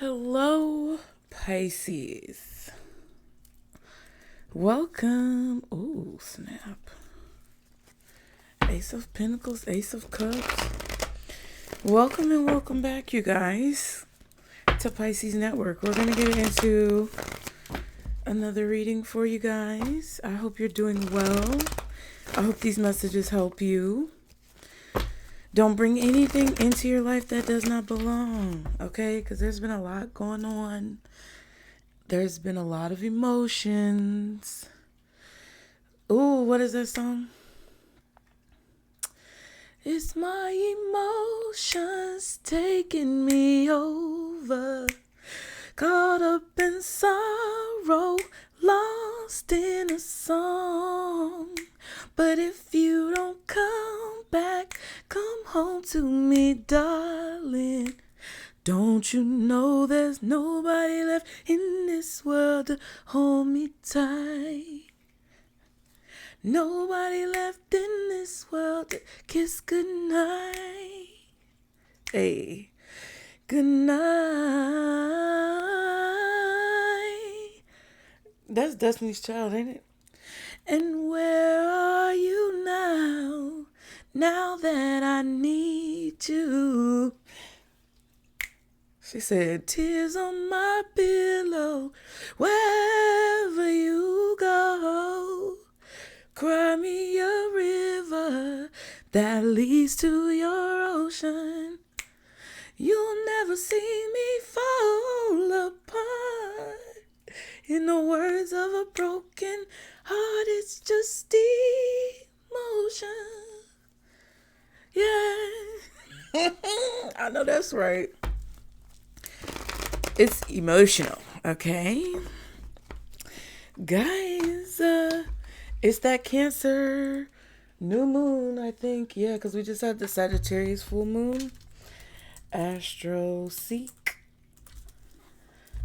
Hello, Pisces. Welcome. Ooh, snap. Ace of Pentacles, Ace of Cups. Welcome and welcome back, you guys, to Pisces Network. We're going to get into another reading for you guys. I hope you're doing well. I hope these messages help you. Don't bring anything into your life that does not belong, okay? Because there's been a lot going on. There's been a lot of emotions. Ooh, what is that song? It's my emotions taking me over. Caught up in sorrow, lost in a song. But if you don't come back, come home to me, darling. Don't you know there's nobody left in this world to hold me tight? Nobody left in this world to kiss goodnight. Hey, goodnight. That's Destiny's Child, ain't it? And where are you now? Now that I need you. She said, tears on my pillow, wherever you go. Cry me a river that leads to your ocean. You'll never see me fall apart. In the words of a broken heart, it's just emotion. Yeah. I know that's right. It's emotional, okay? Guys, it's that Cancer new moon, I think. Yeah, because we just had the Sagittarius full moon. Astro Seek.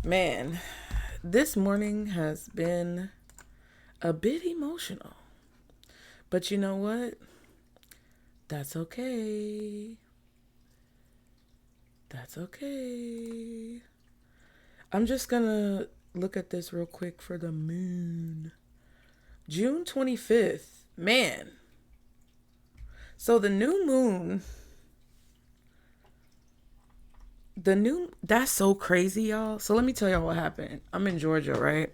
Man, this morning has been a bit emotional. But you know what? That's okay. That's okay. I'm just gonna look at this real quick for the moon. June 25th. Man. So the new moon. That's so crazy, y'all. So let me tell y'all what happened. I'm in Georgia, right?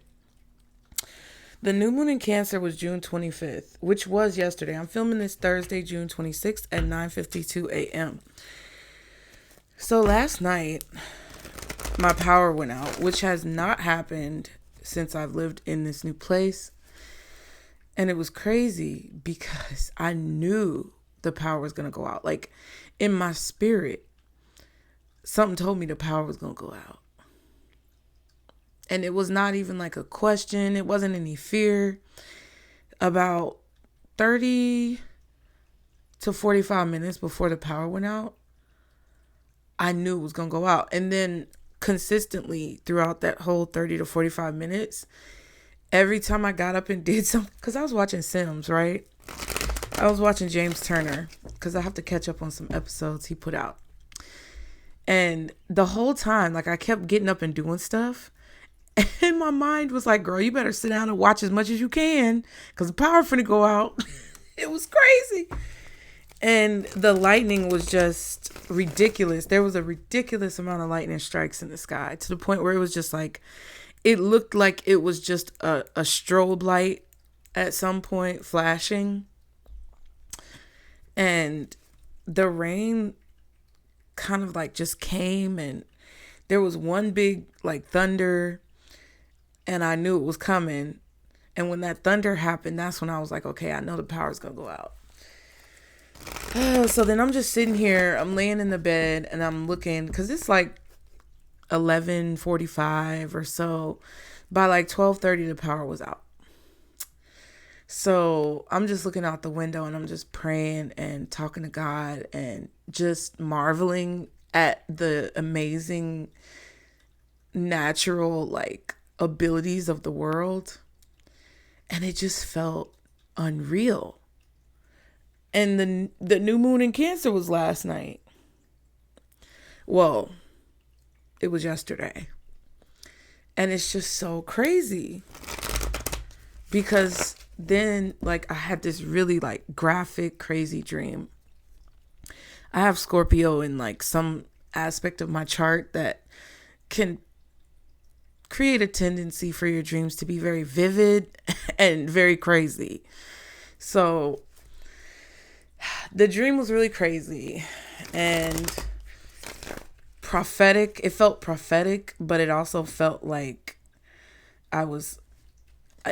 The new moon in Cancer was June 25th, which was yesterday. I'm filming this Thursday, June 26th at 9:52 a.m. So last night, my power went out, which has not happened since I've lived in this new place. And it was crazy because I knew the power was going to go out. Like, in my spirit, something told me the power was going to go out. And it was not even like a question. It wasn't any fear. About 30 to 45 minutes before the power went out, I knew it was going to go out. And then consistently throughout that whole 30 to 45 minutes, every time I got up and did something, because I was watching Sims, right? I was watching James Turner because I have to catch up on some episodes he put out. And the whole time, like, I kept getting up and doing stuff. And my mind was like, girl, you better sit down and watch as much as you can because the power finna go out. It was crazy. And the lightning was just ridiculous. There was a ridiculous amount of lightning strikes in the sky to the point where it was just like, it looked like it was just a strobe light at some point flashing. And the rain kind of like just came, and there was one big like thunder, and I knew it was coming. And when that thunder happened, that's when I was like, okay, I know the power's gonna go out. So then I'm just sitting here, I'm laying in the bed, and I'm looking, because it's like 11:45 or so. By like 12:30, the power was out. So I'm just looking out the window, and I'm just praying and talking to God and just marveling at the amazing natural like abilities of the world. And it just felt unreal. And the new moon in Cancer was last night. Well, It was yesterday. And it's just so crazy. Because then, like, I had this really, like, graphic, crazy dream. I have Scorpio in, like, some aspect of my chart that can create a tendency for your dreams to be very vivid and very crazy. So the dream was really crazy and prophetic. It felt prophetic, but it also felt like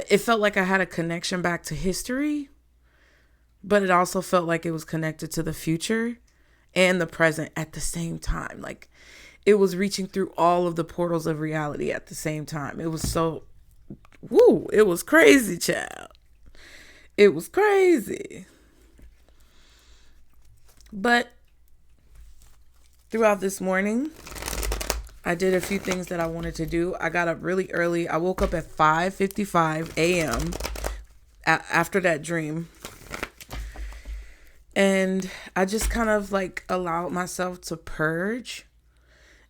it felt like I had a connection back to history, but it also felt like it was connected to the future and the present at the same time. Like, it was reaching through all of the portals of reality at the same time. It was so, it was crazy, child. It was crazy. But throughout this morning, I did a few things that I wanted to do. I got up really early. I woke up at 5:55 a.m. After that dream. And I just kind of like allowed myself to purge.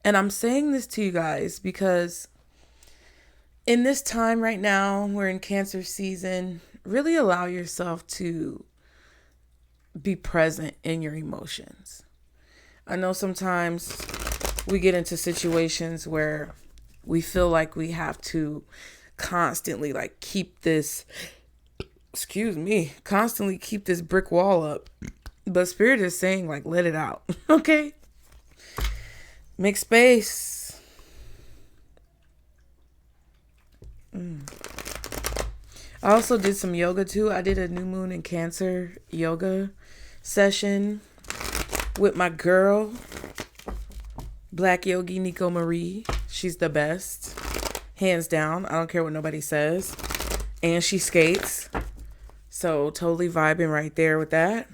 And I'm saying this to you guys because in this time right now, we're in Cancer season, really allow yourself to be present in your emotions. I know sometimes we get into situations where we feel like we have to constantly like constantly keep this brick wall up. But Spirit is saying, like, let it out. Okay? Make space. I also did some yoga too. I did a new moon in Cancer yoga session with my girl, Black Yogi Nico Marie. She's the best. Hands down. I don't care what nobody says. And she skates. So totally vibing right there with that.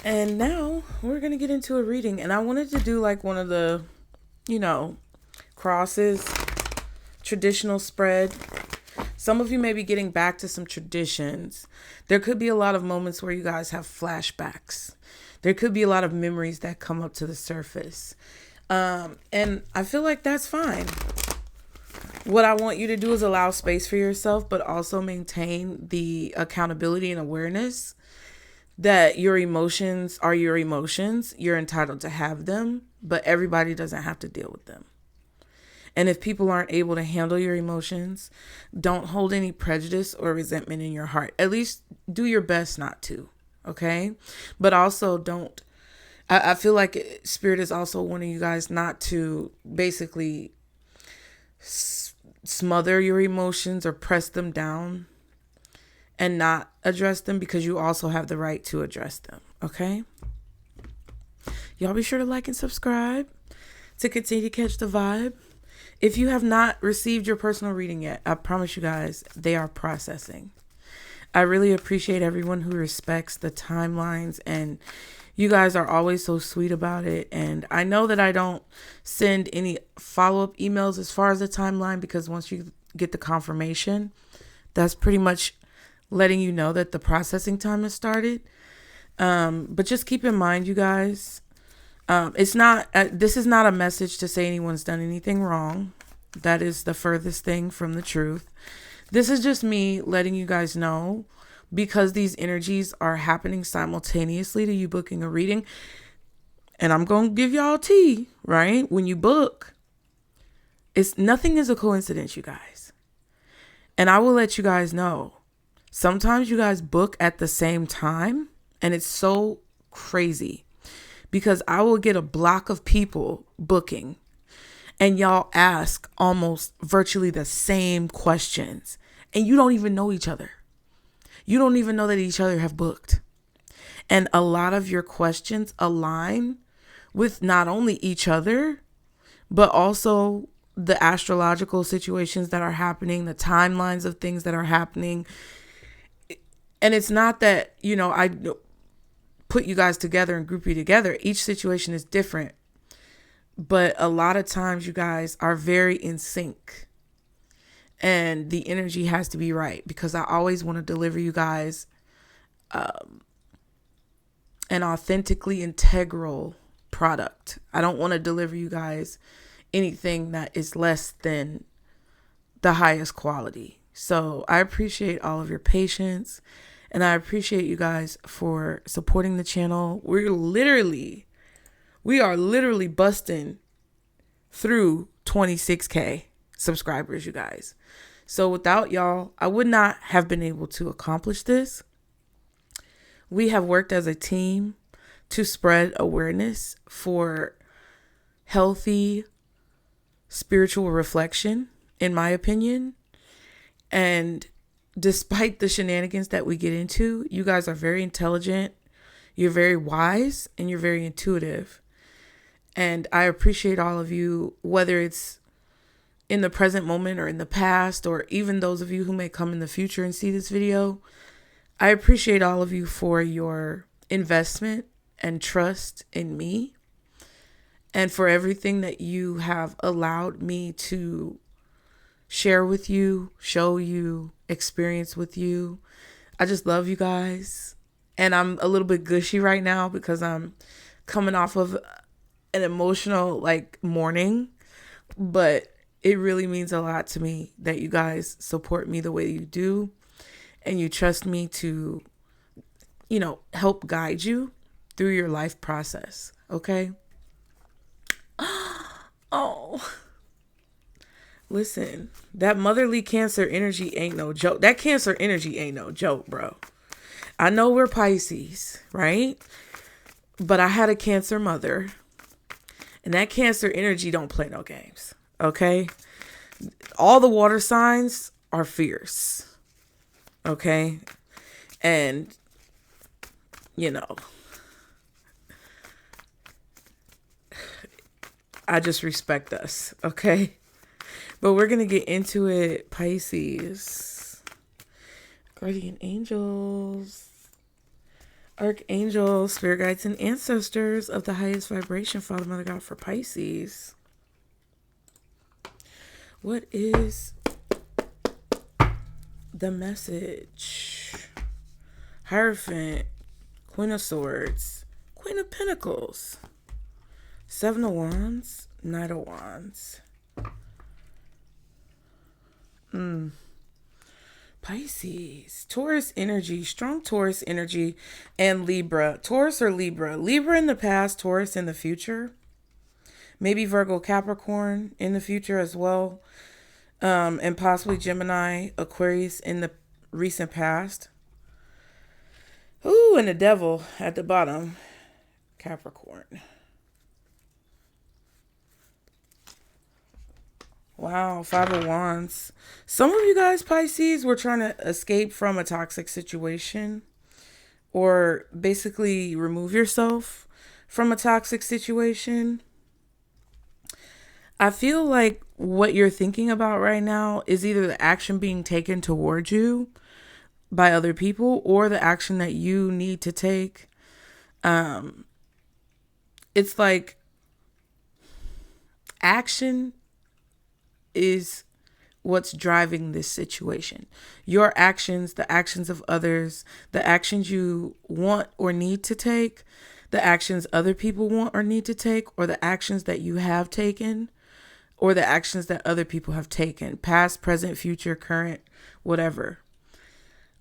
And now we're going to get into a reading. And I wanted to do like one of the, crosses, traditional spread. Some of you may be getting back to some traditions. There could be a lot of moments where you guys have flashbacks. There could be a lot of memories that come up to the surface. And I feel like that's fine. What I want you to do is allow space for yourself, but also maintain the accountability and awareness that your emotions are your emotions. You're entitled to have them, but everybody doesn't have to deal with them. And if people aren't able to handle your emotions, don't hold any prejudice or resentment in your heart. At least do your best not to, okay? But also don't. I feel like Spirit is also wanting you guys not to basically smother your emotions or press them down and not address them, because you also have the right to address them, okay? Y'all be sure to like and subscribe to continue to catch the vibe. If you have not received your personal reading yet, I promise you guys, they are processing. I really appreciate everyone who respects the timelines, and you guys are always so sweet about it. And I know that I don't send any follow-up emails as far as the timeline, because once you get the confirmation, that's pretty much letting you know that the processing time has started. But just keep in mind, you guys, this is not a message to say anyone's done anything wrong. That is the furthest thing from the truth. This is just me letting you guys know, because these energies are happening simultaneously to you booking a reading. And I'm going to give y'all tea, right? When you book, nothing is a coincidence, you guys. And I will let you guys know, sometimes you guys book at the same time, and it's so crazy. Because I will get a block of people booking, and y'all ask almost virtually the same questions, and you don't even know each other. You don't even know that each other have booked. And a lot of your questions align with not only each other, but also the astrological situations that are happening, the timelines of things that are happening. And it's not that, I put you guys together and group you together. Each situation is different. But a lot of times you guys are very in sync. And the energy has to be right, because I always want to deliver you guys an authentically integral product. I don't want to deliver you guys anything that is less than the highest quality. So I appreciate all of your patience, and I appreciate you guys for supporting the channel. We are literally busting through 26K subscribers, you guys. So without y'all, I would not have been able to accomplish this. We have worked as a team to spread awareness for healthy spiritual reflection, in my opinion. And despite the shenanigans that we get into, you guys are very intelligent, you're very wise, and you're very intuitive. And I appreciate all of you, whether it's in the present moment or in the past, or even those of you who may come in the future and see this video. I appreciate all of you for your investment and trust in me, and for everything that you have allowed me to share with you, show you, experience with you. I just love you guys. And I'm a little bit gushy right now because I'm coming off of an emotional morning, but it really means a lot to me that you guys support me the way you do, and you trust me to, help guide you through your life process. Okay. Oh, listen, that motherly Cancer energy ain't no joke. That Cancer energy ain't no joke, bro. I know we're Pisces, right? But I had a Cancer mother, and that Cancer energy don't play no games. Okay. All the water signs are fierce. Okay. And, I just respect us. Okay. But we're going to get into it. Pisces. Guardian angels. Archangels, spirit guides, and ancestors of the highest vibration, Father, Mother, God, for Pisces. What is the message? Hierophant, Queen of Swords, Queen of Pentacles, Seven of Wands, Knight of Wands. Pisces, Taurus energy, strong Taurus energy, and Libra. Taurus or Libra. Libra in the past, Taurus in the future. Maybe Virgo, Capricorn in the future as well. And possibly Gemini, Aquarius in the recent past. Ooh, and the devil at the bottom, Capricorn. Wow, Five of Wands. Some of you guys, Pisces, were trying to escape from a toxic situation, or basically remove yourself from a toxic situation. I feel like what you're thinking about right now is either the action being taken towards you by other people, or the action that you need to take. It's like action is what's driving this situation. Your actions, the actions of others, the actions you want or need to take, the actions other people want or need to take, or the actions that you have taken, or the actions that other people have taken, past, present, future, current, whatever.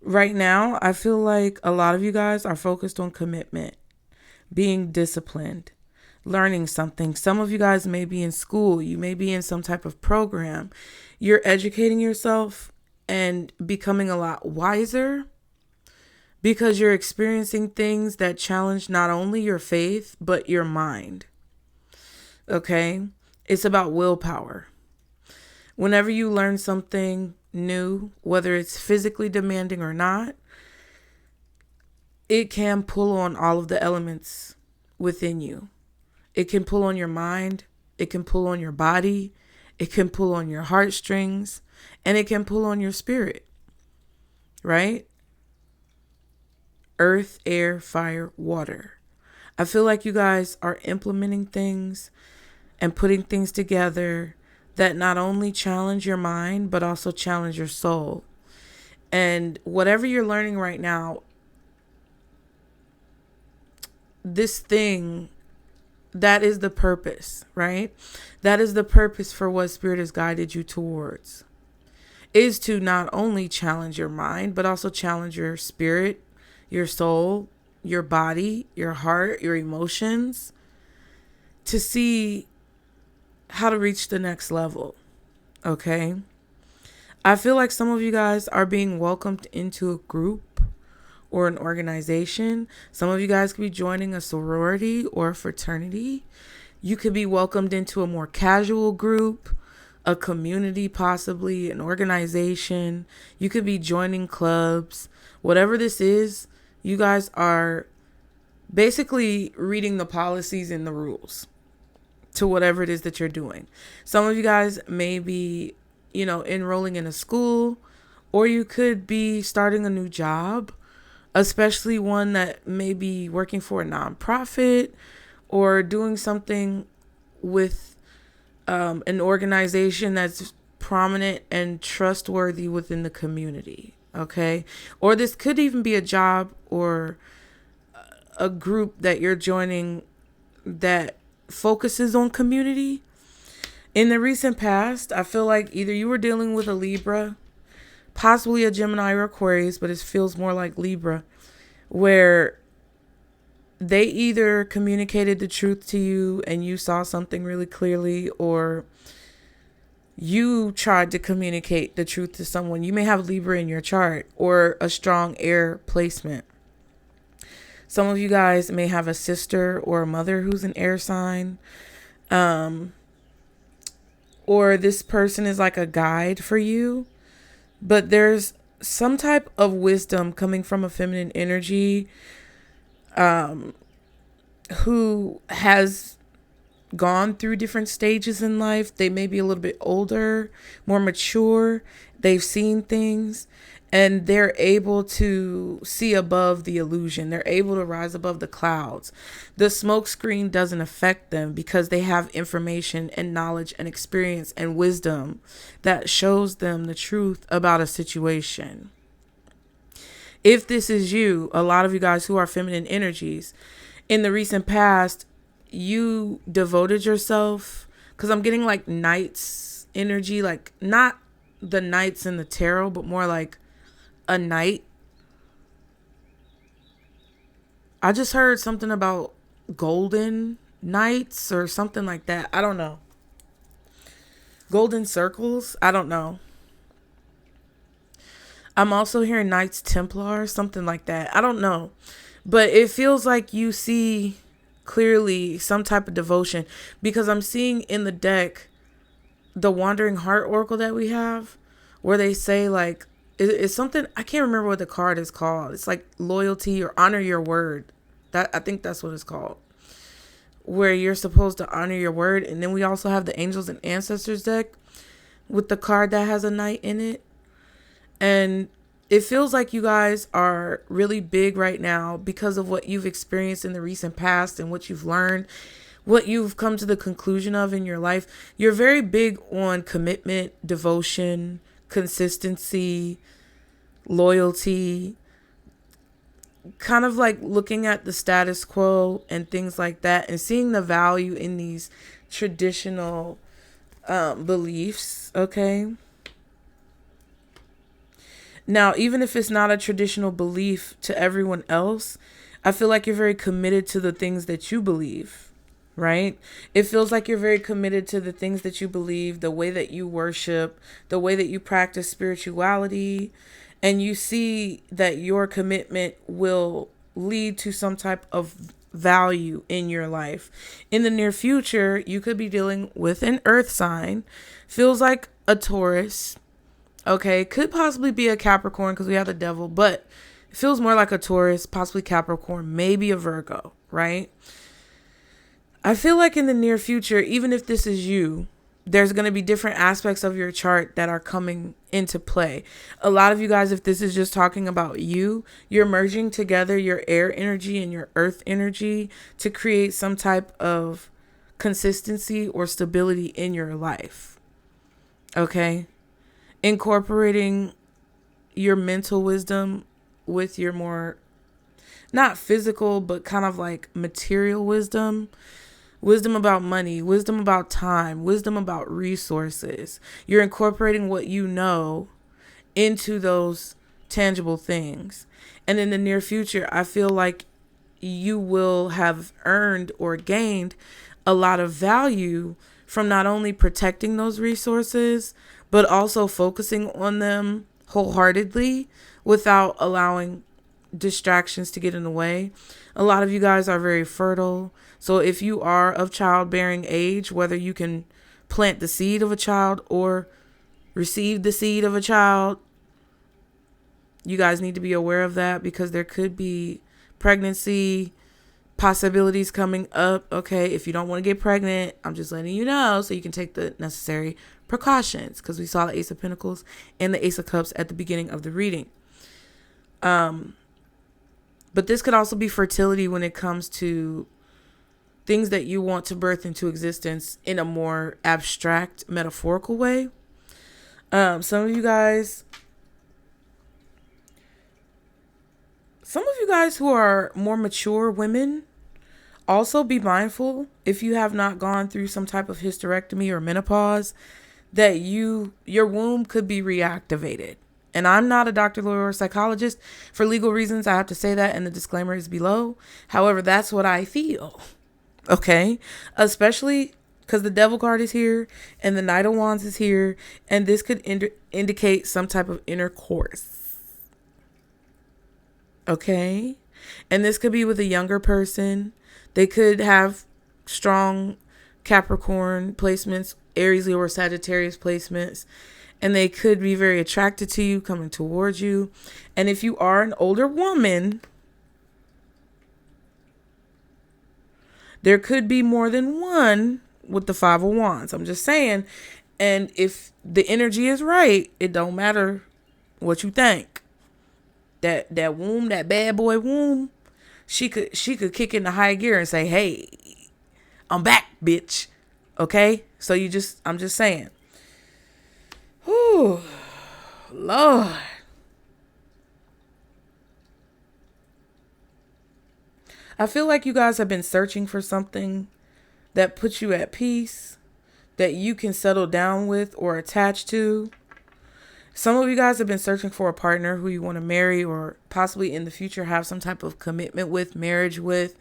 Right now, I feel like a lot of you guys are focused on commitment, being disciplined, learning something. Some of you guys may be in school. You may be in some type of program. You're educating yourself and becoming a lot wiser because you're experiencing things that challenge not only your faith, but your mind. Okay? It's about willpower. Whenever you learn something new, whether it's physically demanding or not, it can pull on all of the elements within you. It can pull on your mind. It can pull on your body. It can pull on your heartstrings. And it can pull on your spirit. Right? Earth, air, fire, water. I feel like you guys are implementing things and putting things together that not only challenge your mind, but also challenge your soul. And whatever you're learning right now, this thing that is the purpose, right? That is the purpose for what Spirit has guided you towards, is to not only challenge your mind, but also challenge your spirit, your soul, your body, your heart, your emotions, to see how to reach the next level. Okay? I feel like some of you guys are being welcomed into a group or an organization. Some of you guys could be joining a sorority or a fraternity. You could be welcomed into a more casual group, a community, possibly an organization. You could be joining clubs. Whatever this is, you guys are basically reading the policies and the rules to whatever it is that you're doing. Some of you guys may be, enrolling in a school, or you could be starting a new job, especially one that may be working for a nonprofit or doing something with an organization that's prominent and trustworthy within the community. Okay. Or this could even be a job or a group that you're joining that focuses on community. In the recent past, I feel like either you were dealing with a Libra, possibly a Gemini or Aquarius, but it feels more like Libra, where they either communicated the truth to you and you saw something really clearly, or you tried to communicate the truth to someone. You may have Libra in your chart or a strong air placement. Some of you guys may have a sister or a mother who's an air sign. Or this person is like a guide for you. But there's some type of wisdom coming from a feminine energy who has gone through different stages in life. They may be a little bit older, more mature. They've seen things and they're able to see above the illusion. They're able to rise above the clouds. The smoke screen doesn't affect them because they have information and knowledge and experience and wisdom that shows them the truth about a situation. If this is you, a lot of you guys who are feminine energies, in the recent past, you devoted yourself, because I'm getting like knights energy, like not the knights in the tarot, but more like a knight. I just heard something about golden knights or something like that. I don't know. Golden circles. I don't know. I'm also hearing Knights Templar, something like that. I don't know. But it feels like you see clearly some type of devotion, because I'm seeing in the deck the Wandering Heart Oracle that we have, where they say like, it's something, I can't remember what the card is called. It's like loyalty or honor your word. I think that's what it's called. Where you're supposed to honor your word. And then we also have the Angels and Ancestors deck with the card that has a knight in it. And it feels like you guys are really big right now because of what you've experienced in the recent past and what you've learned, what you've come to the conclusion of in your life. You're very big on commitment, devotion, consistency, loyalty, kind of like looking at the status quo and things like that and seeing the value in these traditional beliefs. Okay. Now, even if it's not a traditional belief to everyone else, I feel like you're very committed to the things that you believe, right? It feels like you're very committed to the things that you believe, the way that you worship, the way that you practice spirituality, and you see that your commitment will lead to some type of value in your life. In the near future, you could be dealing with an earth sign. Feels like a Taurus. Okay, could possibly be a Capricorn because we have the devil, but it feels more like a Taurus, possibly Capricorn, maybe a Virgo, right? I feel like in the near future, even if this is you, there's going to be different aspects of your chart that are coming into play. A lot of you guys, if this is just talking about you, you're merging together your air energy and your earth energy to create some type of consistency or stability in your life. Okay? Incorporating your mental wisdom with your more, not physical, but kind of like material wisdom. wisdom about money, wisdom about time, wisdom about resources. You're incorporating what you know into those tangible things. And in the near future, I feel like you will have earned or gained a lot of value from not only protecting those resources, but also focusing on them wholeheartedly without allowing distractions to get in the way. A lot of you guys are very fertile. So if you are of childbearing age, whether you can plant the seed of a child or receive the seed of a child, you guys need to be aware of that, because there could be pregnancy possibilities coming up. Okay, if you don't want to get pregnant, I'm just letting you know so you can take the necessary precautions, because we saw the Ace of Pentacles and the Ace of Cups at the beginning of the reading. But this could also be fertility when it comes to things that you want to birth into existence in a more abstract, metaphorical way. Some of you guys who are more mature women, also be mindful, if you have not gone through some type of hysterectomy or menopause, that your womb could be reactivated. And I'm not a doctor, lawyer, or psychologist. For legal reasons, I have to say that, and the disclaimer is below. However, that's what I feel. Okay? Especially because the Devil card is here and the Knight of Wands is here, and this could indicate some type of intercourse. Okay? And this could be with a younger person. They could have strong Capricorn placements, Aries, Leo, or Sagittarius placements. And they could be very attracted to you, coming towards you. And if you are an older woman, there could be more than one with the Five of Wands. I'm just saying. And if the energy is right, it don't matter what you think. That womb, that bad boy womb, she could kick into high gear and say, "Hey, I'm back, bitch." Okay? So I'm just saying. Whew, Lord. I feel like you guys have been searching for something that puts you at peace, that you can settle down with or attach to. Some of you guys have been searching for a partner who you want to marry or possibly in the future have some type of commitment with, marriage with.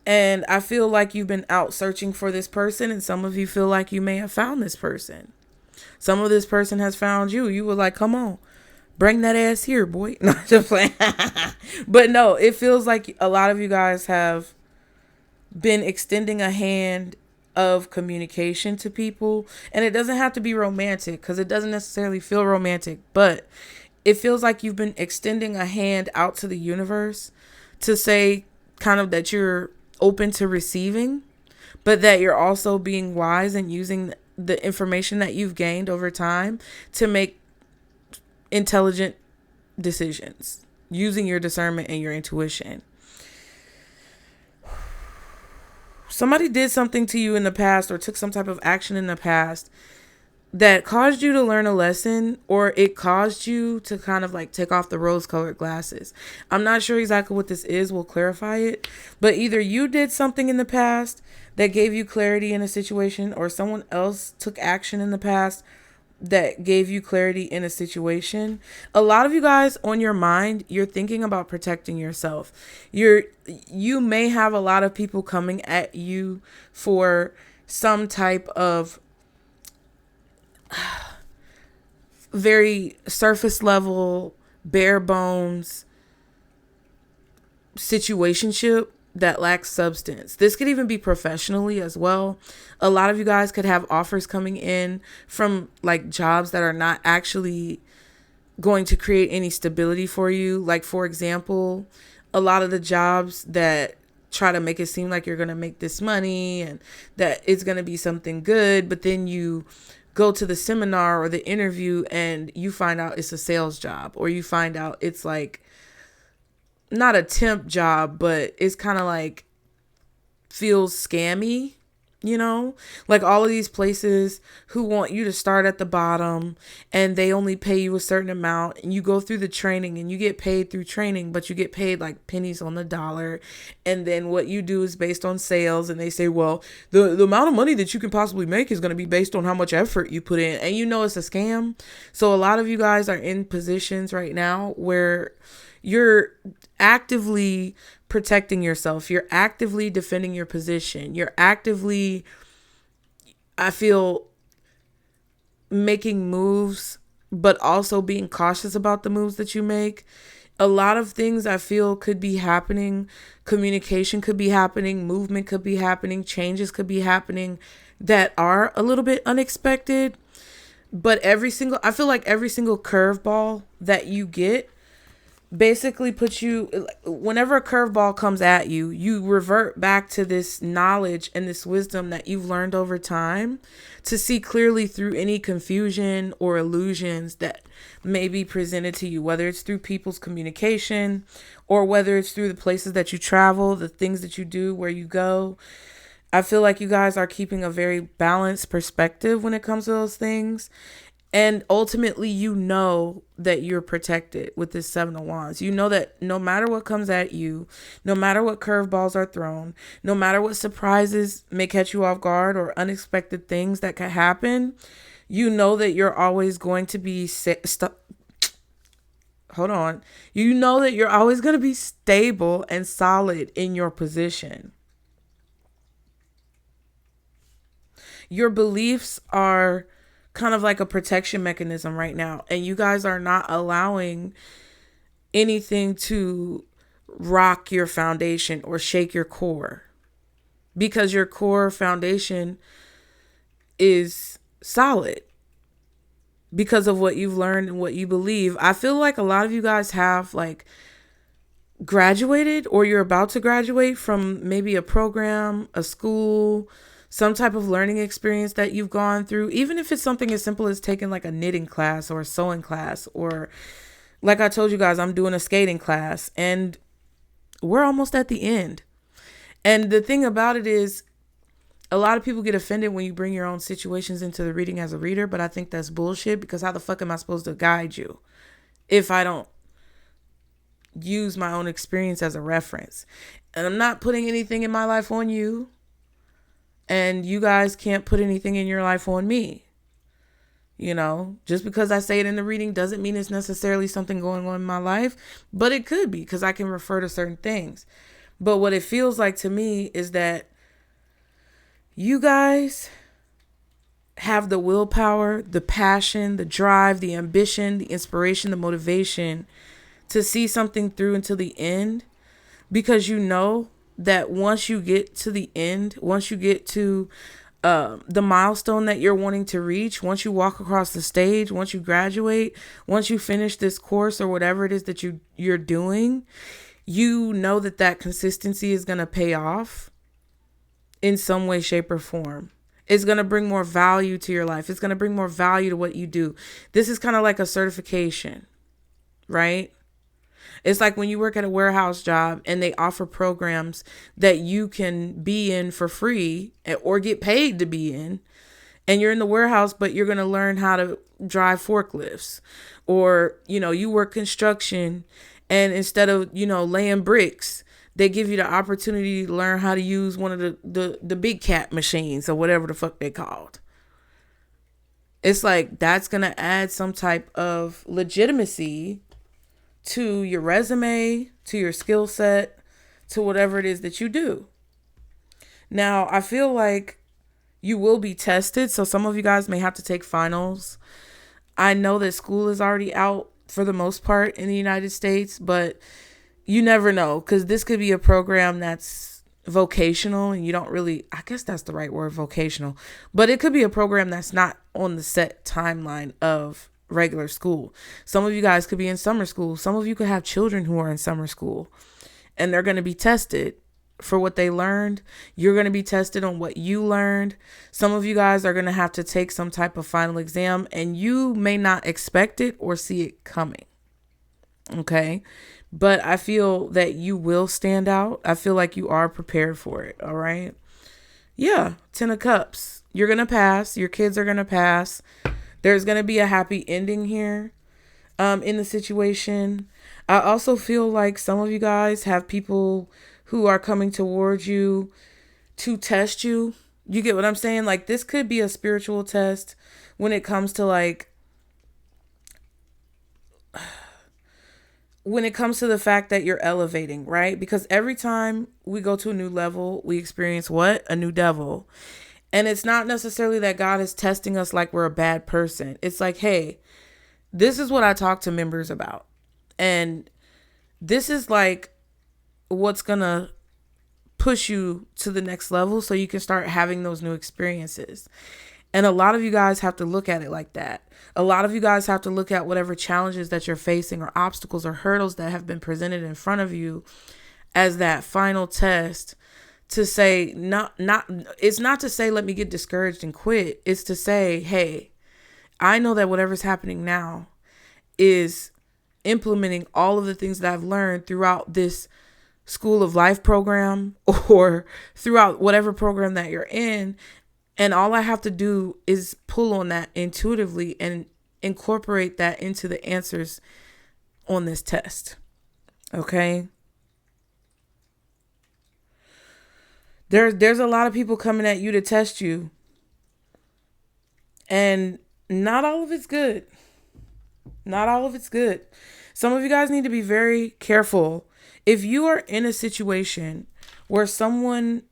And I feel like you've been out searching for this person, and some of you feel like you may have found this person. Some of this person has found you. You were like, "Come on, bring that ass here, boy." Not just playing. But no, it feels like a lot of you guys have been extending a hand of communication to people. And it doesn't have to be romantic, because it doesn't necessarily feel romantic. But it feels like you've been extending a hand out to the universe to say kind of that you're open to receiving, but that you're also being wise and using the information that you've gained over time to make intelligent decisions using your discernment and your intuition. Somebody did something to you in the past or took some type of action in the past that caused you to learn a lesson, or it caused you to kind of like take off the rose-colored glasses. I'm not sure exactly what this is. We'll clarify it. But either you did something in the past that gave you clarity in a situation, or someone else took action in the past that gave you clarity in a situation. A lot of you guys, on your mind, you're thinking about protecting yourself. You may have a lot of people coming at you for some type of very surface level, bare bones situationship that lacks substance. This could even be professionally as well. A lot of you guys could have offers coming in from like jobs that are not actually going to create any stability for you. Like, for example, a lot of the jobs that try to make it seem like you're going to make this money and that it's going to be something good, but then you go to the seminar or the interview and you find out it's a sales job, or you find out it's like not a temp job, but it's kind of like feels scammy. You know, like all of these places who want you to start at the bottom and they only pay you a certain amount, and you go through the training and you get paid through training, but you get paid like pennies on the dollar. And then what you do is based on sales, and they say, well, the amount of money that you can possibly make is going to be based on how much effort you put in. And you know, it's a scam. So a lot of you guys are in positions right now where you're actively protecting yourself. You're actively defending your position. You're actively, I feel, making moves, but also being cautious about the moves that you make. A lot of things I feel could be happening. Communication could be happening. Movement could be happening. Changes could be happening that are a little bit unexpected. But I feel like every single curveball that you get basically puts you, whenever a curveball comes at you, you revert back to this knowledge and this wisdom that you've learned over time to see clearly through any confusion or illusions that may be presented to you, whether it's through people's communication or whether it's through the places that you travel, the things that you do, where you go. I feel like you guys are keeping a very balanced perspective when it comes to those things. And ultimately, you know that you're protected with this Seven of Wands. You know that no matter what comes at you, no matter what curveballs are thrown, no matter what surprises may catch you off guard or unexpected things that could happen, you know that you're always going to be You know that you're always going to be stable and solid in your position. Your beliefs are kind of like a protection mechanism right now, and you guys are not allowing anything to rock your foundation or shake your core, because your core foundation is solid because of what you've learned and what you believe. I feel like a lot of you guys have like graduated, or you're about to graduate from maybe a program, a school, some type of learning experience that you've gone through, even if it's something as simple as taking like a knitting class or a sewing class, or like I told you guys, I'm doing a skating class, and we're almost at the end. And the thing about it is, a lot of people get offended when you bring your own situations into the reading as a reader, but I think that's bullshit, because how the fuck am I supposed to guide you if I don't use my own experience as a reference? And I'm not putting anything in my life on you, and you guys can't put anything in your life on me. You know, just because I say it in the reading doesn't mean it's necessarily something going on in my life, but it could be, because I can refer to certain things. But what it feels like to me is that you guys have the willpower, the passion, the drive, the ambition, the inspiration, the motivation to see something through until the end, because you know that once you get to the end, once you get to the milestone that you're wanting to reach, once you walk across the stage, once you graduate, once you finish this course or whatever it is that you're doing, you know that that consistency is going to pay off in some way, shape, or form. It's going to bring more value to your life. It's going to bring more value to what you do. This is kind of like a certification, right? It's like when you work at a warehouse job and they offer programs that you can be in for free or get paid to be in. And you're in the warehouse, but you're going to learn how to drive forklifts. Or, you know, you work construction, and instead of, you know, laying bricks, they give you the opportunity to learn how to use one of the big cat machines or whatever the fuck they called. It's like that's going to add some type of legitimacy to your resume, to your skill set, to whatever it is that you do. Now, I feel like you will be tested. So some of you guys may have to take finals. I know that school is already out for the most part in the United States, but you never know, because this could be a program that's vocational and you don't really, I guess that's the right word, vocational, but it could be a program that's not on the set timeline of regular school. Some of you guys could be in summer school. Some of you could have children who are in summer school, and they're going to be tested for what they learned. You're going to be tested on what you learned. Some of you guys are going to have to take some type of final exam, and you may not expect it or see it coming. Okay. But I feel that you will stand out. I feel like you are prepared for it. All right. Yeah, 10 of Cups. You're going to pass. Your kids are going to pass. There's going to be a happy ending here in the situation. I also feel like some of you guys have people who are coming towards you to test you. You get what I'm saying? Like, this could be a spiritual test when it comes to the fact that you're elevating, right? Because every time we go to a new level, we experience what? A new devil. And it's not necessarily that God is testing us like we're a bad person. It's like, hey, this is what I talk to members about. And this is like what's going to push you to the next level so you can start having those new experiences. And a lot of you guys have to look at it like that. A lot of you guys have to look at whatever challenges that you're facing or obstacles or hurdles that have been presented in front of you as that final test to say, it's not to say, let me get discouraged and quit. It's to say, hey, I know that whatever's happening now is implementing all of the things that I've learned throughout this School of Life program or throughout whatever program that you're in. And all I have to do is pull on that intuitively and incorporate that into the answers on this test. Okay? There's a lot of people coming at you to test you. And not all of it's good. Not all of it's good. Some of you guys need to be very careful. If you are in a situation where someone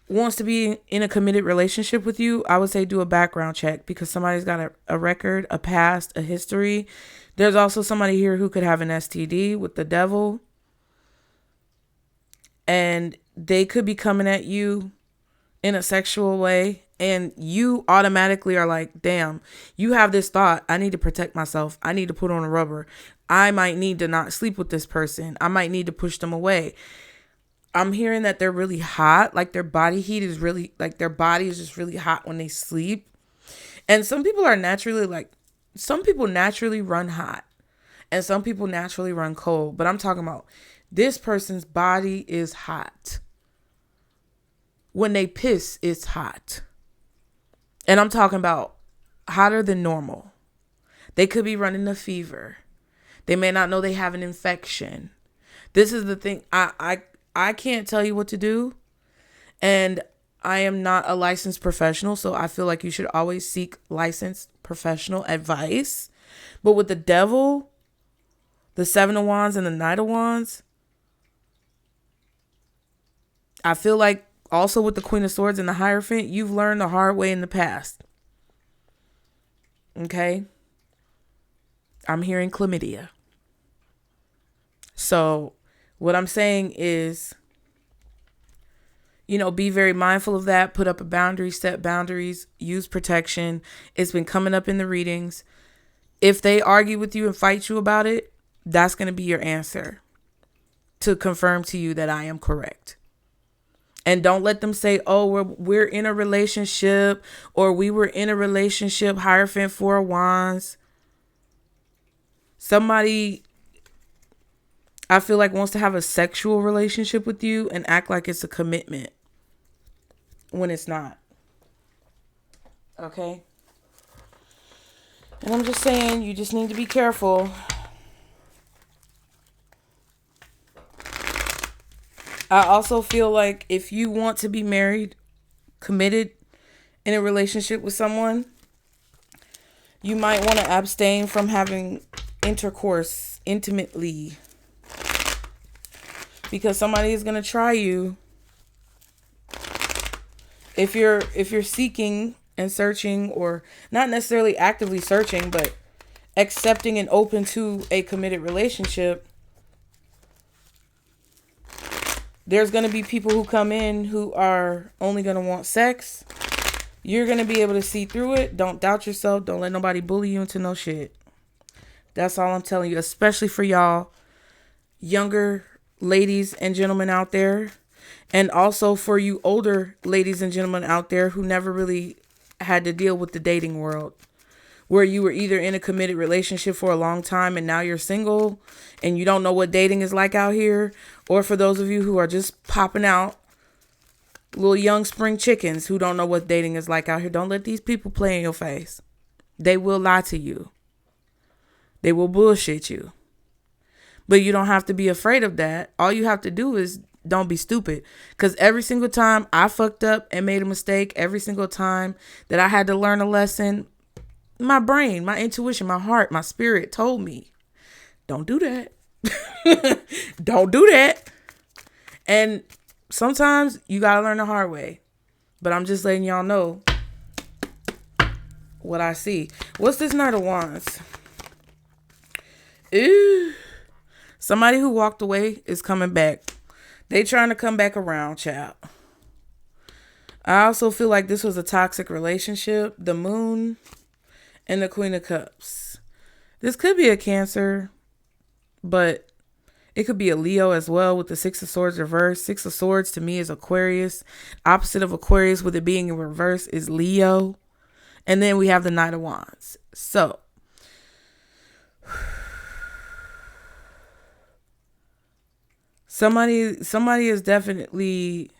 wants to be in a committed relationship with you, I would say do a background check because somebody's got a record, a past, a history. There's also somebody here who could have an STD with the devil. And they could be coming at you in a sexual way. And you automatically are like, damn, you have this thought. I need to protect myself. I need to put on a rubber. I might need to not sleep with this person. I might need to push them away. I'm hearing that they're really hot. Like their body heat is really, like their body is just really hot when they sleep. And some people are naturally some people naturally run hot. And some people naturally run cold. But I'm talking about this person's body is hot. When they piss, it's hot. And I'm talking about hotter than normal. They could be running a fever. They may not know they have an infection. This is the thing. I can't tell you what to do. And I am not a licensed professional. So I feel like you should always seek licensed professional advice. But with the devil, the 7 of Wands and the Knight of Wands, I feel like also with the Queen of Swords and the Hierophant, you've learned the hard way in the past. Okay? I'm hearing chlamydia. So what I'm saying is, be very mindful of that. Put up a boundary, set boundaries, use protection. It's been coming up in the readings. If they argue with you and fight you about it, that's going to be your answer to confirm to you that I am correct. And don't let them say, oh, we're in a relationship, or we were in a relationship, Hierophant, 4 of Wands. Somebody, I feel like, wants to have a sexual relationship with you and act like it's a commitment when it's not. Okay? And I'm just saying, you just need to be careful. I also feel like if you want to be married, committed in a relationship with someone, you might want to abstain from having intercourse intimately, because somebody is going to try you. If you're seeking and searching, or not necessarily actively searching, but accepting and open to a committed relationship, there's going to be people who come in who are only going to want sex. You're going to be able to see through it. Don't doubt yourself. Don't let nobody bully you into no shit. That's all I'm telling you, especially for y'all younger ladies and gentlemen out there. And also for you older ladies and gentlemen out there who never really had to deal with the dating world, where you were either in a committed relationship for a long time and now you're single and you don't know what dating is like out here. Or for those of you who are just popping out Little young spring chickens who don't know what dating is like out here. Don't let these people play in your face. They will lie to you. They will bullshit you. But you don't have to be afraid of that. All you have to do is don't be stupid. Because every single time I fucked up and made a mistake, every single time that I had to learn a lesson, my brain, my intuition, my heart, my spirit told me, don't do that. Don't do that. And sometimes you got to learn the hard way. But I'm just letting y'all know what I see. What's this Knight of Wands? Ooh. Somebody who walked away is coming back. They trying to come back around, child. I also feel like this was a toxic relationship. The Moon and the Queen of Cups. This could be a Cancer, but it could be a Leo as well with the Six of Swords reversed. Six of Swords to me is Aquarius. Opposite of Aquarius with it being in reverse is Leo. And then we have the Knight of Wands. So, somebody is definitely,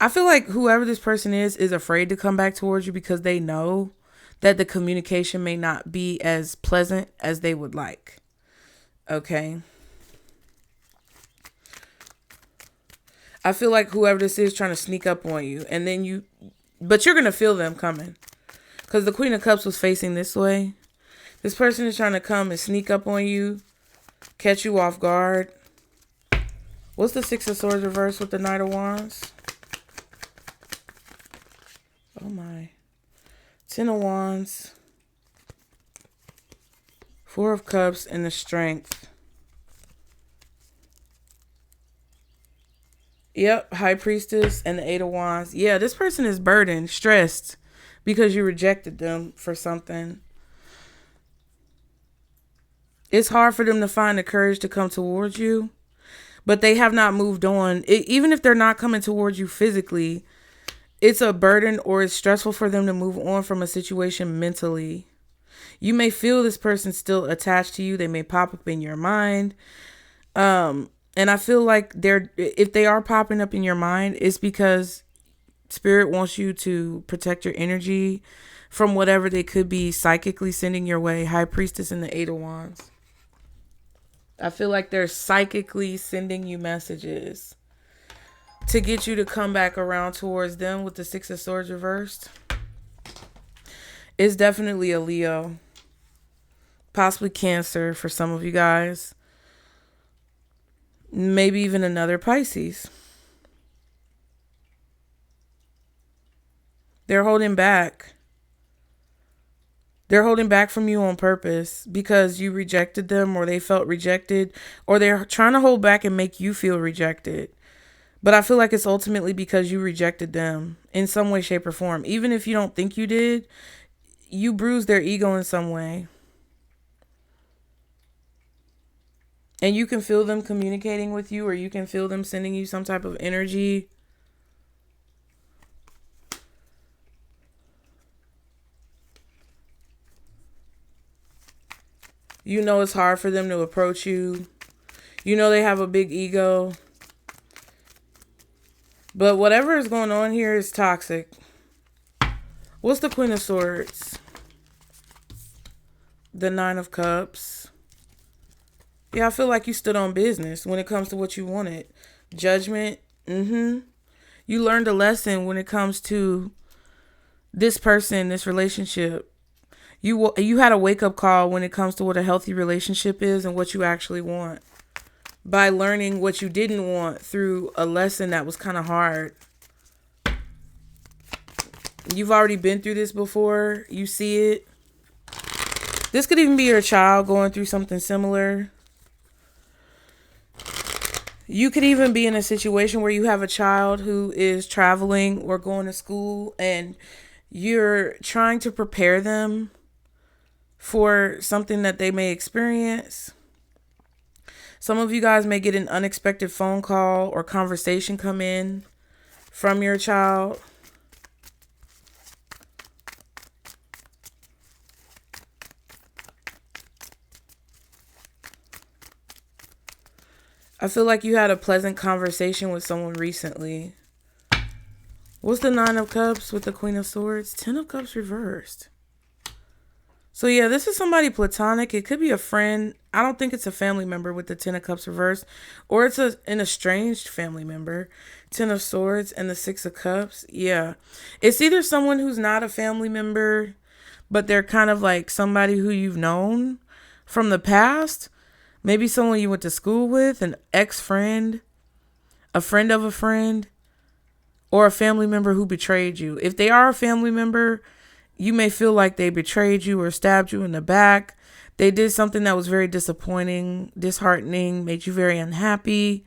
I feel like whoever this person is afraid to come back towards you because they know that the communication may not be as pleasant as they would like. Okay. I feel like whoever this is trying to sneak up on you, and then but you're going to feel them coming because the Queen of Cups was facing this way. This person is trying to come and sneak up on you, catch you off guard. What's the Six of Swords reversed with the Knight of Wands? Oh my. Ten of Wands. Four of Cups and the Strength. Yep, High Priestess and the Eight of Wands. Yeah, this person is burdened, stressed because you rejected them for something. It's hard for them to find the courage to come towards you. But they have not moved on. Even if they're not coming towards you physically, it's a burden or it's stressful for them to move on from a situation mentally. You may feel this person still attached to you. They may pop up in your mind. And I feel like if they are popping up in your mind, it's because Spirit wants you to protect your energy from whatever they could be psychically sending your way. High Priestess and the Eight of Wands. I feel like they're psychically sending you messages to get you to come back around towards them with the Six of Swords reversed. It's definitely a Leo. Possibly Cancer for some of you guys. Maybe even another Pisces. They're holding back. They're holding back from you on purpose because you rejected them or they felt rejected, or they're trying to hold back and make you feel rejected. But I feel like it's ultimately because you rejected them in some way, shape, or form. Even if you don't think you did, you bruised their ego in some way. And you can feel them communicating with you, or you can feel them sending you some type of energy. You know it's hard for them to approach you. You know they have a big ego. But whatever is going on here is toxic. What's the Queen of Swords? The Nine of Cups. Yeah, I feel like you stood on business when it comes to what you wanted. Judgment. You learned a lesson when it comes to this person, this relationship. You had a wake-up call when it comes to what a healthy relationship is and what you actually want. By learning what you didn't want through a lesson that was kind of hard. You've already been through this before. You see it. This could even be your child going through something similar. You could even be in a situation where you have a child who is traveling or going to school and you're trying to prepare them for something that they may experience. Some of you guys may get an unexpected phone call or conversation come in from your child. I feel like you had a pleasant conversation with someone recently. What's the Nine of Cups with the Queen of Swords? Ten of Cups reversed. So yeah, this is somebody platonic. It could be a friend. I don't think it's a family member with the Ten of Cups reversed. Or it's an estranged family member. Ten of Swords and the Six of Cups. Yeah. It's either someone who's not a family member, but they're kind of like somebody who you've known from the past. Maybe someone you went to school with, an ex-friend, a friend of a friend, or a family member who betrayed you. If they are a family member, you may feel like they betrayed you or stabbed you in the back. They did something that was very disappointing, disheartening, made you very unhappy.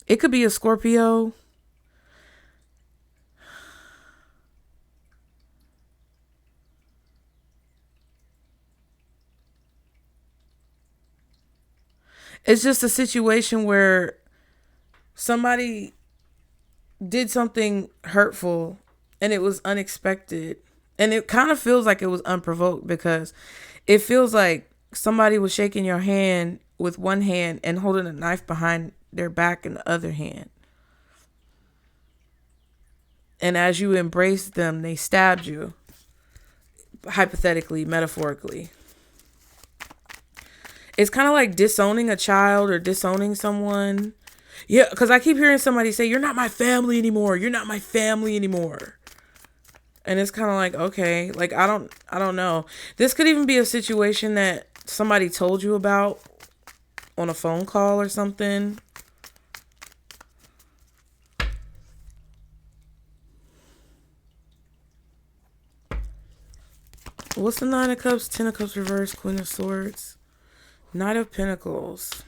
It could be a Scorpio. It's just a situation where somebody did something hurtful and it was unexpected. And it kind of feels like it was unprovoked because it feels like somebody was shaking your hand with one hand and holding a knife behind their back in the other hand. And as you embraced them, they stabbed you. Hypothetically, metaphorically. It's kind of like disowning a child or disowning someone. Yeah, because I keep hearing somebody say, "You're not my family anymore. You're not my family anymore." And it's kind of like, okay, like I don't know. This could even be a situation that somebody told you about on a phone call or something. What's the Nine of Cups, Ten of Cups reverse, Queen of Swords, Knight of Pentacles,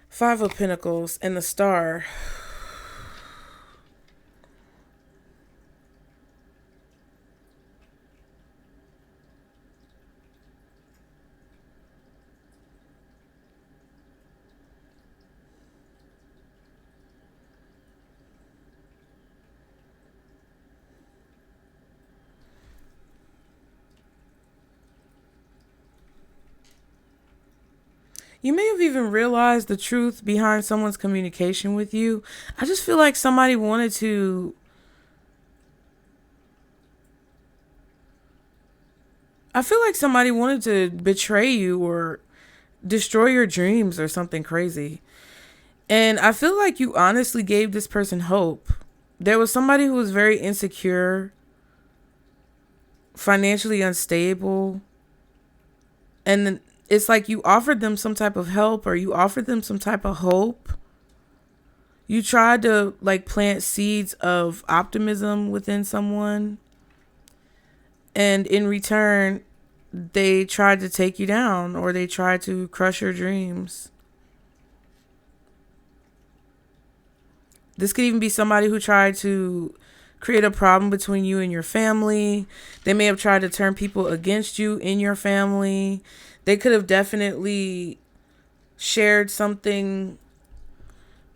Five of Pentacles, and the Star. You may have even realized the truth behind someone's communication with you. I just feel like somebody wanted to betray you or destroy your dreams or something crazy. And I feel like you honestly gave this person hope. There was somebody who was very insecure, financially unstable, and it's like you offered them some type of help or you offered them some type of hope. You tried to like plant seeds of optimism within someone. And in return, they tried to take you down or they tried to crush your dreams. This could even be somebody who tried to create a problem between you and your family. They may have tried to turn people against you in your family. They could have definitely shared something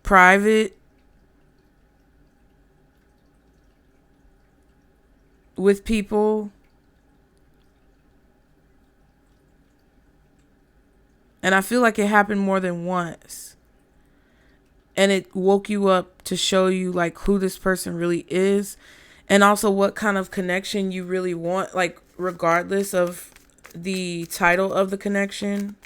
private with people. And I feel like it happened more than once. And it woke you up to show you like who this person really is. And also what kind of connection you really want, like regardless of the title of the connection.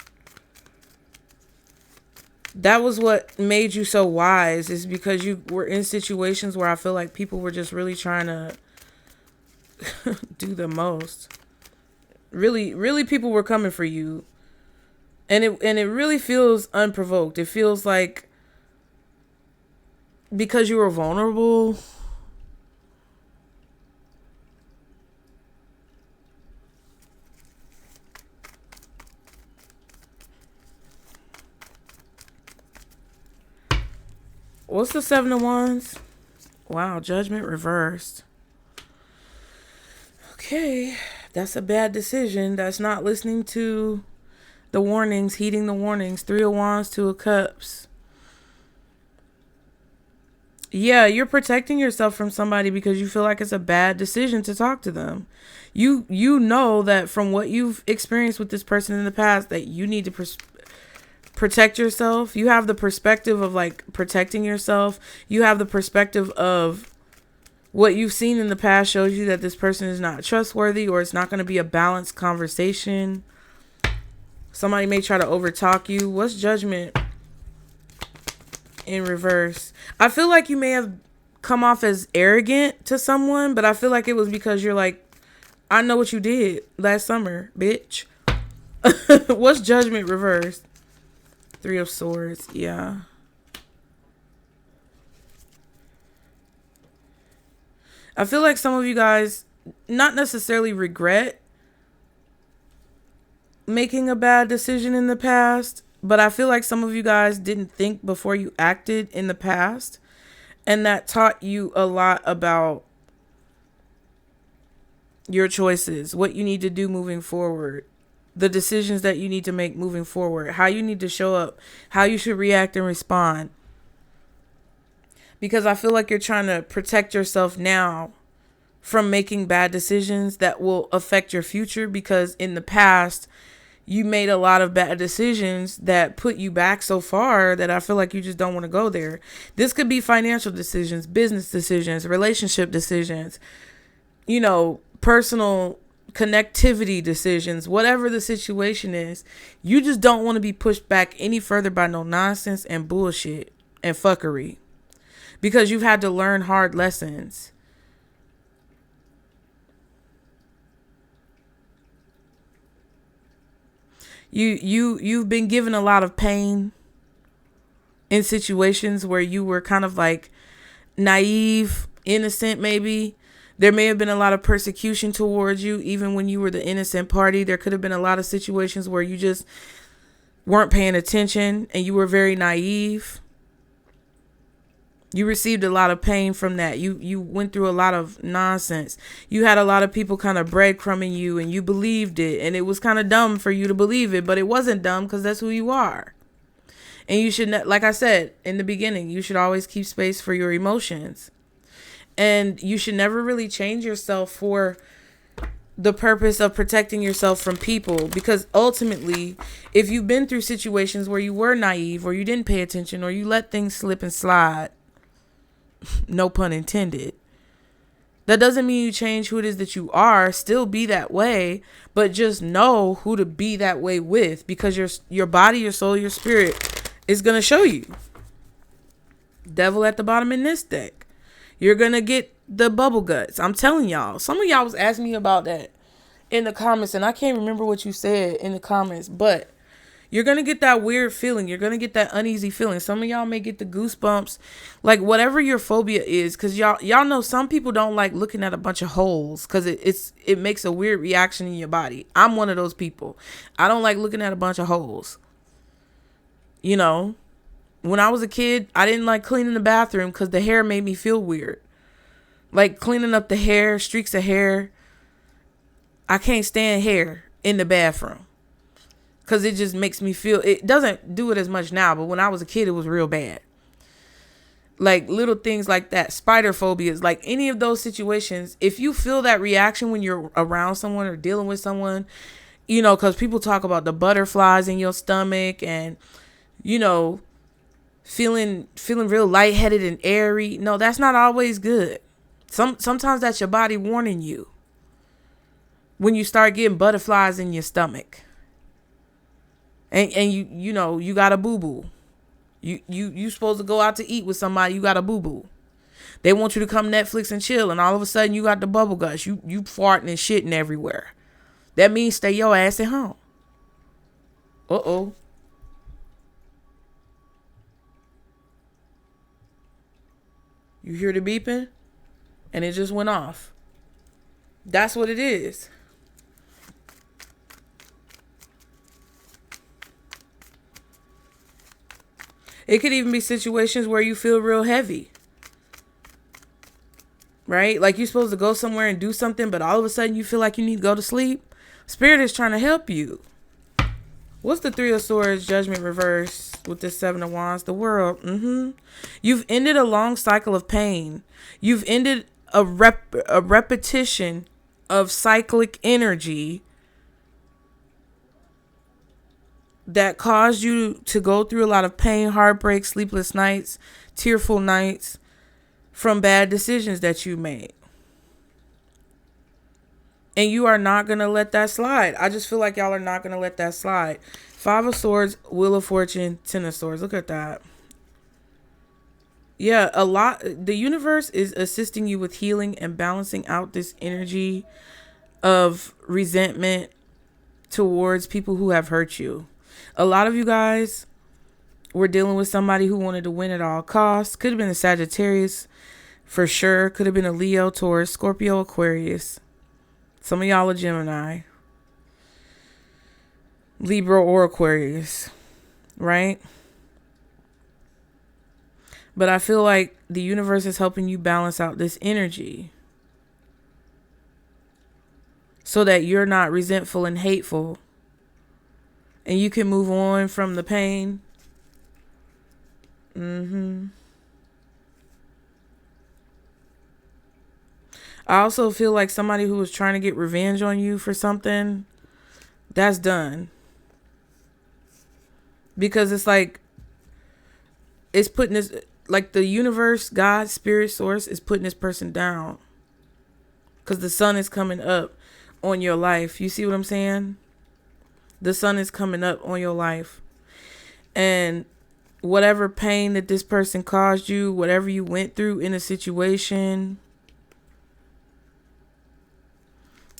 That was what made you so wise, is because you were in situations where I feel like people were just really trying to do the most. Really people were coming for you. And it really feels unprovoked. It feels like because you were vulnerable. What's the Seven of Wands? Wow, Judgment reversed. Okay, that's a bad decision. That's not listening to the warnings, heeding the warnings. Three of Wands, Two of Cups. Yeah, you're protecting yourself from somebody because you feel like it's a bad decision to talk to them. You know that from what you've experienced with this person in the past that you need to protect yourself. You have the perspective of like protecting yourself. You have the perspective of what you've seen in the past shows you that this person is not trustworthy, or it's not going to be a balanced conversation. Somebody may try to overtalk you. What's Judgment in reverse? I feel like you may have come off as arrogant to someone, but I feel like it was because you're like, I know what you did last summer, bitch. What's Judgment reversed? Three of Swords. Yeah. I feel like some of you guys not necessarily regret making a bad decision in the past, but I feel like some of you guys didn't think before you acted in the past, and that taught you a lot about your choices, what you need to do moving forward, the decisions that you need to make moving forward, how you need to show up, how you should react and respond. Because I feel like you're trying to protect yourself now from making bad decisions that will affect your future, because in the past you made a lot of bad decisions that put you back so far that I feel like you just don't want to go there. This could be financial decisions, business decisions, relationship decisions, you know, personal connectivity decisions, whatever the situation is. You just don't want to be pushed back any further by no nonsense and bullshit and fuckery, because you've had to learn hard lessons. You've been given a lot of pain in situations where you were kind of like naive, innocent maybe. There may have been a lot of persecution towards you even when you were the innocent party. There could have been a lot of situations where you just weren't paying attention and you were very naive. You received a lot of pain from that. You went through a lot of nonsense. You had a lot of people kind of breadcrumbing you, and you believed it. And it was kind of dumb for you to believe it, but it wasn't dumb because that's who you are. And you should, like I said in the beginning, you should always keep space for your emotions. And you should never really change yourself for the purpose of protecting yourself from people, because ultimately, if you've been through situations where you were naive, or you didn't pay attention, or you let things slip and slide, no pun intended, that doesn't mean you change who it is that you are. Still be that way, but just know who to be that way with, because your body, your soul, your spirit is going to show you. Devil at the bottom in this deck. You're going to get the bubble guts. I'm telling y'all. Some of y'all was asking me about that in the comments, and I can't remember what you said in the comments, but you're going to get that weird feeling. You're going to get that uneasy feeling. Some of y'all may get the goosebumps, like whatever your phobia is. Cause y'all know some people don't like looking at a bunch of holes, cause it makes a weird reaction in your body. I'm one of those people. I don't like looking at a bunch of holes. You know, when I was a kid, I didn't like cleaning the bathroom cause the hair made me feel weird. Like cleaning up the hair, streaks of hair. I can't stand hair in the bathroom. Because it just makes me feel, it doesn't do it as much now, but when I was a kid, it was real bad. Like little things like that, spider phobias, like any of those situations, if you feel that reaction when you're around someone or dealing with someone, you know, because people talk about the butterflies in your stomach and, you know, feeling real lightheaded and airy. No, that's not always good. Sometimes that's your body warning you when you start getting butterflies in your stomach. And you know, you got a boo-boo. You supposed to go out to eat with somebody, you got a boo-boo. They want you to come Netflix and chill, and all of a sudden you got the bubble guts. You farting and shitting everywhere. That means stay your ass at home. Uh-oh. You hear the beeping? And it just went off. That's what it is. It could even be situations where you feel real heavy. Right? Like you're supposed to go somewhere and do something, but all of a sudden you feel like you need to go to sleep. Spirit is trying to help you. What's the Three of Swords, Judgment reverse with the Seven of Wands? The World. You've ended a long cycle of pain. You've ended a repetition of cyclic energy that caused you to go through a lot of pain, heartbreak, sleepless nights, tearful nights from bad decisions that you made. And you are not going to let that slide. I just feel like y'all are not going to let that slide. 5 of Swords, Wheel of Fortune, 10 of Swords. Look at that. Yeah, the universe is assisting you with healing and balancing out this energy of resentment towards people who have hurt you. A lot of you guys were dealing with somebody who wanted to win at all costs. Could have been a Sagittarius for sure. Could have been a Leo, Taurus, Scorpio, Aquarius. Some of y'all are Gemini, Libra, or Aquarius, right? But I feel like the universe is helping you balance out this energy so that you're not resentful and hateful and you can move on from the pain. I also feel like somebody who was trying to get revenge on you for something, that's done. Because it's like, it's putting this, like the universe, God, spirit, source is putting this person down. Because the sun is coming up on your life. You see what I'm saying? The sun is coming up on your life. And whatever pain that this person caused you, whatever you went through in a situation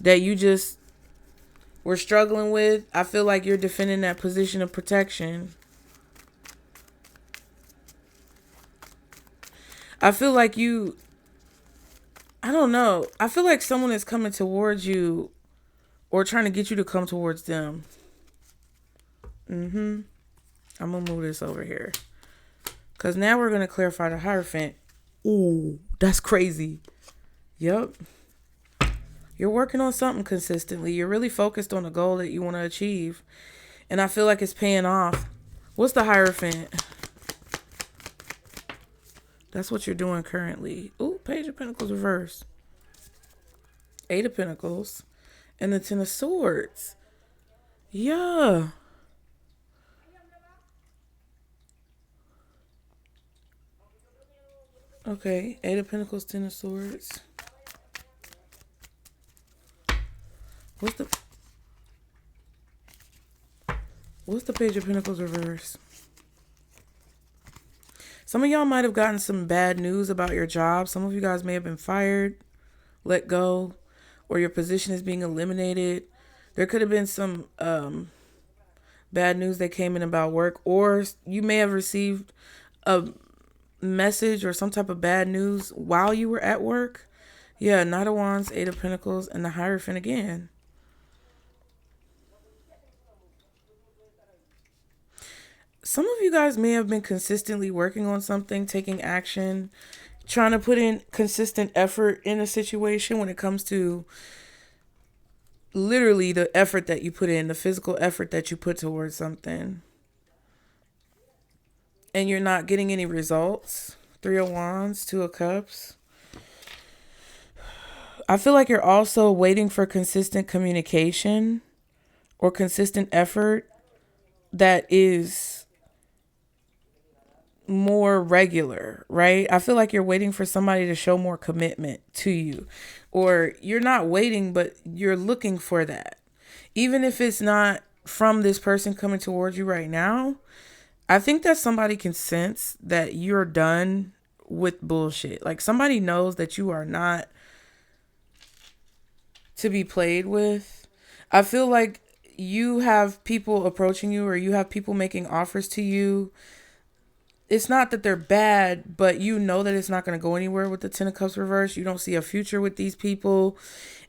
that you just were struggling with, I feel like you're defending that position of protection. I feel like I don't know. I feel like someone is coming towards you or trying to get you to come towards them. I'm going to move this over here. Because now we're going to clarify the Hierophant. Ooh, that's crazy. Yep. You're working on something consistently. You're really focused on a goal that you want to achieve. And I feel like it's paying off. What's the Hierophant? That's what you're doing currently. Ooh, Page of Pentacles reverse. 8 of Pentacles. And the 10 of Swords. Yeah. Okay, 8 of Pentacles, 10 of Swords. What's the Page of Pentacles reverse? Some of y'all might have gotten some bad news about your job. Some of you guys may have been fired, let go, or your position is being eliminated. There could have been some bad news that came in about work, or you may have received a message or some type of bad news while you were at work. Yeah, Knight of Wands, 8 of Pentacles, and the Hierophant again. Some of you guys may have been consistently working on something, taking action, trying to put in consistent effort in a situation when it comes to literally the effort that you put in, the physical effort that you put towards something. And you're not getting any results. 3 of Wands, 2 of Cups. I feel like you're also waiting for consistent communication or consistent effort that is more regular, right? I feel like you're waiting for somebody to show more commitment to you, or you're not waiting, but you're looking for that. Even if it's not from this person coming towards you right now, I think that somebody can sense that you're done with bullshit. Like somebody knows that you are not to be played with. I feel like you have people approaching you, or you have people making offers to you. It's not that they're bad, but you know that it's not going to go anywhere with the 10 of Cups reverse. You don't see a future with these people.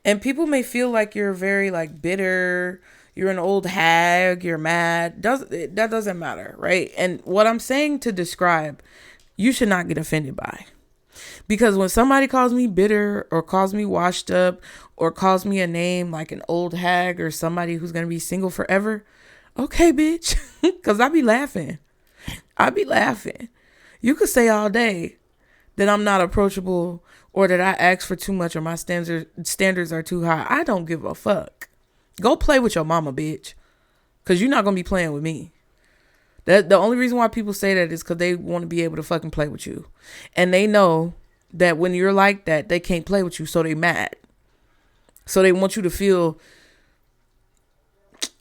And people may feel like you're very like bitter. You're an old hag. You're mad. That doesn't matter, right? And what I'm saying to describe, you should not get offended by. Because when somebody calls me bitter or calls me washed up or calls me a name like an old hag or somebody who's going to be single forever, okay, bitch. Because I be laughing. You could say all day that I'm not approachable or that I ask for too much or my standards are too high. I don't give a fuck. Go play with your mama, bitch. Because you're not going to be playing with me. The only reason why people say that is because they want to be able to fucking play with you. And they know that when you're like that, they can't play with you. So they mad. So they want you to feel,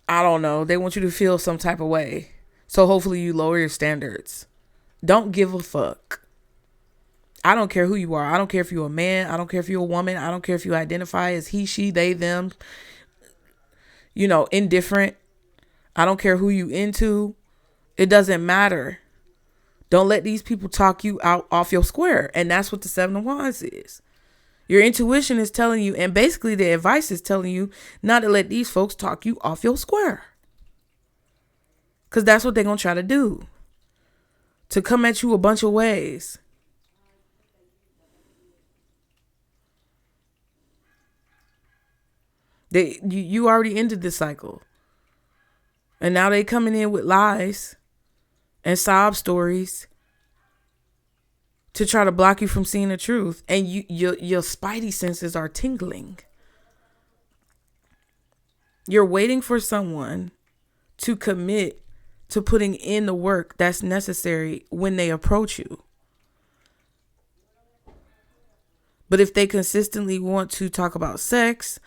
I don't know. They want you to feel some type of way. So hopefully you lower your standards. Don't give a fuck. I don't care who you are. I don't care if you're a man. I don't care if you're a woman. I don't care if you identify as he, she, they, them. You know, indifferent. I don't care who you into. It doesn't matter. Don't let these people talk you out off your square. And that's what the Seven of Wands is. Your intuition is telling you, and basically the advice is telling you not to let these folks talk you off your square. Because that's what they're going to try to do. To come at you a bunch of ways. You already ended this cycle. And now they coming in with lies and sob stories to try to block you from seeing the truth. And your spidey senses are tingling. You're waiting for someone to commit to putting in the work that's necessary when they approach you. But if they consistently want to talk about sex,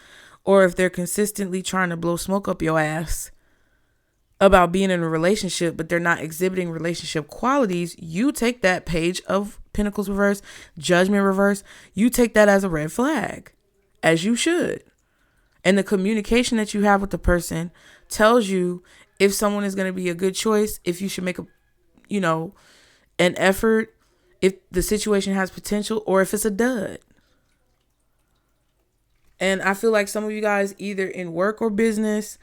or if they're consistently trying to blow smoke up your ass about being in a relationship, but they're not exhibiting relationship qualities, you take that Page of Pentacles reverse, Judgment reverse, you take that as a red flag, as you should. And the communication that you have with the person tells you if someone is going to be a good choice, if you should make an effort, if the situation has potential, or if it's a dud. And I feel like some of you guys, either in work or business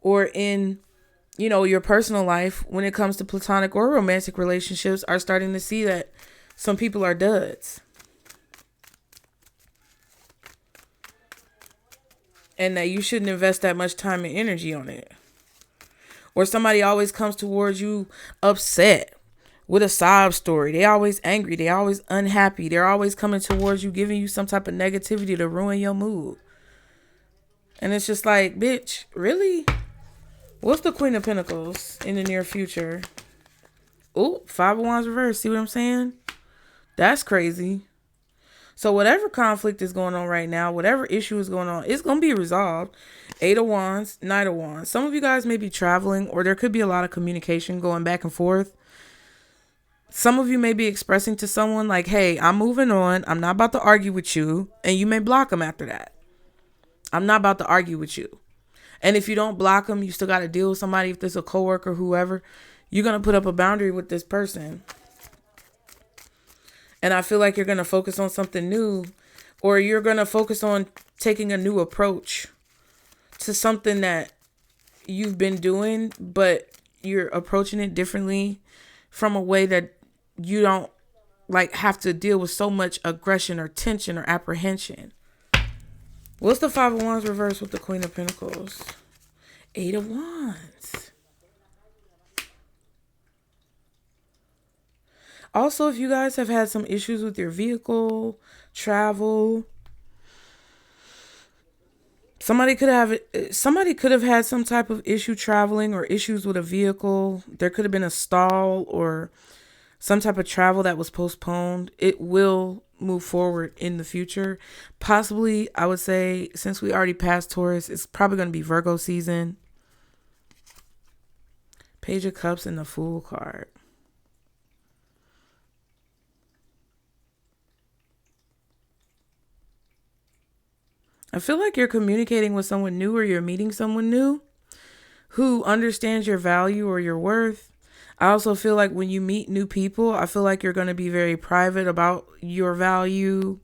or in, your personal life, when it comes to platonic or romantic relationships, are starting to see that some people are duds. And that you shouldn't invest that much time and energy on it. Or somebody always comes towards you upset with a sob story. They always angry. They always unhappy. They're always coming towards you, giving you some type of negativity to ruin your mood. And it's just like, bitch, really? What's the Queen of Pentacles in the near future? Oh, Five of Wands reverse. See what I'm saying? That's crazy. So whatever conflict is going on right now, whatever issue is going on, it's going to be resolved. Eight of Wands, Knight of Wands. Some of you guys may be traveling, or there could be a lot of communication going back and forth. Some of you may be expressing to someone like, hey, I'm moving on. I'm not about to argue with you. And you may block them after that. I'm not about to argue with you. And if you don't block them, you still got to deal with somebody. If there's a coworker, whoever, you're going to put up a boundary with this person. And I feel like you're going to focus on something new, or you're going to focus on taking a new approach to something that you've been doing, but you're approaching it differently from a way that you don't have to deal with so much aggression or tension or apprehension. What's the Five of Wands reverse with the Queen of Pentacles? Eight of Wands. Also, if you guys have had some issues with your vehicle, travel, somebody could have had some type of issue traveling or issues with a vehicle. There could have been a stall or some type of travel that was postponed. It will move forward in the future. Possibly, I would say, since we already passed Taurus, it's probably going to be Virgo season. Page of Cups and the Fool card. I feel like you're communicating with someone new, or you're meeting someone new who understands your value or your worth. I also feel like when you meet new people, I feel like you're going to be very private about your value,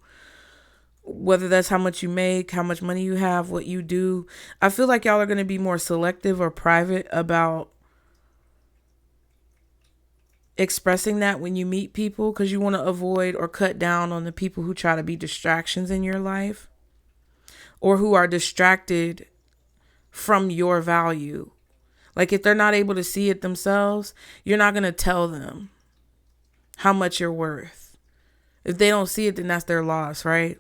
whether that's how much you make, how much money you have, what you do. I feel like y'all are going to be more selective or private about expressing that when you meet people, because you want to avoid or cut down on the people who try to be distractions in your life, or who are distracted from your value. Like, if they're not able to see it themselves, you're not going to tell them how much you're worth. If they don't see it, then that's their loss, right?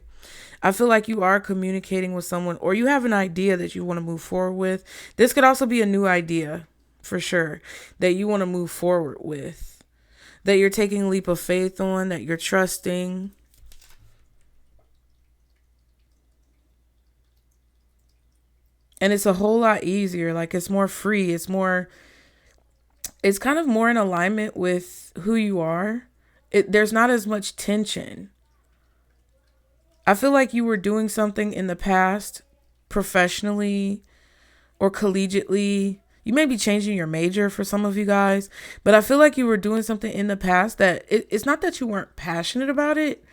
I feel like you are communicating with someone, or you have an idea that you want to move forward with. This could also be a new idea for sure that you want to move forward with, that you're taking a leap of faith on, that you're trusting. And it's a whole lot easier. Like, it's more free. It's kind of more in alignment with who you are. There's not as much tension. I feel like you were doing something in the past, professionally or collegiately. You may be changing your major for some of you guys, but I feel like you were doing something in the past that it's not that you weren't passionate about it.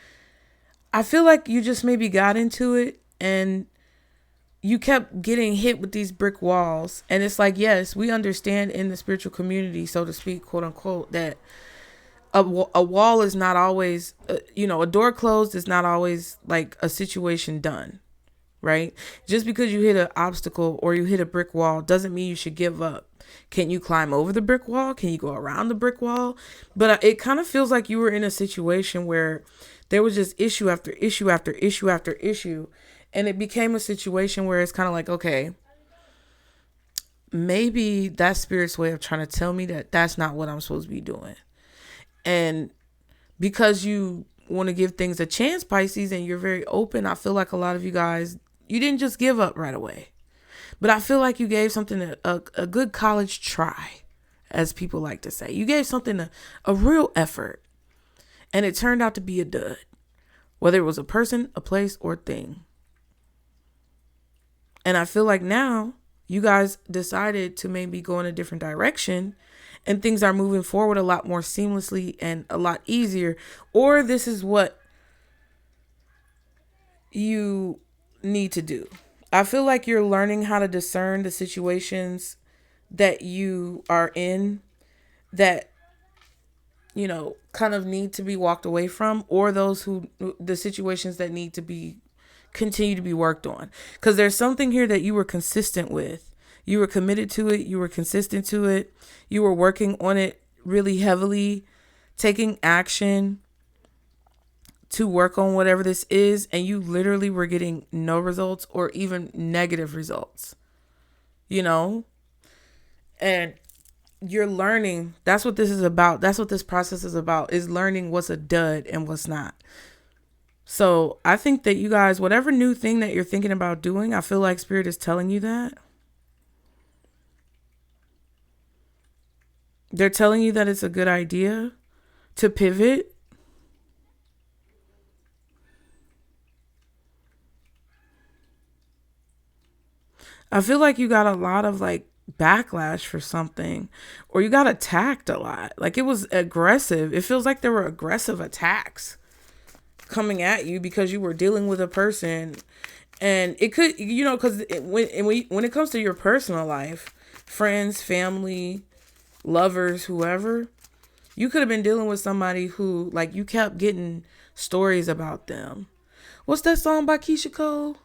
I feel like you just maybe got into it and you kept getting hit with these brick walls. And it's like, yes, we understand in the spiritual community, so to speak, quote unquote, that a wall is not always, a door closed is not always like a situation done, right? Just because you hit an obstacle or you hit a brick wall doesn't mean you should give up. Can you climb over the brick wall? Can you go around the brick wall? But it kind of feels like you were in a situation where there was just issue after issue after issue after issue. And it became a situation where it's kind of like, okay, maybe that's spirit's way of trying to tell me that that's not what I'm supposed to be doing. And because you want to give things a chance, Pisces, and you're very open, I feel like a lot of you guys, you didn't just give up right away. But I feel like you gave something a good college try, as people like to say. You gave something a real effort. And it turned out to be a dud. Whether it was a person, a place, or thing. And I feel like now you guys decided to maybe go in a different direction and things are moving forward a lot more seamlessly and a lot easier. Or this is what you need to do. I feel like you're learning how to discern the situations that you are in that, kind of need to be walked away from, or the situations that need to continue to be worked on. Because there's something here that you were consistent with. You were committed to it. You were consistent to it. You were working on it really heavily, taking action to work on whatever this is. And you literally were getting no results or even negative results, and you're learning. That's what this is about. That's what this process is about, is learning what's a dud and what's not. So I think that you guys, whatever new thing that you're thinking about doing, I feel like Spirit is telling you that. They're telling you that it's a good idea to pivot. I feel like you got a lot of backlash for something, or you got attacked a lot. Like, it was aggressive. It feels like there were aggressive attacks coming at you because you were dealing with a person. And it could, because when it comes to your personal life, friends, family, lovers, whoever, you could have been dealing with somebody who, you kept getting stories about them. What's that song by Keisha Cole?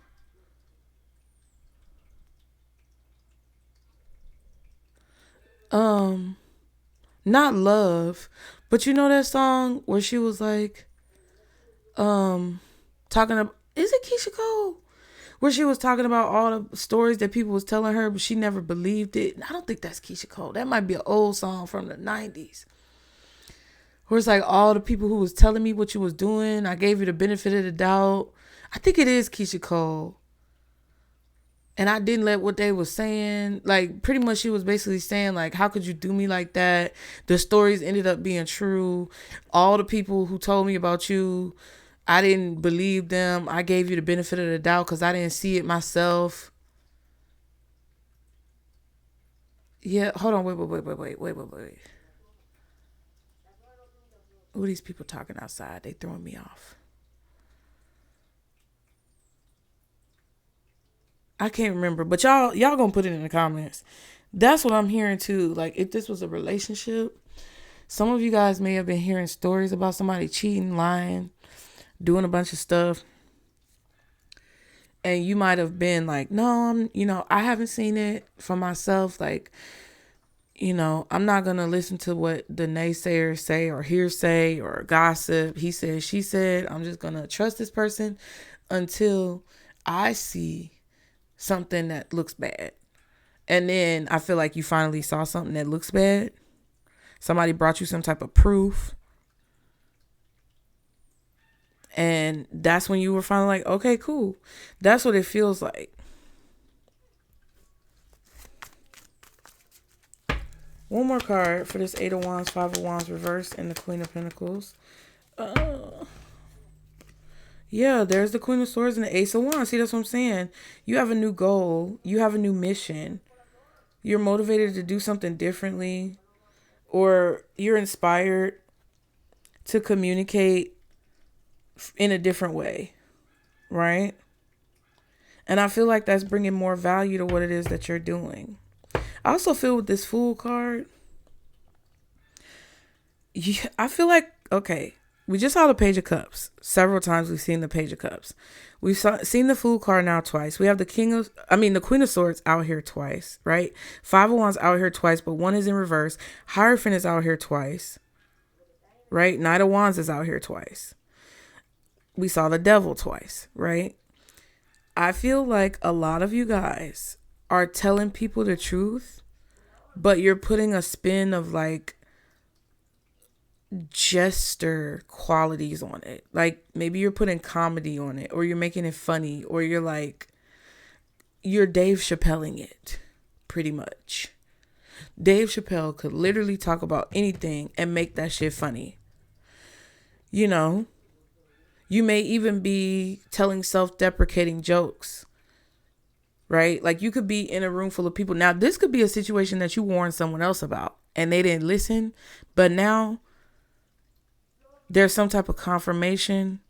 Not Love, but you know that song where she was talking about, is it Keisha Cole? Where she was talking about all the stories that people was telling her, but she never believed it. I don't think that's Keisha Cole. That might be an old song from the 90s. Where it's all the people who was telling me what you was doing, I gave you the benefit of the doubt. I think it is Keisha Cole. And I didn't let what they was saying. Pretty much she was basically saying, how could you do me like that? The stories ended up being true. All the people who told me about you, I didn't believe them. I gave you the benefit of the doubt because I didn't see it myself. Yeah, hold on. Wait. Who are these people talking outside? They throwing me off. I can't remember, but y'all gonna put it in the comments. That's what I'm hearing too. If this was a relationship, some of you guys may have been hearing stories about somebody cheating, lying, doing a bunch of stuff. And you might have been no, I haven't seen it for myself. I'm not going to listen to what the naysayers say or hearsay or gossip. He said, she said, I'm just going to trust this person. until I see something that looks bad. And then I feel like you finally saw something that looks bad. Somebody brought you some type of proof. And that's when you were finally like, okay, cool. That's what it feels like. One more card for this 8 of Wands, 5 of Wands reverse, and the Queen of Pentacles. Yeah, there's the Queen of Swords and the Ace of Wands. See, that's what I'm saying. You have a new goal. You have a new mission. You're motivated to do something differently. Or you're inspired to communicate in a different way. Right? And I feel like that's bringing more value to what it is that you're doing. I also feel with this Fool card, I feel like, okay, we just saw the Page of Cups. Several times we've seen the Page of Cups. We've seen the Fool card now twice. We have the the Queen of Swords out here twice, right? 5 of Wands out here twice, but one is in reverse. Hierophant is out here twice, right? Knight of Wands is out here twice. We saw the Devil twice, right? I feel like a lot of you guys are telling people the truth, but you're putting a spin of like jester qualities on it. Like maybe you're putting comedy on it, or you're making it funny, or you're Dave Chappelling it, pretty much. Dave Chappelle could literally talk about anything and make that shit funny. You know, you may even be telling self-deprecating jokes, right? Like you could be in a room full of people. Now, this could be a situation that you warned someone else about and they didn't listen, but now there's some type of confirmation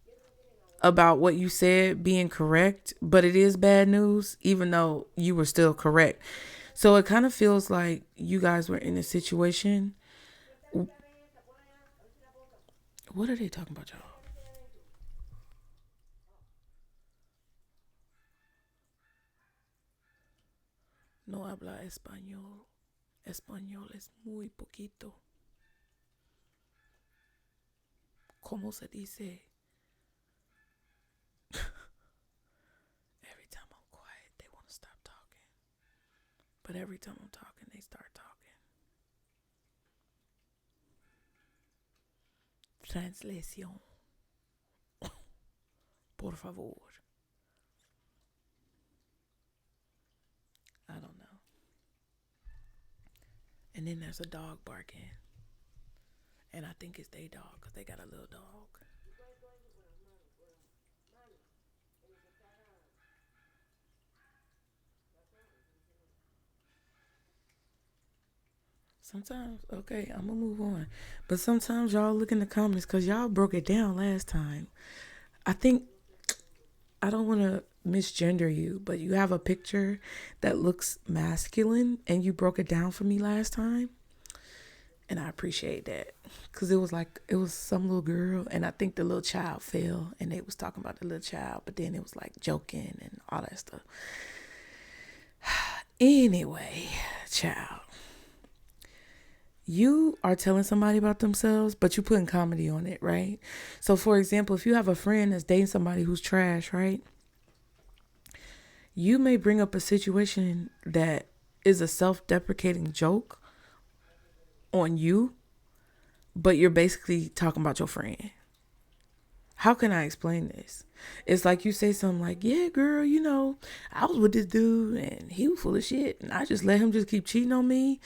about what you said being correct, but it is bad news, even though you were still correct. So it kind of feels like you guys were in a situation. What are they talking about, y'all? No habla español. Español es muy poquito. ¿Cómo se dice? Every time I'm quiet, they want to stop talking. But every time I'm talking, they start talking. Translación. Por favor. I don't know. And then there's a dog barking. And I think it's their dog because they got a little dog. Sometimes, okay, I'm going to move on. But sometimes y'all look in the comments because y'all broke it down last time. I don't want to misgender you, but you have a picture that looks masculine and you broke it down for me last time. And I appreciate that because it was some little girl and I think the little child fell and they was talking about the little child, but then it was like joking and all that stuff. Anyway, child, you are telling somebody about themselves, but you putting comedy on it, right? So for example, if you have a friend that's dating somebody who's trash, right? You may bring up a situation that is a self-deprecating joke on you, but you're basically talking about your friend. How can I explain this? It's like you say something like, yeah, girl, I was with this dude and he was full of shit and I just let him just keep cheating on me.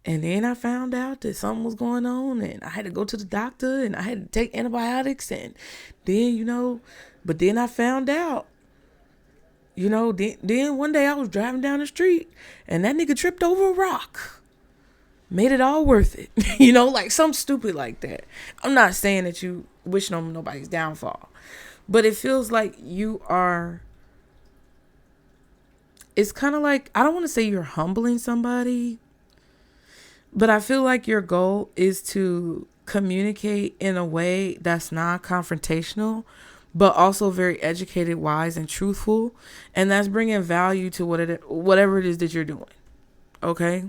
And then I found out that something was going on and I had to go to the doctor and I had to take antibiotics. And then, but then I found out, then one day I was driving down the street and that nigga tripped over a rock. Made it all worth it. Like something stupid like that. I'm not saying that you wishing on nobody's downfall, but it feels like it's kind of like, I don't want to say you're humbling somebody, but I feel like your goal is to communicate in a way that's non-confrontational, but also very educated, wise, and truthful. And that's bringing value to whatever it is that you're doing. Okay?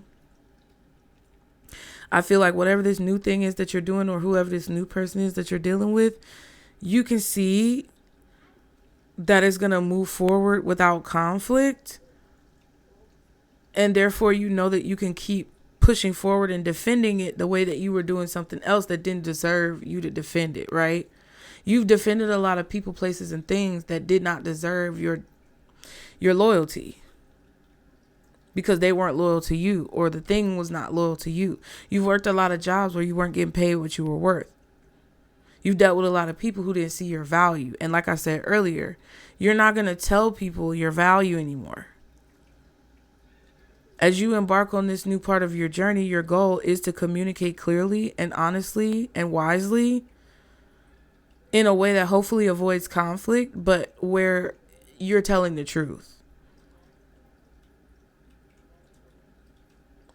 I feel like whatever this new thing is that you're doing or whoever this new person is that you're dealing with, you can see that is going to move forward without conflict. And therefore, you know that you can keep pushing forward and defending it the way that you were doing something else that didn't deserve you to defend it, right? You've defended a lot of people, places, and things that did not deserve your loyalty because they weren't loyal to you, or the thing was not loyal to you. You've worked a lot of jobs where you weren't getting paid what you were worth. You've dealt with a lot of people who didn't see your value. And like I said earlier, you're not going to tell people your value anymore. As you embark on this new part of your journey, your goal is to communicate clearly and honestly and wisely in a way that hopefully avoids conflict, but where you're telling the truth.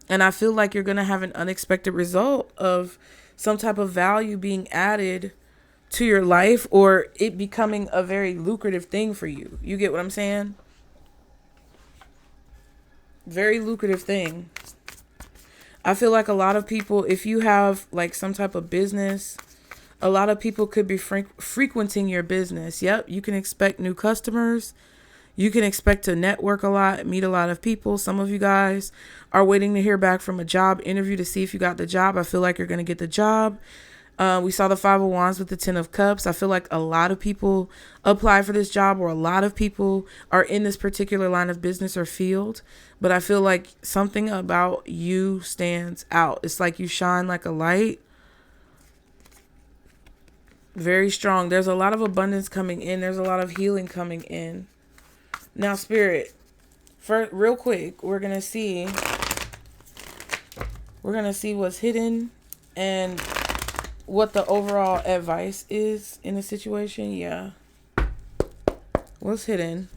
And I feel like you're going to have an unexpected result of some type of value being added to your life, or it becoming a very lucrative thing for you. You get what I'm saying? Very lucrative thing. I feel like a lot of people, if you have like some type of business, a lot of people could be frequenting your business. Yep, you can expect new customers. You can expect to network a lot, meet a lot of people. Some of you guys are waiting to hear back from a job interview to see if you got the job. I feel like you're going to get the job. We saw the Five of Wands with the Ten of Cups. I feel like a lot of people apply for this job, or a lot of people are in this particular line of business or field. But I feel like something about you stands out. It's like you shine like a light. Very strong. There's a lot of abundance coming in. There's a lot of healing coming in. Now, Spirit, real quick, we're going to see what's hidden and what the overall advice is in the situation. Yeah. What's hidden?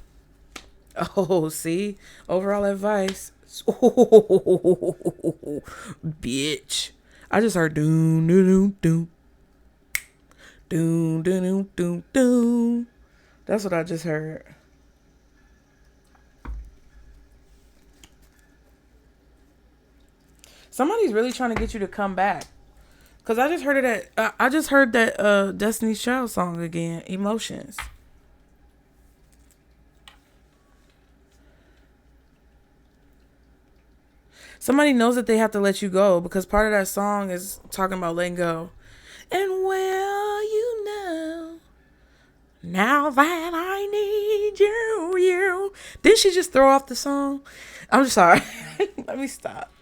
Oh, see? Overall advice. Oh, bitch. I just heard doom, doom, doom. Doom, doom, doom, doom, doom. That's what I just heard. Somebody's really trying to get you to come back. Cause I just heard it I just heard that Destiny's Child song again, Emotions. Somebody knows that they have to let you go, because part of that song is talking about letting go. And well, you know, now that I need you. Didn't she just throw off the song? I'm sorry. Let me stop.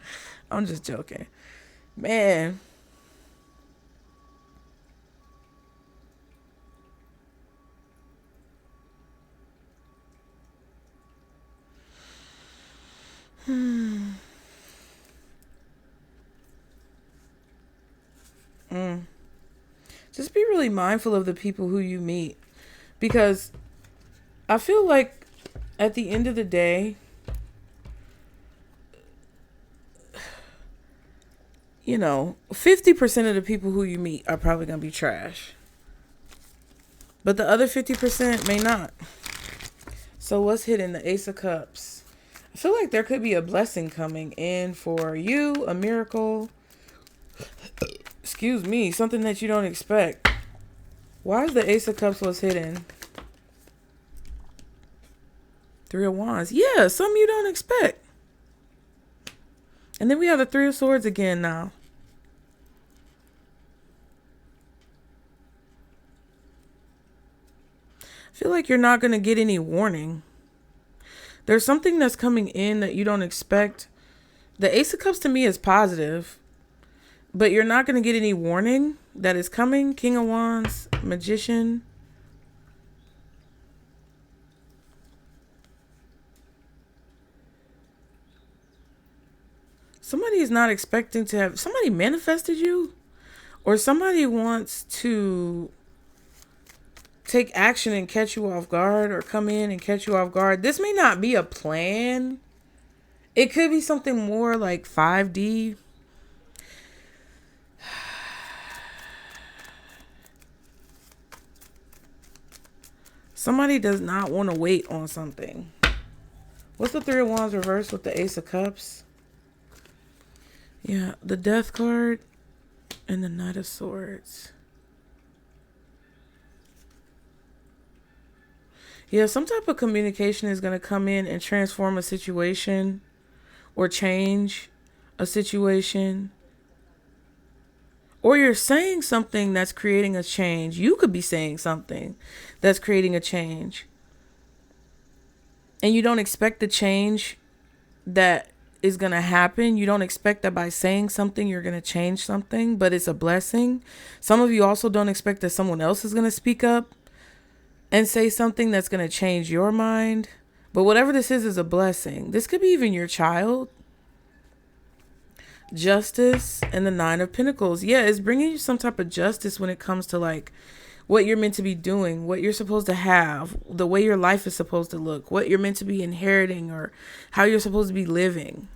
I'm just joking. Man. Just be really mindful of the people who you meet, because I feel like at the end of the day, you know, 50% of the people who you meet are probably going to be trash, but the other 50% may not. So what's hidden? The Ace of Cups. I feel like there could be a blessing coming in for you, a miracle. Excuse me, something that you don't expect. Why is the Ace of Cups what's hidden? Three of Wands. Yeah, something you don't expect. And then we have the Three of Swords again now. I feel like you're not going to get any warning. There's something that's coming in that you don't expect. The Ace of Cups to me is positive, but you're not going to get any warning that is coming. King of Wands, Magician. Somebody is not expecting to have, somebody manifested you, or somebody wants to take action and catch you off guard, or come in and catch you off guard. This may not be a plan. It could be something more like 5D. Somebody does not want to wait on something. What's the Three of Wands reversed with the Ace of Cups? Yeah, the Death card and the Knight of Swords. Yeah, some type of communication is going to come in and transform a situation or change a situation. Or you're saying something that's creating a change. You could be saying something that's creating a change. And you don't expect the change that is going to happen. You don't expect that by saying something, you're going to change something, but it's a blessing. Some of you also don't expect that someone else is going to speak up and say something that's going to change your mind. But whatever this is a blessing. This could be even your child. Justice and the Nine of Pentacles. Yeah, it's bringing you some type of justice when it comes to like what you're meant to be doing, what you're supposed to have, the way your life is supposed to look, what you're meant to be inheriting, or how you're supposed to be living.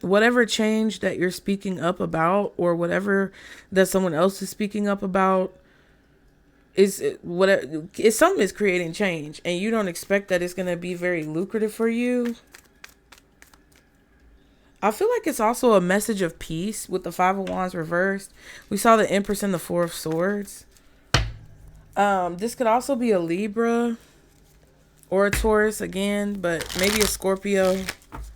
Whatever change that you're speaking up about, or whatever that someone else is speaking up about, is whatever. It's something is creating change, and you don't expect that it's going to be very lucrative for you. I feel like it's also a message of peace with the Five of Wands reversed. We saw the Empress and the Four of Swords. This could also be a Libra or a Taurus again, but maybe a Scorpio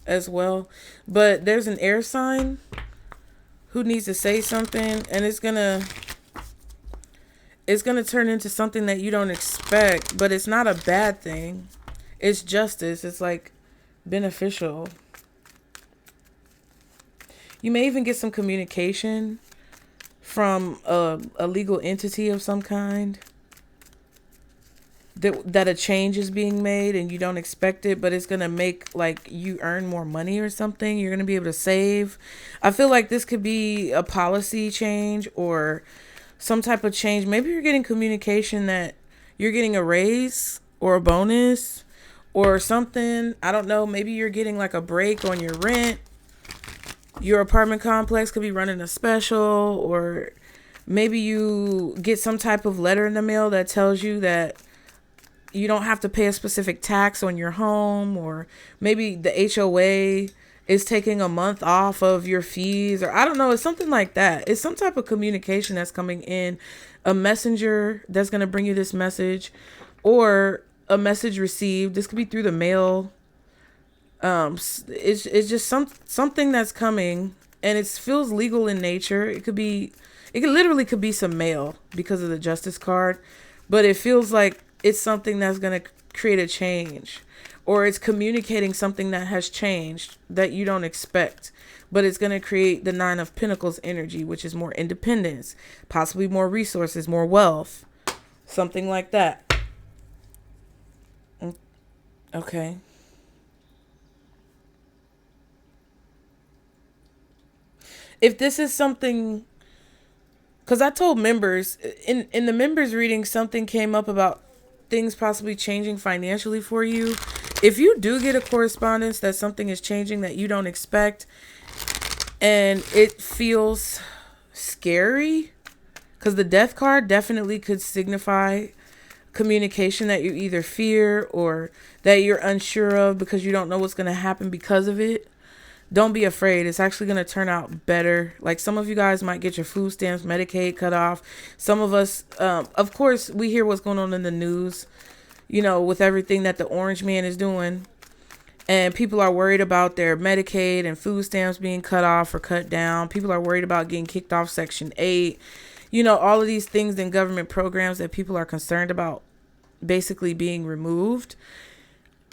as well. But there's an air sign who needs to say something, and it's gonna turn into something that you don't expect, but it's not a bad thing. It's justice. It's like beneficial. You may even get some communication from a legal entity of some kind that a change is being made and you don't expect it, but it's going to make like you earn more money or something. You're going to be able to save. I feel like this could be a policy change or some type of change. Maybe you're getting communication that you're getting a raise or a bonus or something. I don't know. Maybe you're getting like a break on your rent. Your apartment complex could be running a special, or maybe you get some type of letter in the mail that tells you that you don't have to pay a specific tax on your home, or maybe the HOA is taking a month off of your fees, or I don't know. It's something like that. It's some type of communication that's coming in, a messenger that's going to bring you this message, or a message received. This could be through the mail. It's just something that's coming, and it feels legal in nature. It could literally be some mail because of the Justice card, but it feels like it's something that's going to create a change, or it's communicating something that has changed that you don't expect, but it's going to create the Nine of Pentacles energy, which is more independence, possibly more resources, more wealth, something like that. Okay. If this is something, because I told members in the members reading, something came up about things possibly changing financially for you. If you do get a correspondence that something is changing that you don't expect, and it feels scary, because the Death card definitely could signify communication that you either fear or that you're unsure of because you don't know what's going to happen because of it. Don't be afraid. It's actually going to turn out better. Like, some of you guys might get your food stamps, Medicaid cut off. Some of us, of course, we hear what's going on in the news, you know, with everything that the orange man is doing. And people are worried about their Medicaid and food stamps being cut off or cut down. People are worried about getting kicked off Section 8. You know, all of these things in government programs that people are concerned about basically being removed.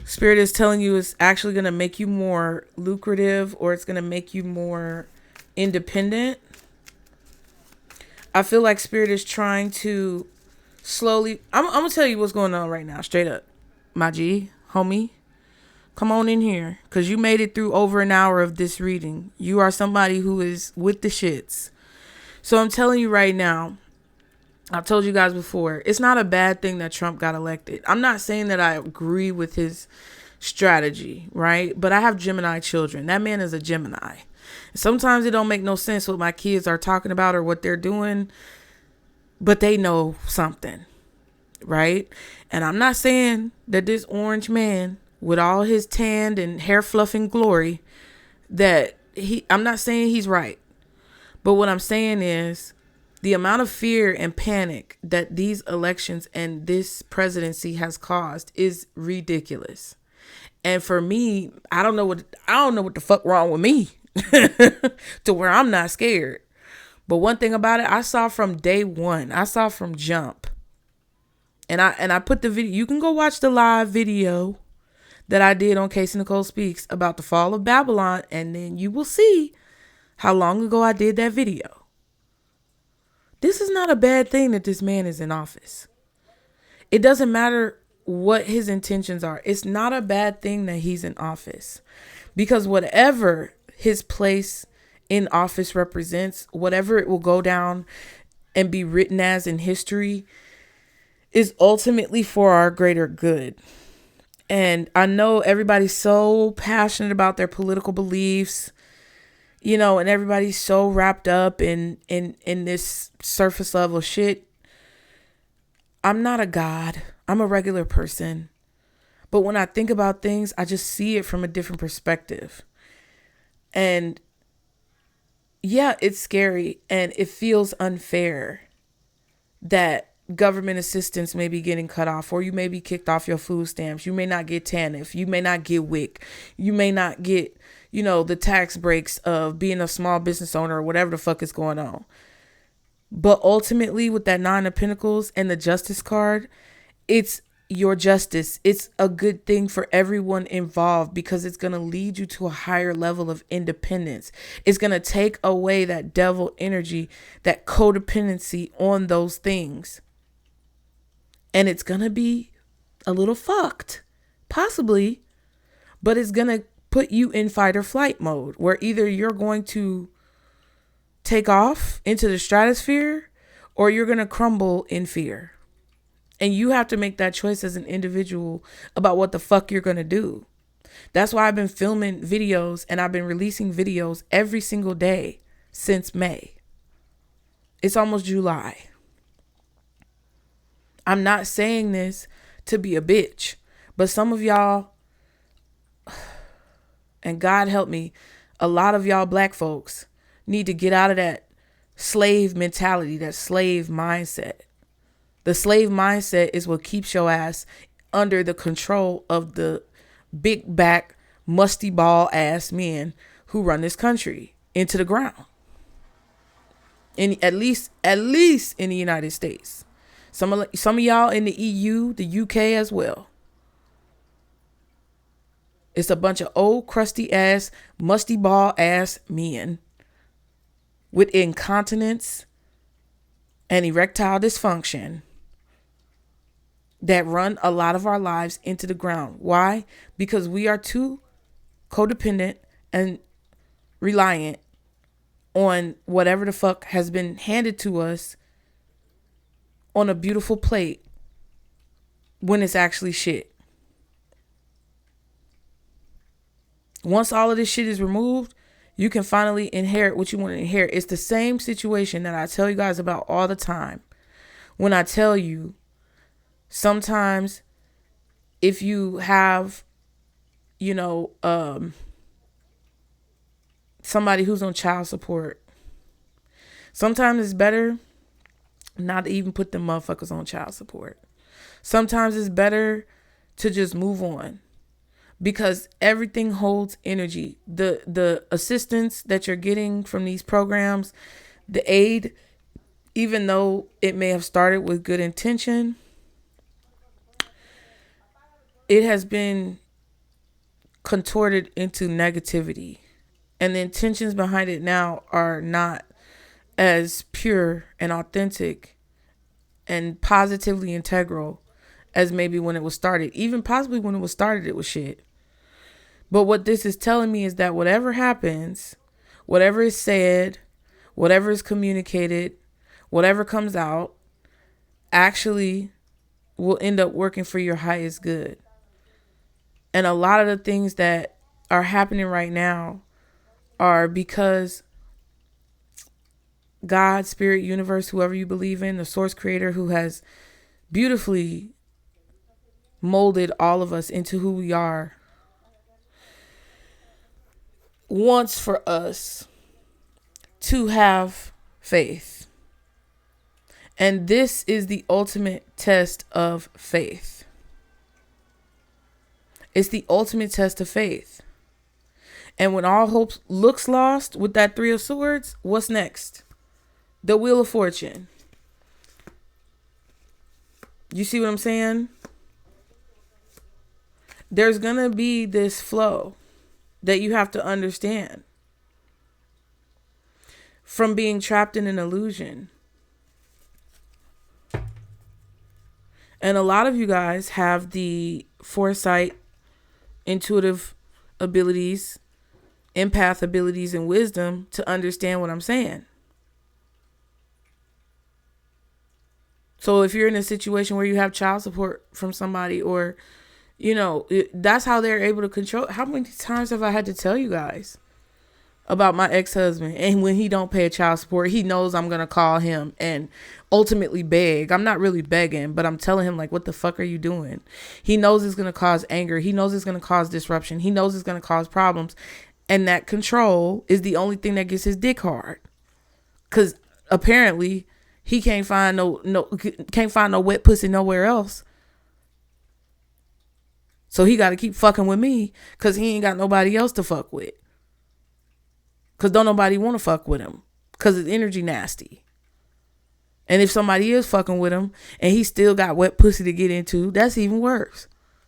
Spirit is telling you it's actually going to make you more lucrative, or it's going to make you more independent. I feel like Spirit is trying to slowly... I'm going to tell you what's going on right now, straight up. My G, homie, come on in here, because you made it through over an hour of this reading. You are somebody who is with the shits. So I'm telling you right now, I've told you guys before, it's not a bad thing that Trump got elected. I'm not saying that I agree with his strategy, right? But I have Gemini children. That man is a Gemini. Sometimes it don't make no sense what my kids are talking about or what they're doing, but they know something, right? And I'm not saying that this orange man with all his tanned and hair fluffing glory, I'm not saying he's right. But what I'm saying is the amount of fear and panic that these elections and this presidency has caused is ridiculous. And for me, I don't know what the fuck wrong with me to where I'm not scared. But one thing about it, I saw from day one. I saw from jump. And I put the video. You can go watch the live video that I did on Casey Nicole Speaks about the fall of Babylon, and then you will see how long ago I did that video. This is not a bad thing that this man is in office. It doesn't matter what his intentions are. It's not a bad thing that he's in office, because whatever his place in office represents, whatever it will go down and be written as in history, is ultimately for our greater good. And I know everybody's so passionate about their political beliefs, you know, and everybody's so wrapped up in this surface level shit. I'm not a god. I'm a regular person. But when I think about things, I just see it from a different perspective. And yeah, it's scary and it feels unfair that government assistance may be getting cut off, or you may be kicked off your food stamps. You may not get TANF. You may not get WIC. You may not get, you know, the tax breaks of being a small business owner or whatever the fuck is going on. But ultimately, with that Nine of Pentacles and the Justice card, it's your justice. It's a good thing for everyone involved, because it's going to lead you to a higher level of independence. It's going to take away that devil energy, that codependency on those things. And it's going to be a little fucked, possibly, but it's going to put you in fight or flight mode, where either you're going to take off into the stratosphere or you're going to crumble in fear. And you have to make that choice as an individual about what the fuck you're going to do. That's why I've been filming videos and I've been releasing videos every single day since May. It's almost July. I'm not saying this to be a bitch, but some of y'all, and God help me, a lot of y'all black folks need to get out of that slave mentality, that slave mindset. The slave mindset is what keeps your ass under the control of the big back, musty ball ass men who run this country into the ground. At least in the United States. Some of y'all in the EU, the UK as well. It's a bunch of old, crusty ass, musty ball ass men with incontinence and erectile dysfunction that run a lot of our lives into the ground. Why? Because we are too codependent and reliant on whatever the fuck has been handed to us on a beautiful plate when it's actually shit. Once all of this shit is removed, you can finally inherit what you want to inherit. It's the same situation that I tell you guys about all the time. When I tell you, sometimes if you have, you know, somebody who's on child support, sometimes it's better not to even put them motherfuckers on child support. Sometimes it's better to just move on, because everything holds energy. The assistance that you're getting from these programs, the aid, even though it may have started with good intention, it has been contorted into negativity. And the intentions behind it now are not as pure and authentic and positively integral as maybe when it was started. Even possibly when it was started, it was shit. But what this is telling me is that whatever happens, whatever is said, whatever is communicated, whatever comes out, actually will end up working for your highest good. And a lot of the things that are happening right now are because God, spirit, universe, whoever you believe in, the source creator who has beautifully molded all of us into who we are, wants for us to have faith. And this is the ultimate test of faith. It's the ultimate test of faith. And when all hope looks lost with that Three of Swords, what's next? The Wheel of Fortune. You see what I'm saying? There's going to be this flow that you have to understand from being trapped in an illusion. And a lot of you guys have the foresight, intuitive abilities, empath abilities, and wisdom to understand what I'm saying. So if you're in a situation where you have child support from somebody, or, you know, that's how they're able to control. How many times have I had to tell you guys about my ex-husband? And when he don't pay a child support, he knows I'm going to call him and ultimately beg. I'm not really begging, but I'm telling him, like, what the fuck are you doing? He knows it's going to cause anger. He knows it's going to cause disruption. He knows it's going to cause problems. And that control is the only thing that gets his dick hard. Because apparently he can't find no wet pussy nowhere else. So he got to keep fucking with me because he ain't got nobody else to fuck with. Because don't nobody want to fuck with him because his energy nasty. And if somebody is fucking with him and he still got wet pussy to get into, that's even worse.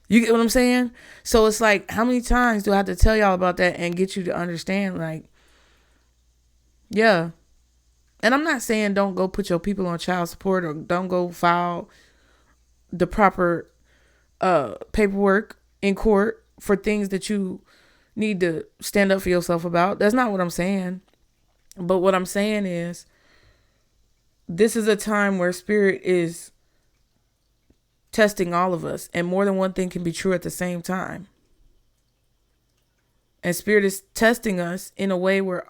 You get what I'm saying? So it's like, how many times do I have to tell y'all about that and get you to understand? Like, yeah. And I'm not saying don't go put your people on child support or don't go file the proper paperwork in court for things that you need to stand up for yourself about. That's not what I'm saying. But what I'm saying is, this is a time where spirit is testing all of us, and more than one thing can be true at the same time. And spirit is testing us in a way where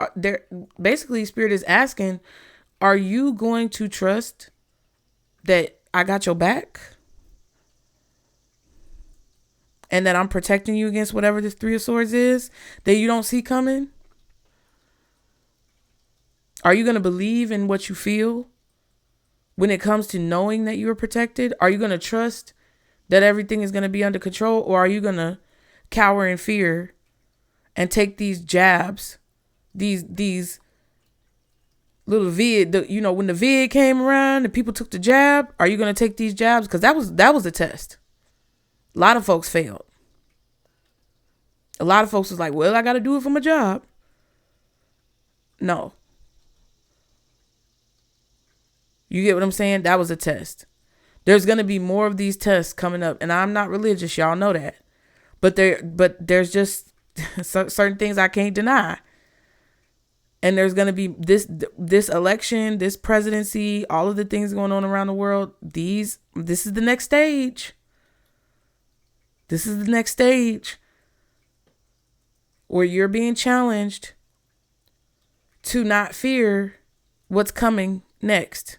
basically spirit is asking, are you going to trust that I got your back? And that I'm protecting you against whatever this Three of Swords is that you don't see coming? Are you going to believe in what you feel when it comes to knowing that you are protected? Are you going to trust that everything is going to be under control? Or are you going to cower in fear and take these jabs, these little vid, you know, when the vid came around and people took the jab, are you going to take these jabs? Because that was a test. A lot of folks failed. A lot of folks was like, well, I got to do it for my job. No. You get what I'm saying? That was a test. There's going to be more of these tests coming up. And I'm not religious. Y'all know that. But there's just certain things I can't deny. And there's going to be this election, this presidency, all of the things going on around the world. This is the next stage. This is the next stage where you're being challenged to not fear what's coming next.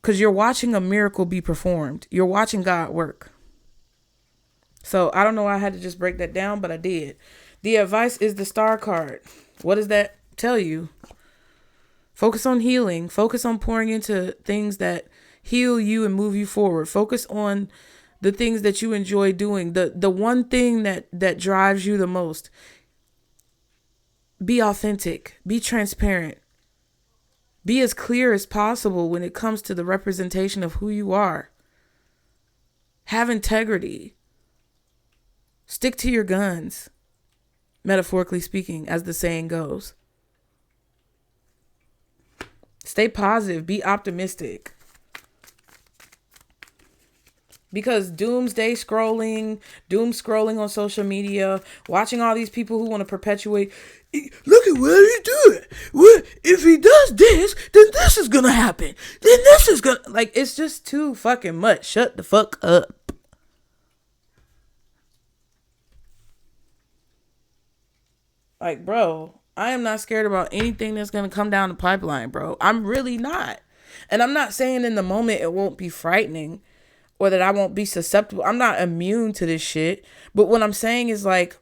Because you're watching a miracle be performed. You're watching God work. So I don't know why I had to just break that down, but I did. The advice is the Star card. What does that tell you? Focus on healing. Focus on pouring into things that heal you and move you forward. Focus on the things that you enjoy doing. The one thing that drives you the most. Be authentic. Be transparent. Be as clear as possible when it comes to the representation of who you are. Have integrity. Stick to your guns, metaphorically speaking, as the saying goes. Stay positive. Be optimistic. Because doom scrolling on social media, watching all these people who want to perpetuate, look at what he's doing. Well, if he does this, then this is going to happen. Then this is going to, like, it's just too fucking much. Shut the fuck up. Like, bro, I am not scared about anything that's going to come down the pipeline, bro. I'm really not. And I'm not saying in the moment it won't be frightening or that I won't be susceptible. I'm not immune to this shit. But what I'm saying is, like,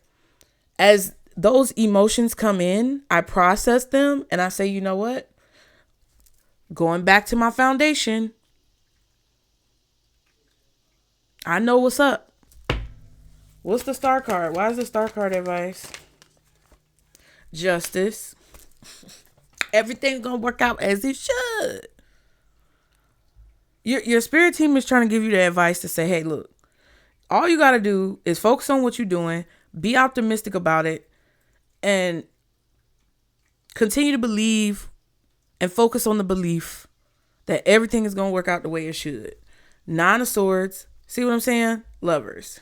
as those emotions come in, I process them and I say, you know what? Going back to my foundation, I know what's up. What's the star card? Why is the star card advice? Justice. Everything's gonna work out as it should. Your spirit team is trying to give you the advice to say, hey, look, all you gotta do is focus on what you're doing, be optimistic about it, and continue to believe and focus on the belief that everything is gonna work out the way it should. Nine of Swords. See what I'm saying? Lovers.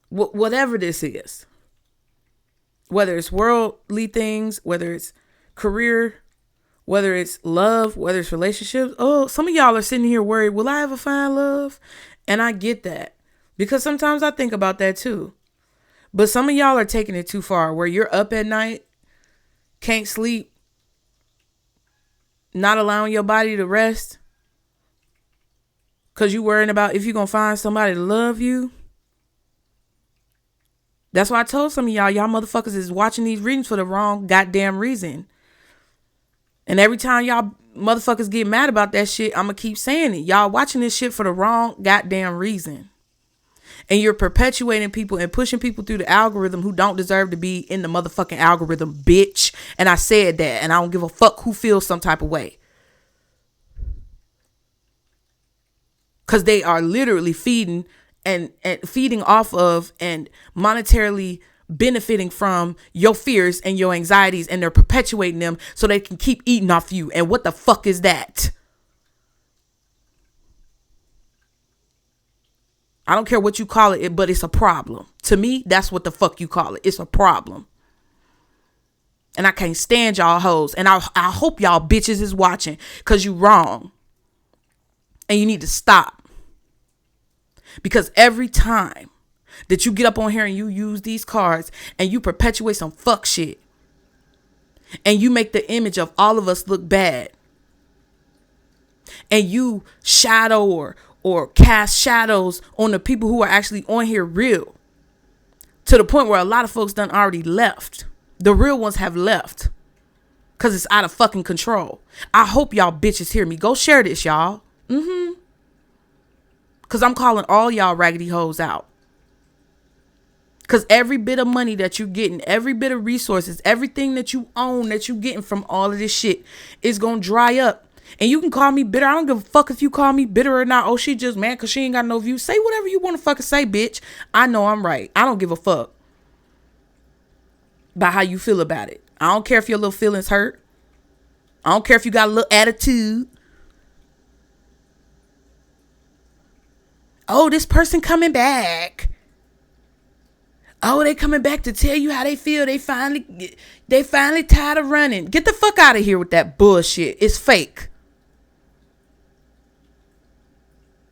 Whatever this is, whether it's worldly things, whether it's career, whether it's love, whether it's relationships. Oh, some of y'all are sitting here worried, will I ever find love? And I get that, because sometimes I think about that too. But some of y'all are taking it too far, where you're up at night, can't sleep, not allowing your body to rest because you worrying about if you're going to find somebody to love you. That's why I told some of y'all motherfuckers is watching these readings for the wrong goddamn reason. And every time y'all motherfuckers get mad about that shit, I'm going to keep saying it. Y'all watching this shit for the wrong goddamn reason. And you're perpetuating people and pushing people through the algorithm who don't deserve to be in the motherfucking algorithm, bitch. And I said that, and I don't give a fuck who feels some type of way. Because they are literally feeding and feeding off of and monetarily benefiting from your fears and your anxieties, and they're perpetuating them so they can keep eating off you. And what the fuck is that? I don't care what you call it, but it's a problem. To me, that's what the fuck you call it. It's a problem. And I can't stand y'all hoes. And I hope y'all bitches is watching, because you wrong. And you need to stop. Because every time that you get up on here and you use these cards and you perpetuate some fuck shit, and you make the image of all of us look bad, and you shadow or cast shadows on the people who are actually on here real, to the point where a lot of folks done already left. The real ones have left because it's out of fucking control. I hope y'all bitches hear me. Go share this, y'all. Because I'm calling all y'all raggedy hoes out. Because every bit of money that you're getting, every bit of resources, everything that you own that you're getting from all of this shit is going to dry up. And you can call me bitter. I don't give a fuck if you call me bitter or not. Oh, she just mad because she ain't got no views. Say whatever you want to fucking say, bitch. I know I'm right. I don't give a fuck about how you feel about it. I don't care if your little feelings hurt. I don't care if you got a little attitude. Oh, this person coming back. Oh, they coming back to tell you how they feel. They finally tired of running. Get the fuck out of here with that bullshit. It's fake.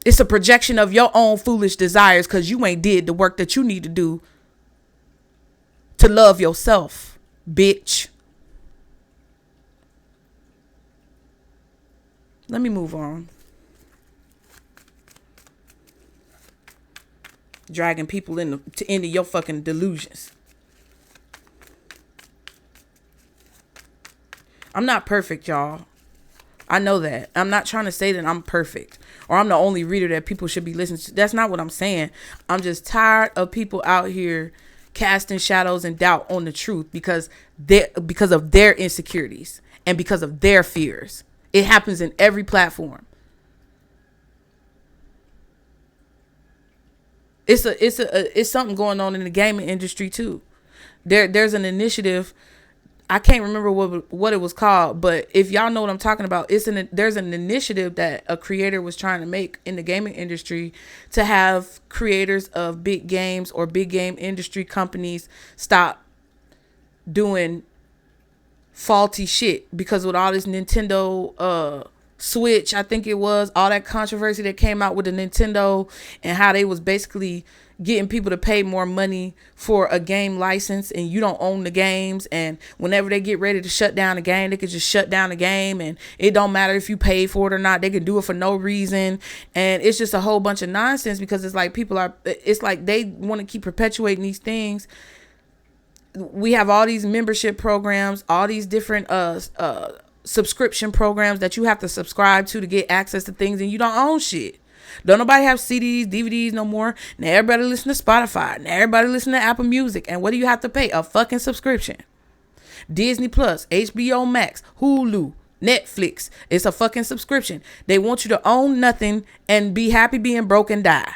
It's a projection of your own foolish desires because you ain't did the work that you need to do to love yourself, bitch. Let me move on. Dragging people into your fucking delusions. I'm not perfect, y'all. I know that. I'm not trying to say that I'm perfect or I'm the only reader that people should be listening to. That's not what I'm saying. I'm just tired of people out here casting shadows and doubt on the truth because of their insecurities and because of their fears. It happens in every platform. It's something going on in the gaming industry too. There's an initiative. I can't remember what it was called, but if y'all know what I'm talking about, there's an initiative that a creator was trying to make in the gaming industry to have creators of big games or big game industry companies stop doing faulty shit, because with all this Nintendo Switch, I think it was, all that controversy that came out with the Nintendo and how they was basically getting people to pay more money for a game license and you don't own the games, and whenever they get ready to shut down the game, they could just shut down the game and it don't matter if you pay for it or not. They can do it for no reason, and it's just a whole bunch of nonsense because it's like it's like they want to keep perpetuating these things. We have all these membership programs, all these different subscription programs that you have to subscribe to get access to things, and you don't own shit. Don't nobody have CDs, DVDs no more. Now everybody listen to Spotify. Now everybody listen to Apple Music. And what do you have to pay? A fucking subscription. Disney Plus, HBO Max, Hulu, Netflix. It's a fucking subscription. They want you to own nothing and be happy being broke and die.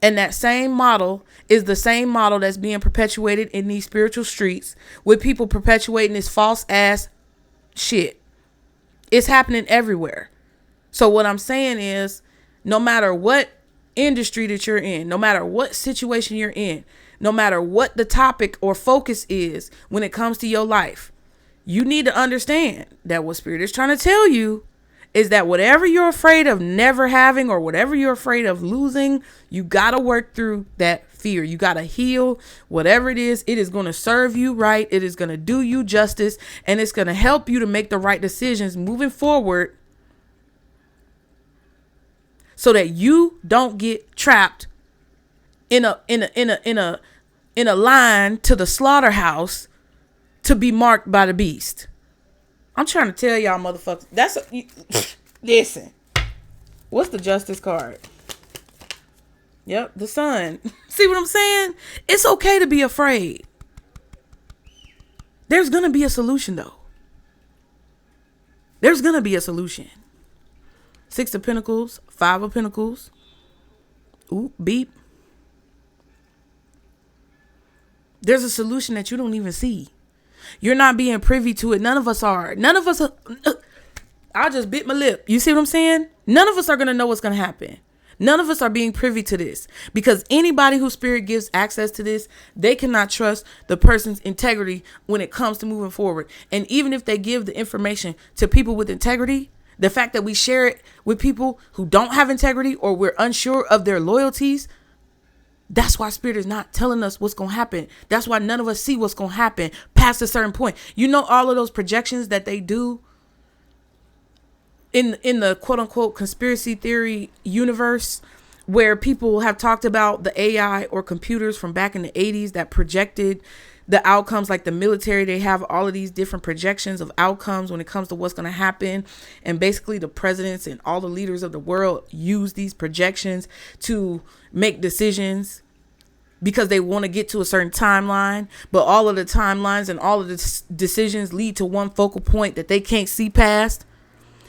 And that same model is the same model that's being perpetuated in these spiritual streets with people perpetuating this false ass shit. It's happening everywhere. So what I'm saying is, no matter what industry that you're in, no matter what situation you're in, no matter what the topic or focus is when it comes to your life, you need to understand that what Spirit is trying to tell you is that whatever you're afraid of never having or whatever you're afraid of losing, you got to work through that fear. You got to heal whatever it is. It is going to serve you right. It is going to do you justice, and it's going to help you to make the right decisions moving forward so that you don't get trapped in a line to the slaughterhouse to be marked by the beast. I'm trying to tell y'all motherfuckers. Listen. What's the justice card? Yep, the sun. See what I'm saying? It's okay to be afraid. There's going to be a solution, though. There's going to be a solution. 6 of Pentacles, 5 of Pentacles. Ooh, beep. There's a solution that you don't even see. You're not being privy to it. None of us are. None of us are. I just bit my lip. You see what I'm saying? None of us are going to know what's going to happen. None of us are being privy to this, because anybody who Spirit gives access to this, they cannot trust the person's integrity when it comes to moving forward. And even if they give the information to people with integrity, the fact that we share it with people who don't have integrity or we're unsure of their loyalties, that's why Spirit is not telling us what's going to happen. That's why none of us see what's going to happen past a certain point. You know, all of those projections that they do in the quote unquote conspiracy theory universe, where people have talked about the AI or computers from back in the 80s that projected the outcomes, like the military, they have all of these different projections of outcomes when it comes to what's going to happen. And basically the presidents and all the leaders of the world use these projections to make decisions because they want to get to a certain timeline. But all of the timelines and all of the decisions lead to one focal point that they can't see past.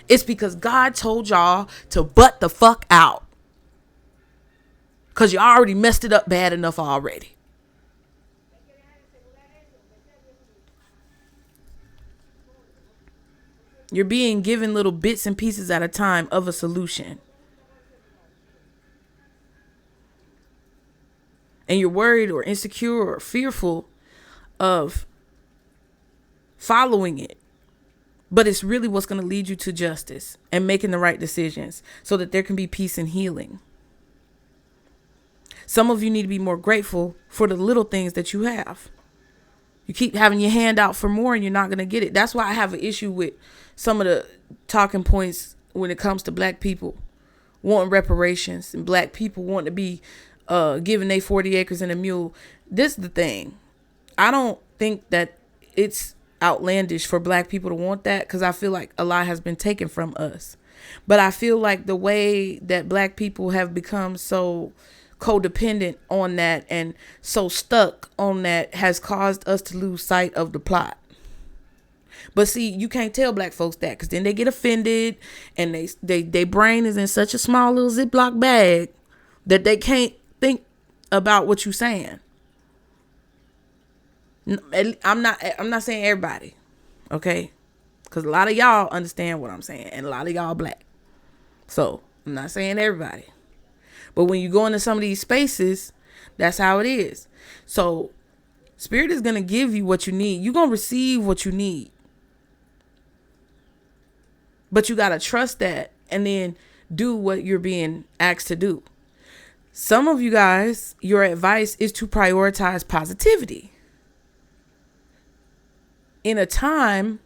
It's because God told y'all to butt the fuck out, because you already messed it up bad enough already. You're being given little bits and pieces at a time of a solution. And you're worried or insecure or fearful of following it. But it's really what's going to lead you to justice and making the right decisions so that there can be peace and healing. Some of you need to be more grateful for the little things that you have. You keep having your hand out for more and you're not going to get it. That's why I have an issue with some of the talking points when it comes to black people wanting reparations and black people wanting to be given they 40 acres and a mule. This is the thing. I don't think that it's outlandish for black people to want that, because I feel like a lot has been taken from us. But I feel like the way that black people have become so codependent on that and so stuck on that has caused us to lose sight of the plot. But see, you can't tell black folks that, because then they get offended and they brain is in such a small little Ziploc bag that they can't think about what you're saying. I'm not saying everybody, okay? Because a lot of y'all understand what I'm saying, and a lot of y'all black. So I'm not saying everybody. But when you go into some of these spaces, that's how it is. So Spirit is going to give you what you need. You're going to receive what you need. But you got to trust that and then do what you're being asked to do. Some of you guys, your advice is to prioritize positivity in a time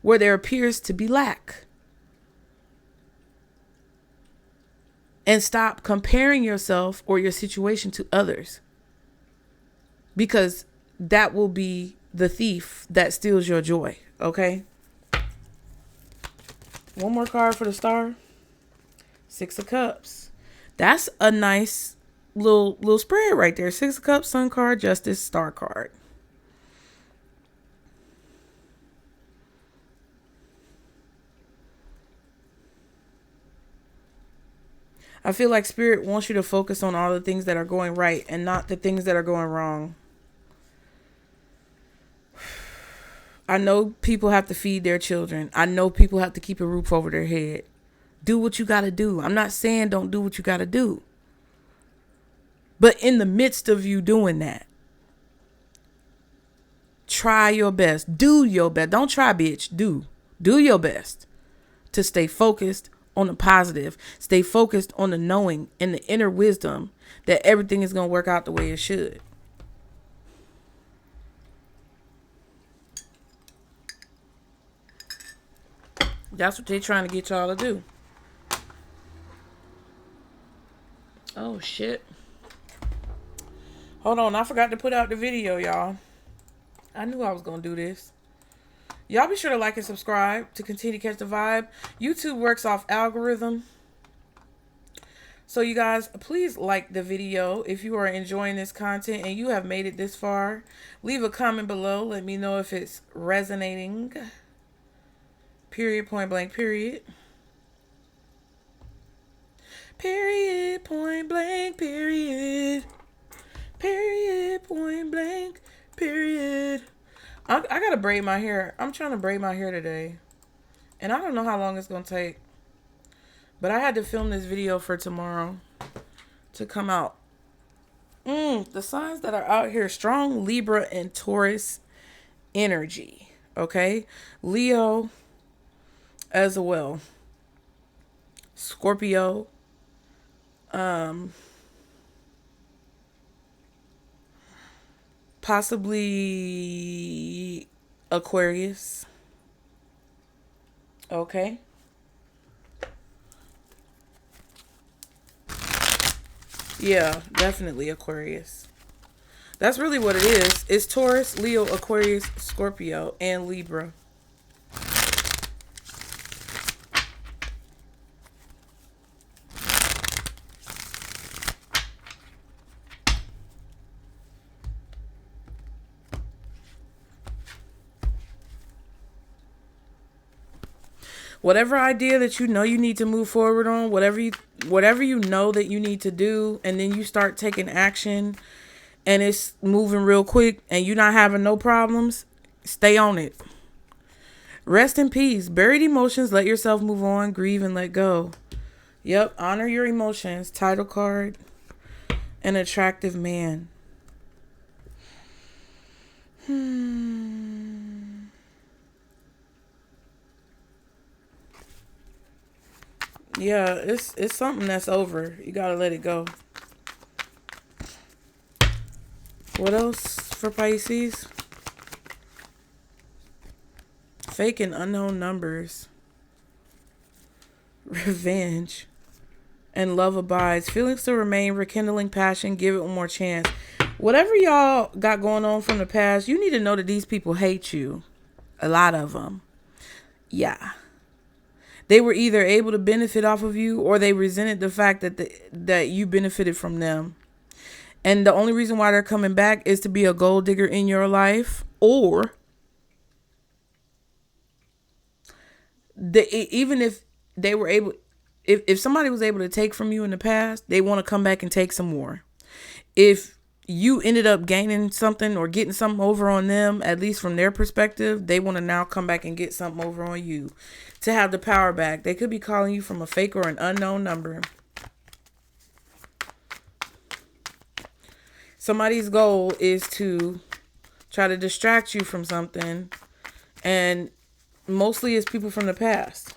where there appears to be lack. And stop comparing yourself or your situation to others, because that will be the thief that steals your joy. Okay. One more card for the star. 6 of Cups. That's a nice little spread right there. 6 of Cups, Sun card, Justice, Star card. I feel like Spirit wants you to focus on all the things that are going right and not the things that are going wrong. I know people have to feed their children. I know people have to keep a roof over their head. Do what you got to do. I'm not saying don't do what you got to do. But in the midst of you doing that, try your best. Do your best. Don't try, bitch. Do your best to stay focused on the positive. Stay focused on the knowing and the inner wisdom that everything is going to work out the way it should. That's what they're trying to get y'all to do. Oh, shit. Hold on. I forgot to put out the video, y'all. I knew I was going to do this. Y'all be sure to like and subscribe to continue to catch the vibe. YouTube works off algorithm. So you guys, please like the video if you are enjoying this content and you have made it this far. Leave a comment below. Let me know if it's resonating. Period, point blank, period. Period, point blank, period. Period, point blank, period. I gotta braid my hair. I'm trying to braid my hair today. And I don't know how long it's gonna take. But I had to film this video for tomorrow to come out. The signs that are out here: strong Libra and Taurus energy. Okay? Leo as well. Scorpio. Possibly Aquarius. Okay. Yeah, definitely Aquarius. That's really what it is. It's Taurus, Leo, Aquarius, Scorpio, and Libra. Whatever idea that you know you need to move forward on, whatever you know that you need to do, and then you start taking action and it's moving real quick and you're not having no problems, stay on it. Rest in peace. Buried emotions, let yourself move on, grieve and let go. Yep, honor your emotions. Title card, an attractive man. Yeah, it's something that's over. You gotta let it go. What else for Pisces? Fake and unknown numbers. Revenge. And love abides. Feelings to remain, rekindling passion, give it one more chance. Whatever y'all got going on from the past, you need to know that these people hate you. A lot of them. Yeah. They were either able to benefit off of you or they resented the fact that you benefited from them. And the only reason why they're coming back is to be a gold digger in your life, or even if they were able, if somebody was able to take from you in the past, they want to come back and take some more. If you ended up gaining something or getting something over on them, at least from their perspective, they want to now come back and get something over on you to have the power back. They could be calling you from a fake or an unknown number. Somebody's goal is to try to distract you from something, and mostly it's people from the past.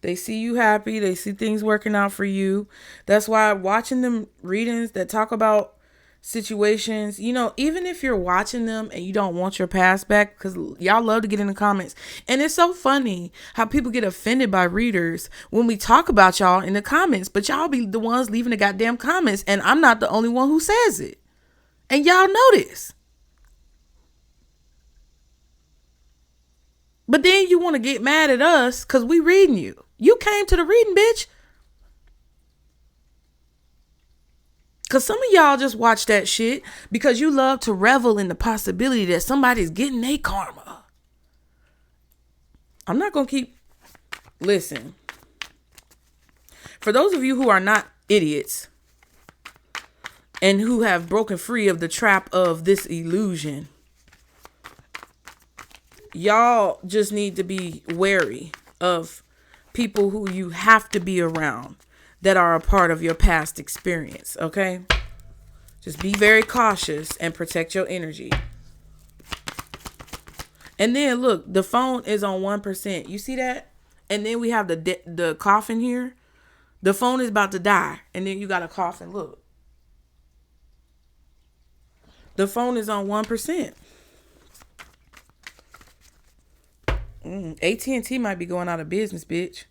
They see you happy. They see things working out for you. That's why watching them readings that talk about situations, even if you're watching them and you don't want your past back, because y'all love to get in the comments. And it's so funny how people get offended by readers when we talk about y'all in the comments, but y'all be the ones leaving the goddamn comments. And I'm not the only one who says it. And y'all know this. But then you want to get mad at us because we reading you. You came to the reading, bitch. Because some of y'all just watch that shit because you love to revel in the possibility that somebody's getting their karma. I'm not going to keep... Listen. For those of you who are not idiots and who have broken free of the trap of this illusion, y'all just need to be wary of people who you have to be around that are a part of your past experience, okay? Just be very cautious and protect your energy. And then look, the phone is on 1%. You see that? And then we have the coffin here. The phone is about to die. And then you got a coffin. Look. The phone is on 1%. AT&T might be going out of business, bitch.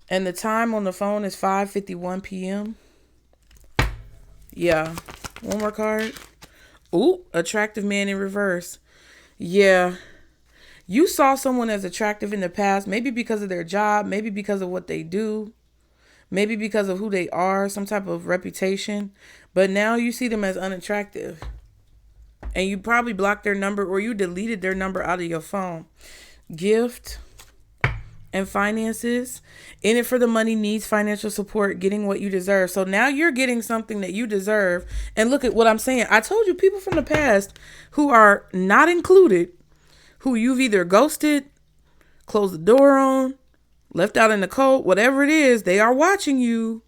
And the time on the phone is 5:51 p.m. Yeah. One more card. Ooh, attractive man in reverse. Yeah. You saw someone as attractive in the past, maybe because of their job, maybe because of what they do, maybe because of who they are, some type of reputation. But now you see them as unattractive. And you probably blocked their number or you deleted their number out of your phone. Gift and finances. In it for the money, needs financial support, getting what you deserve. So now you're getting something that you deserve. And look at what I'm saying. I told you people from the past who are not included, who you've either ghosted, closed the door on, left out in the cold, whatever it is, they are watching you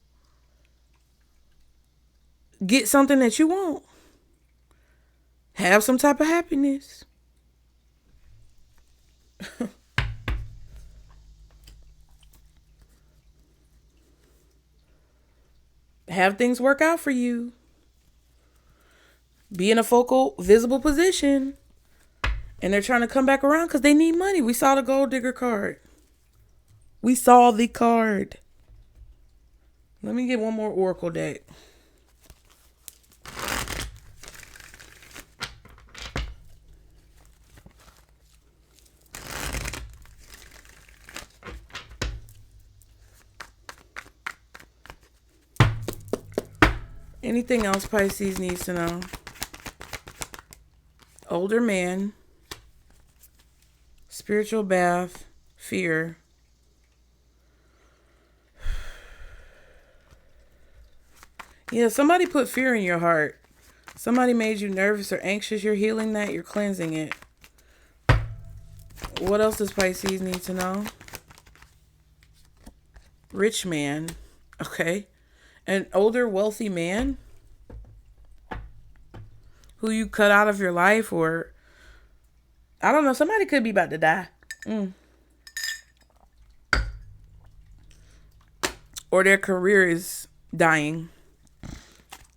get something that you want. Have some type of happiness. Have things work out for you. Be in a focal, visible position. And they're trying to come back around because they need money. We saw the gold digger card. We saw the card. Let me get one more oracle deck. Anything else Pisces needs to know? Older man. Spiritual bath. Fear. Yeah, somebody put fear in your heart. Somebody made you nervous or anxious. You're healing that. You're cleansing it. What else does Pisces need to know? Rich man. Okay. An older, wealthy man who you cut out of your life, or I don't know, somebody could be about to die. Or their career is dying.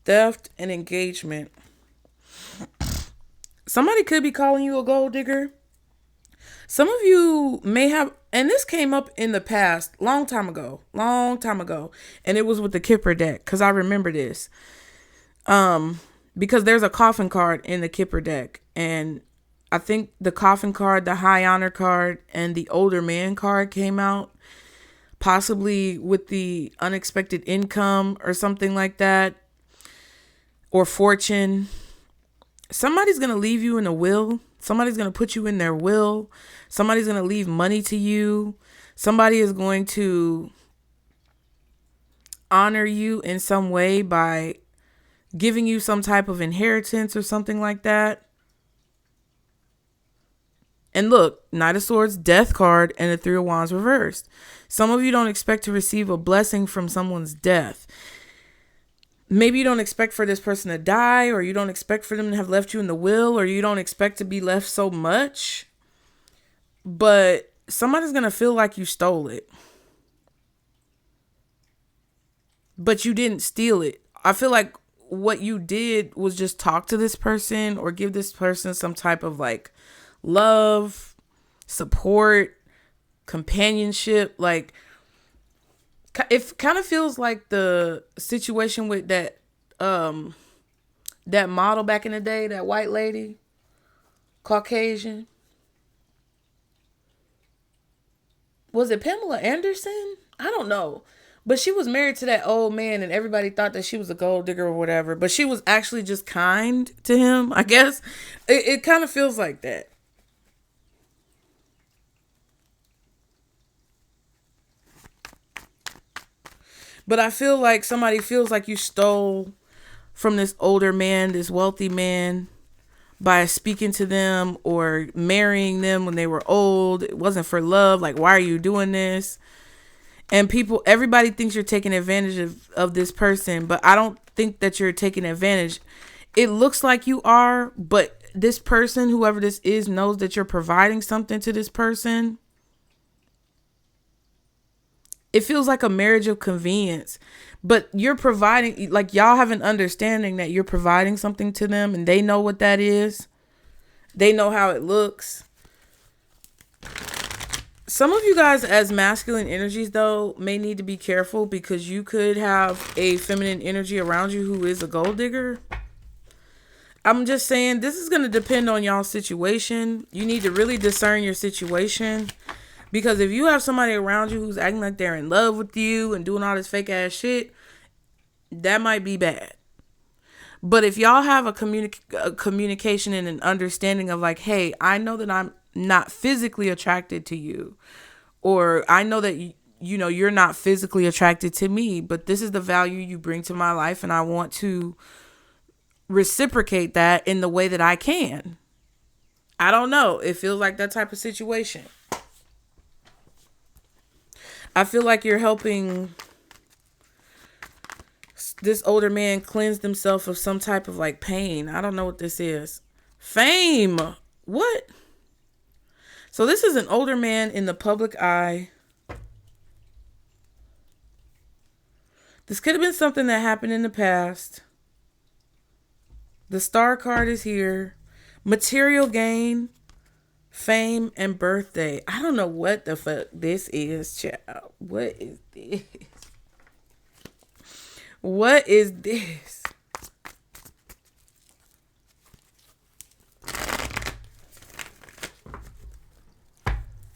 Theft and engagement. Somebody could be calling you a gold digger. Some of you may have, and this came up in the past, long time ago, and it was with the Kipper deck, because I remember this. Because there's a coffin card in the Kipper deck, and I think the coffin card, the high honor card, and the older man card came out, possibly with the unexpected income or something like that, or fortune. Somebody's going to leave you in a will. Somebody's going to put you in their will. Somebody's going to leave money to you. Somebody is going to honor you in some way by giving you some type of inheritance or something like that. And look, Knight of Swords, Death card, and the Three of Wands reversed. Some of you don't expect to receive a blessing from someone's death. Maybe you don't expect for this person to die, or you don't expect for them to have left you in the will, or you don't expect to be left so much. But somebody's going to feel like you stole it. But you didn't steal it. I feel like what you did was just talk to this person or give this person some type of like love, support, companionship. Like, it kind of feels like the situation with that model back in the day, that white lady, Caucasian. Was it Pamela Anderson? I don't know. But she was married to that old man and everybody thought that she was a gold digger or whatever. But she was actually just kind to him, I guess. It kind of feels like that. But I feel like somebody feels like you stole from this older man, this wealthy man, by speaking to them or marrying them when they were old. It wasn't for love. Like, why are you doing this? And everybody thinks you're taking advantage of this person, but I don't think that you're taking advantage. It looks like you are, but this person, whoever this is, knows that you're providing something to this person. It feels like a marriage of convenience, but you're providing, like, y'all have an understanding that you're providing something to them and they know what that is. They know how it looks. Some of you guys as masculine energies, though, may need to be careful because you could have a feminine energy around you who is a gold digger. I'm just saying this is going to depend on y'all's situation. You need to really discern your situation, because if you have somebody around you who's acting like they're in love with you and doing all this fake ass shit, that might be bad. But if y'all have a communication and an understanding of like, hey, I know that I'm not physically attracted to you, or I know that you're not physically attracted to me, but this is the value you bring to my life and I want to reciprocate that in the way that I can. I don't know. It feels like that type of situation. I feel like you're helping this older man cleanse themselves of some type of like pain. I don't know what this is. Fame. What? So this is an older man in the public eye. This could have been something that happened in the past. The star card is here. Material gain, fame, and birthday. I don't know what the fuck this is, child. What is this? What is this?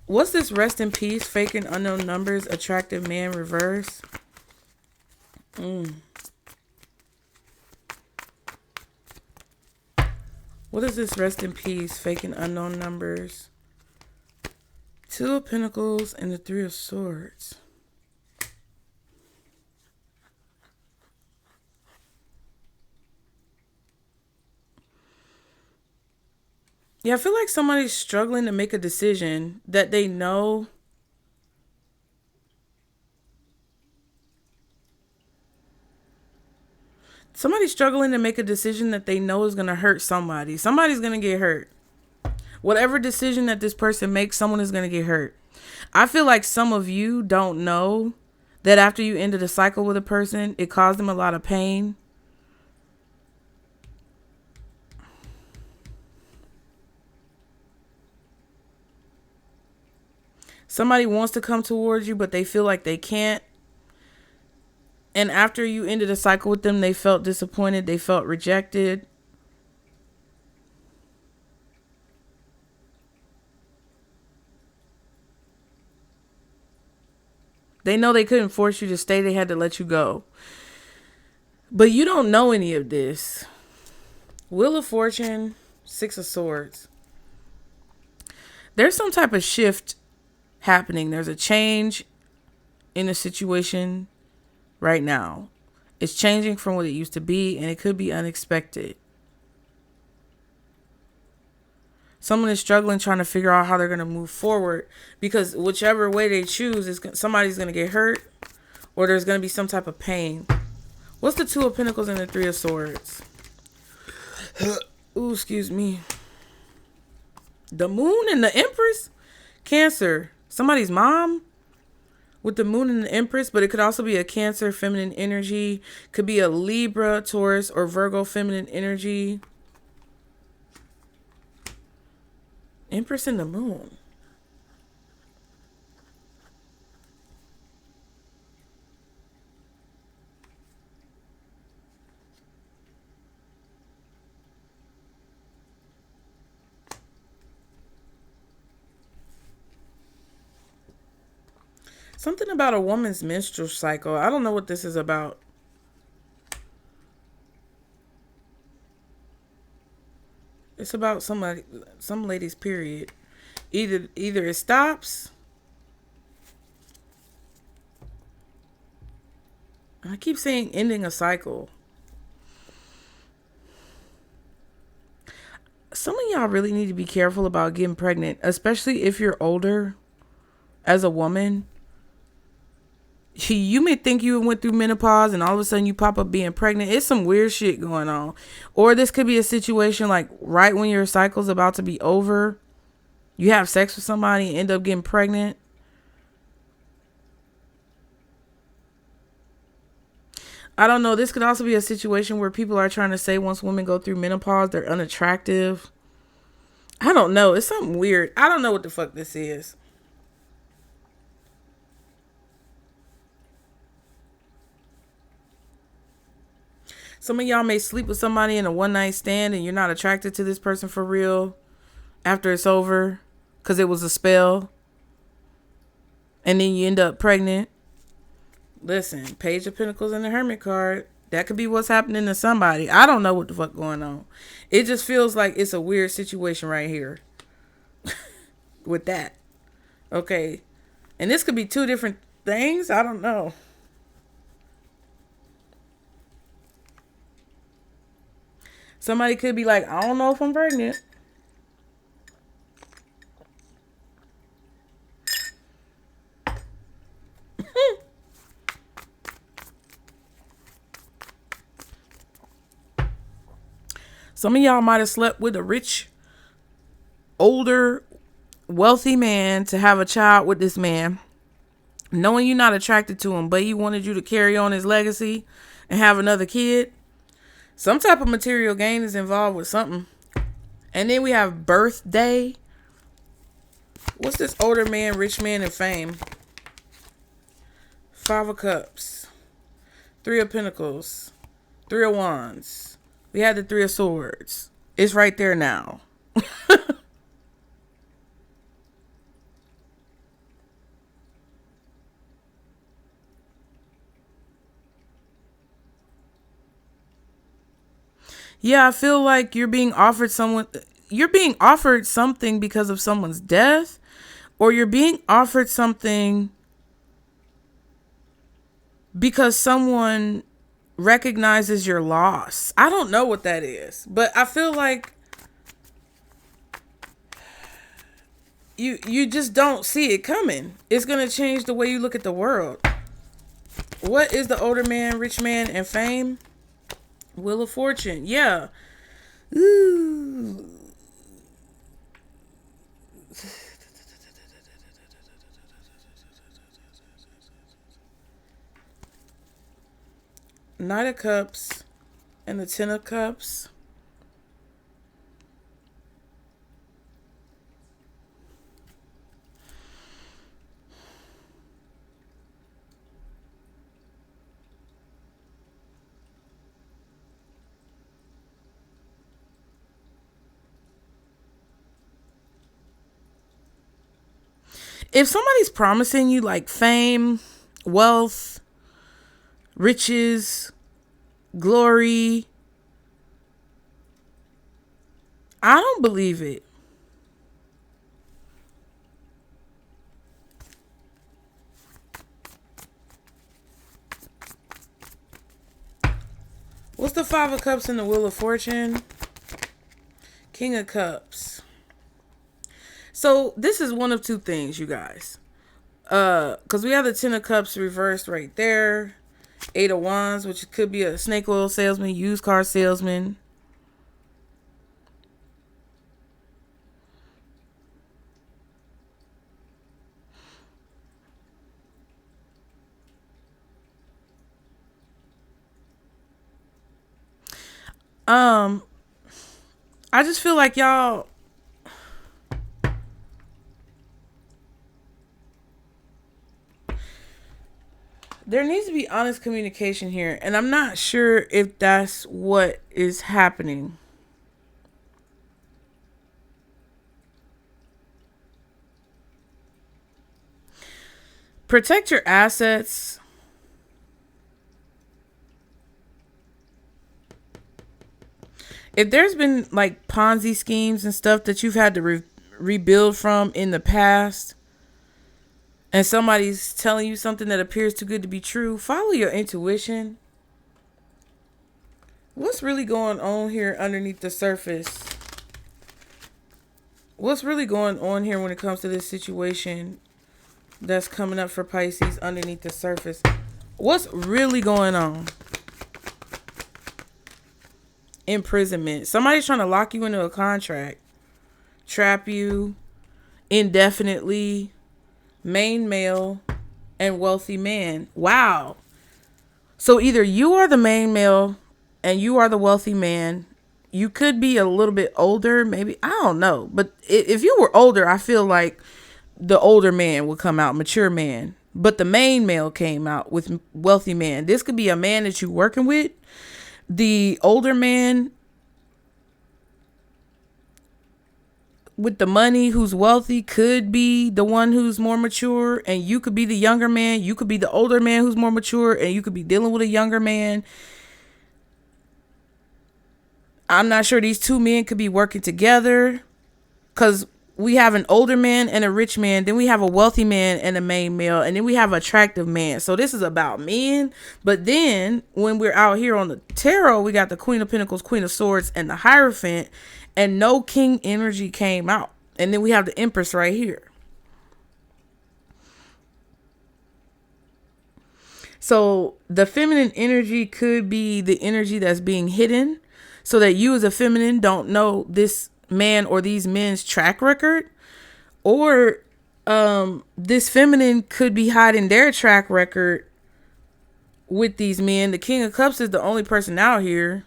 What's this? Rest in peace, fake and unknown numbers, attractive man, reverse. What is this? Rest in peace, fake and unknown numbers, Two of Pentacles and the Three of Swords. Yeah, I feel like somebody's struggling to make a decision that they know. Somebody's struggling to make a decision that they know is going to hurt somebody. Somebody's going to get hurt. Whatever decision that this person makes, someone is going to get hurt. I feel like some of you don't know that after you ended a cycle with a person, it caused them a lot of pain. Somebody wants to come towards you, but they feel like they can't. And after you ended a cycle with them, they felt disappointed. They felt rejected. They know they couldn't force you to stay. They had to let you go. But you don't know any of this. Wheel of Fortune, Six of Swords. There's some type of shift happening. There's a change in the situation right now. It's changing from what it used to be, and it could be unexpected. Someone is struggling trying to figure out how they're going to move forward, because whichever way they choose, somebody's going to get hurt or there's going to be some type of pain. What's the Two of Pentacles and the Three of Swords? Ooh, excuse me. The Moon and the Empress? Cancer, somebody's mom with the moon and the empress, but it could also be a Cancer feminine energy. Could be a Libra, Taurus, or Virgo feminine energy. Empress and the moon. Something about a woman's menstrual cycle. I don't know what this is about. It's about some lady's period. Either it stops. I keep saying ending a cycle. Some of y'all really need to be careful about getting pregnant, especially if you're older as a woman. You may think you went through menopause and all of a sudden you pop up being pregnant. It's some weird shit going on. Or this could be a situation like right when your cycle's about to be over, you have sex with somebody and end up getting pregnant. I don't know. This could also be a situation where people are trying to say once women go through menopause, they're unattractive. I don't know. It's something weird. I don't know what the fuck this is. Some of y'all may sleep with somebody in a one night stand and you're not attracted to this person for real after it's over because it was a spell. And then you end up pregnant. Listen, Page of Pentacles and the Hermit card. That could be what's happening to somebody. I don't know what the fuck going on. It just feels like it's a weird situation right here with that. Okay. And this could be two different things. I don't know. Somebody could be like, I don't know if I'm pregnant. Some of y'all might have slept with a rich, older, wealthy man to have a child with this man, knowing you're not attracted to him, but he wanted you to carry on his legacy and have another kid. Some type of material gain is involved with something. And then we have birthday. What's this older man, rich man, and fame? 5 of Cups. 3 of Pentacles. 3 of Wands. We had the 3 of Swords. It's right there now. Yeah, I feel like you're being offered something because of someone's death, or you're being offered something because someone recognizes your loss. I don't know what that is, but I feel like you just don't see it coming. It's going to change the way you look at the world. What is the older man, rich man, and fame? Wheel of Fortune. Yeah. Ooh. Knight of Cups and the 10 of Cups. If somebody's promising you like fame, wealth, riches, glory, I don't believe it. What's the 5 of Cups and the Wheel of Fortune? King of Cups. So this is one of two things, you guys. Because we have the 10 of Cups reversed right there. 8 of Wands, which could be a snake oil salesman, used car salesman. Um, I just feel like y'all, there needs to be honest communication here, and I'm not sure if that's what is happening. Protect your assets. If there's been like Ponzi schemes and stuff that you've had to rebuild from in the past, and somebody's telling you something that appears too good to be true, follow your intuition. What's really going on here underneath the surface? What's really going on here when it comes to this situation that's coming up for Pisces underneath the surface? What's really going on? Imprisonment. Somebody's trying to lock you into a contract, trap you indefinitely. Main male and wealthy man. Wow. So either you are the main male and you are the wealthy man. You could be a little bit older, maybe. I don't know. But if you were older, I feel like the older man would come out, mature man. But the main male came out with wealthy man. This could be a man that you're working with. The older man with the money who's wealthy could be the one who's more mature, and you could be the younger man. You could be the older man who's more mature, and you could be dealing with a younger man. I'm not sure these two men could be working together, because we have an older man and a rich man, then we have a wealthy man and a main male, and then we have an attractive man. So this is about men. But then when we're out here on the tarot, we got the Queen of Pentacles, Queen of Swords, and the Hierophant, and no king energy came out. And then we have the Empress right here. So the feminine energy could be the energy that's being hidden, so that you as a feminine don't know this man or these men's track record. Or this feminine could be hiding their track record with these men. The King of Cups is the only person out here.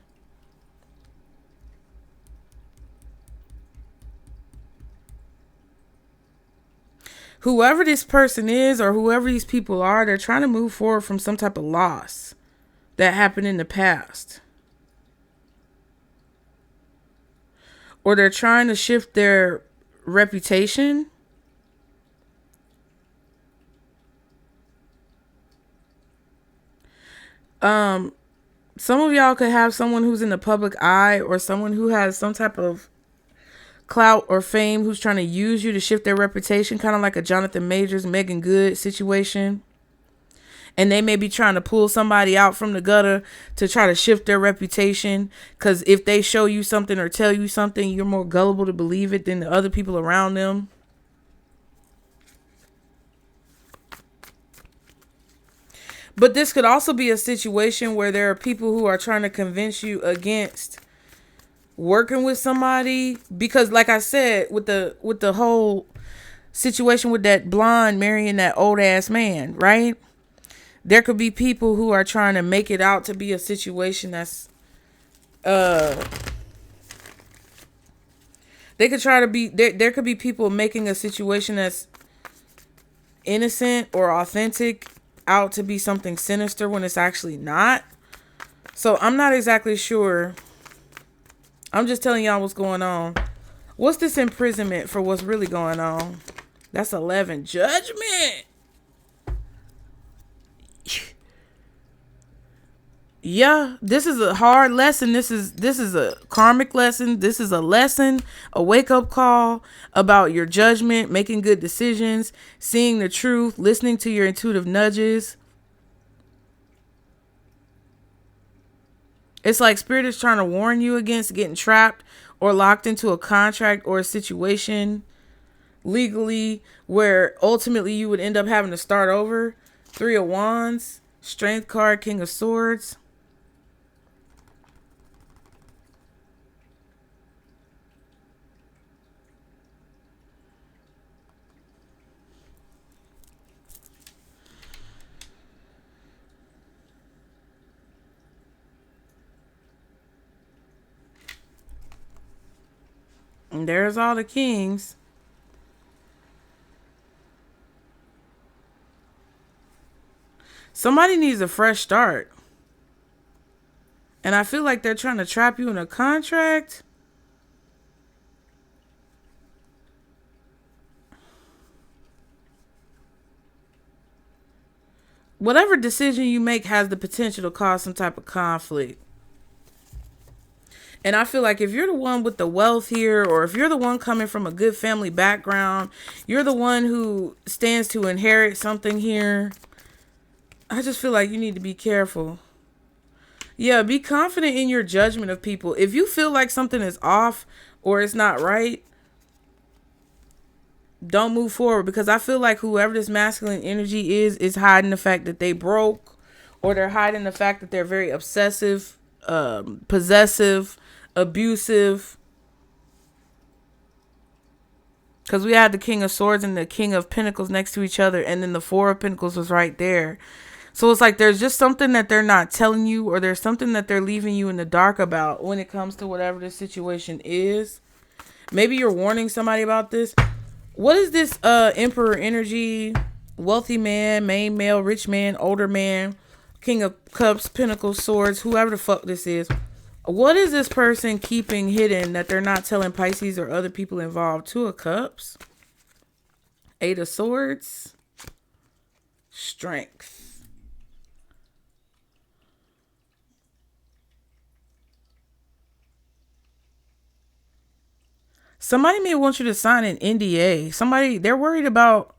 Whoever this person is, or whoever these people are, they're trying to move forward from some type of loss that happened in the past. Or they're trying to shift their reputation. Some of y'all could have someone who's in the public eye, or someone who has some type of clout or fame who's trying to use you to shift their reputation, kind of like a Jonathan Majors, Megan Good situation. And they may be trying to pull somebody out from the gutter to try to shift their reputation, because if they show you something or tell you something, you're more gullible to believe it than the other people around them. But this could also be a situation where there are people who are trying to convince you against working with somebody, because like I said, with the whole situation with that blonde marrying that old ass man, right? There could be people who are trying to make it out to be a situation that's they could try to be there could be people making a situation that's innocent or authentic out to be something sinister when it's actually not. So I'm not exactly sure. I'm just telling y'all what's going on. What's this imprisonment for what's really going on? That's 11. Judgment. Yeah, this is a hard lesson. This is a karmic lesson. This is a lesson, a wake-up call about your judgment, making good decisions, seeing the truth, listening to your intuitive nudges. It's like Spirit is trying to warn you against getting trapped or locked into a contract or a situation legally where ultimately you would end up having to start over. 3 of Wands, Strength card, King of Swords. And there's all the kings. Somebody needs a fresh start. And I feel like they're trying to trap you in a contract. Whatever decision you make has the potential to cause some type of conflict. And I feel like if you're the one with the wealth here, or if you're the one coming from a good family background, you're the one who stands to inherit something here, I just feel like you need to be careful. Yeah, be confident in your judgment of people. If you feel like something is off or it's not right, don't move forward, because I feel like whoever this masculine energy is hiding the fact that they broke, or they're hiding the fact that they're very obsessive, possessive, abusive. Because we had the King of Swords and the King of Pentacles next to each other, and then the Four of Pentacles was right there. So it's like there's just something that they're not telling you, or there's something that they're leaving you in the dark about when it comes to whatever the situation is. Maybe you're warning somebody about this. What is this Emperor energy? Wealthy man, main male, rich man, older man, King of Cups, Pentacles, Swords, whoever the fuck this is. What is this person keeping hidden that they're not telling Pisces or other people involved? Two of Cups, Eight of Swords, Strength. Somebody may want you to sign an NDA. They're worried about...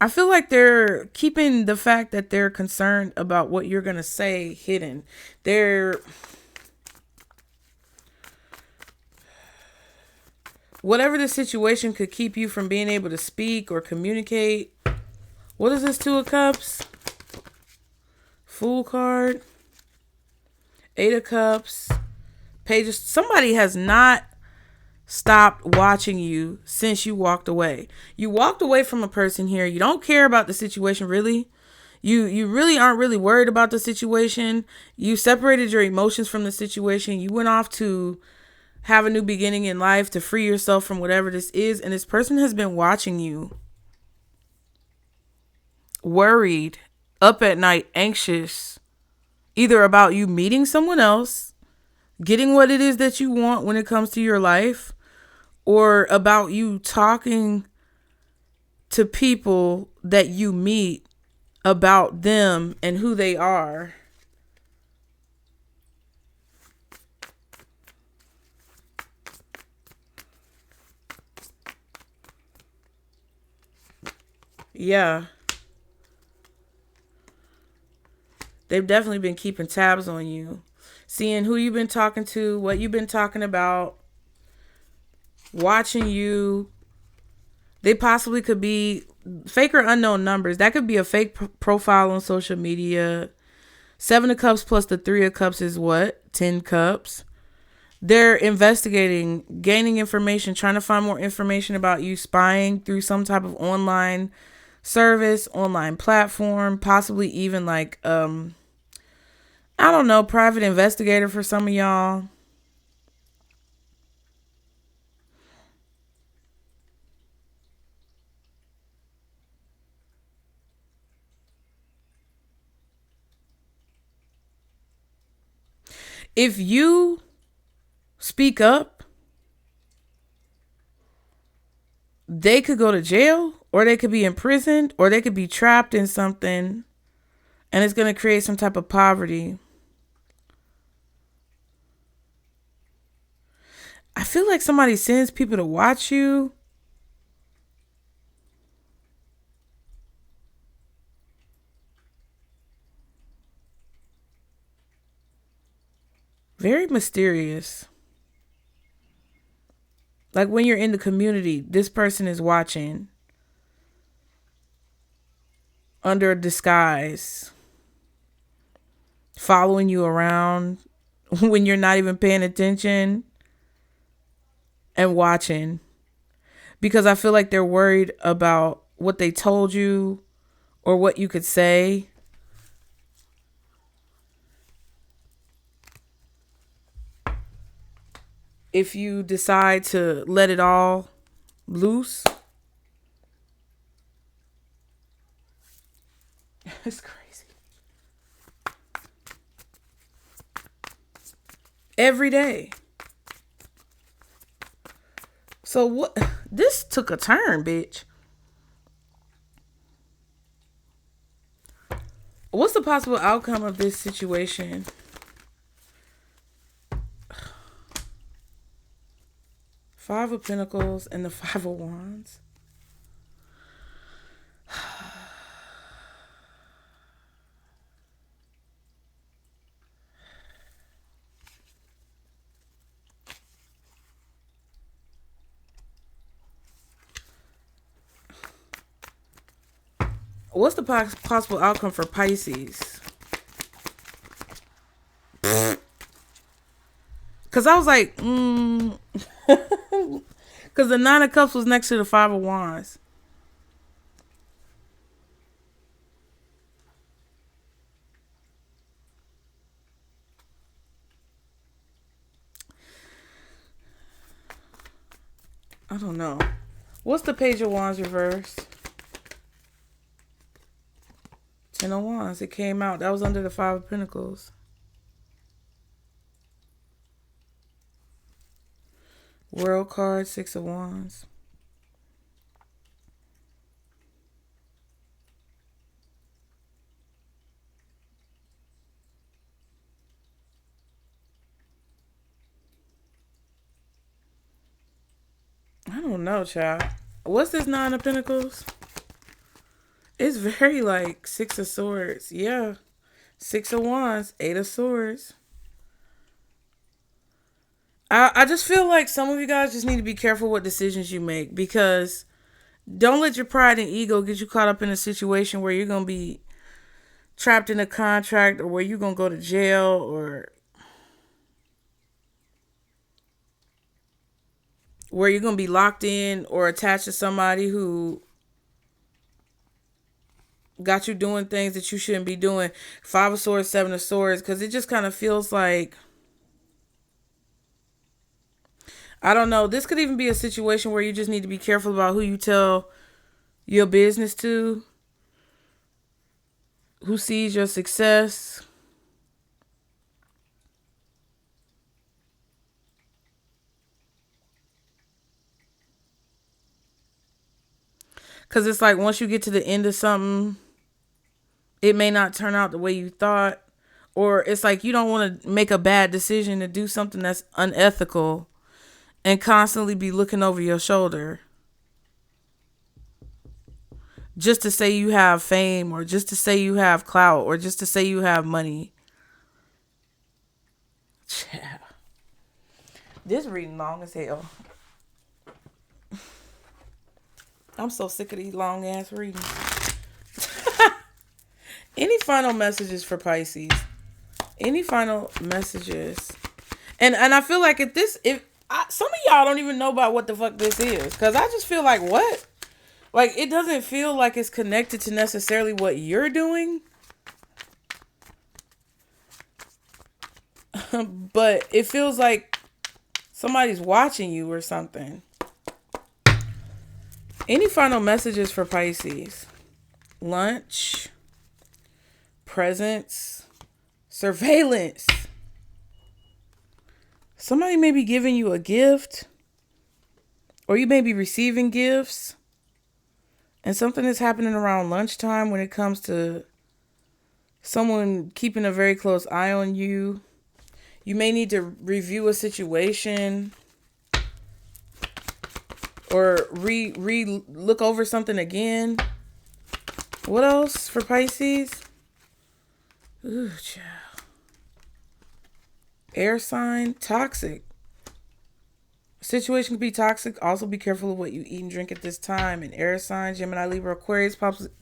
I feel like they're keeping the fact that they're concerned about what you're going to say hidden. Whatever the situation could keep you from being able to speak or communicate. What is this Two of Cups? Fool card. Eight of Cups. Pages. Somebody has not stopped watching you since you walked away. You walked away from a person here. You don't care about the situation, really. You really aren't really worried about the situation. You separated your emotions from the situation. You went off to have a new beginning in life, to free yourself from whatever this is. And this person has been watching you. Worried, up at night, anxious, either about you meeting someone else, getting what it is that you want when it comes to your life, or about you talking to people that you meet about them and who they are. Yeah. They've definitely been keeping tabs on you. Seeing who you've been talking to, what you've been talking about, watching you. They possibly could be fake or unknown numbers. That could be a fake profile on social media. 7 of Cups plus the 3 of Cups is what? 10 Cups. They're investigating, gaining information, trying to find more information about you, spying through some type of online service, online platform, possibly even like, I don't know, private investigator for some of y'all. If you speak up, they could go to jail, or they could be imprisoned, or they could be trapped in something, and it's going to create some type of poverty. I feel like somebody sends people to watch you. Very mysterious. Like when you're in the community, this person is watching under a disguise, following you around when you're not even paying attention, and watching, because I feel like they're worried about what they told you or what you could say. if you decide to let it all loose. It's crazy. Every day. So what? This took a turn, bitch. What's the possible outcome of this situation? Five of Pentacles and the Five of Wands. What's the possible outcome for Pisces? Because I was like, because the Nine of Cups was next to the Five of Wands. I don't know. What's the Page of Wands reversed? Ten of Wands. It came out. That was under the Five of Pentacles. World card, Six of Wands. I don't know, child. What's this Nine of Pentacles? It's very like Six of Swords. Yeah. Six of Wands, Eight of Swords. I just feel like some of you guys just need to be careful what decisions you make, because don't let your pride and ego get you caught up in a situation where you're going to be trapped in a contract, or where you're going to go to jail, or where you're going to be locked in or attached to somebody who got you doing things that you shouldn't be doing. Five of Swords, Seven of Swords, because it just kind of feels like, I don't know. This could even be a situation where you just need to be careful about who you tell your business to, who sees your success. Because it's like once you get to the end of something, it may not turn out the way you thought. Or it's like you don't want to make a bad decision to do something that's unethical and constantly be looking over your shoulder just to say you have fame, or just to say you have clout, or just to say you have money. Yeah. This reading long as hell. I'm so sick of these long ass readings. Any final messages for Pisces? Any final messages? And I feel like some of y'all don't even know about what the fuck this is, because I just feel like, what? Like, it doesn't feel like it's connected to necessarily what you're doing. But it feels like somebody's watching you or something. Any final messages for Pisces? Lunch, presents, surveillance. Somebody may be giving you a gift, or you may be receiving gifts, and something is happening around lunchtime when it comes to someone keeping a very close eye on you. You may need to review a situation, or look over something again. What else for Pisces? Ooh, child. Air sign, toxic. Situation could be toxic. Also be careful of what you eat and drink at this time. And air sign, Gemini, Libra, Aquarius,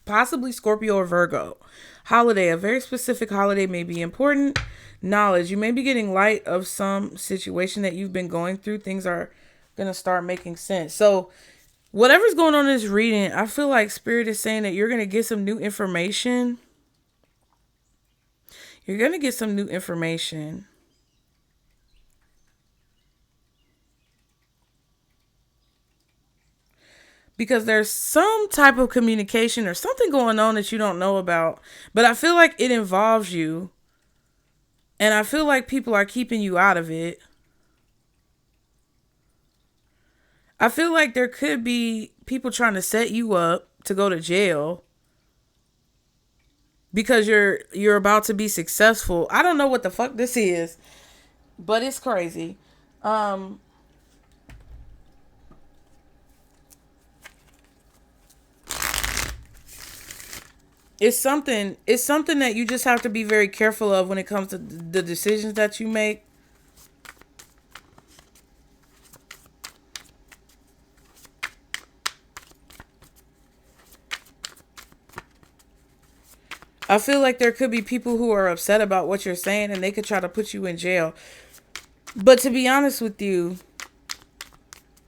possibly Scorpio or Virgo. Holiday, a very specific holiday may be important. Knowledge, you may be getting light of some situation that you've been going through. Things are going to start making sense. So whatever's going on in this reading, I feel like Spirit is saying that you're going to get some new information. You're going to get some new information. because there's some type of communication or something going on that you don't know about. But I feel like it involves you. And I feel like people are keeping you out of it. I feel like there could be people trying to set you up to go to jail because you're about to be successful. I don't know what the fuck this is, but it's crazy. It's something that you just have to be very careful of when it comes to the decisions that you make. I feel like there could be people who are upset about what you're saying and they could try to put you in jail. But to be honest with you,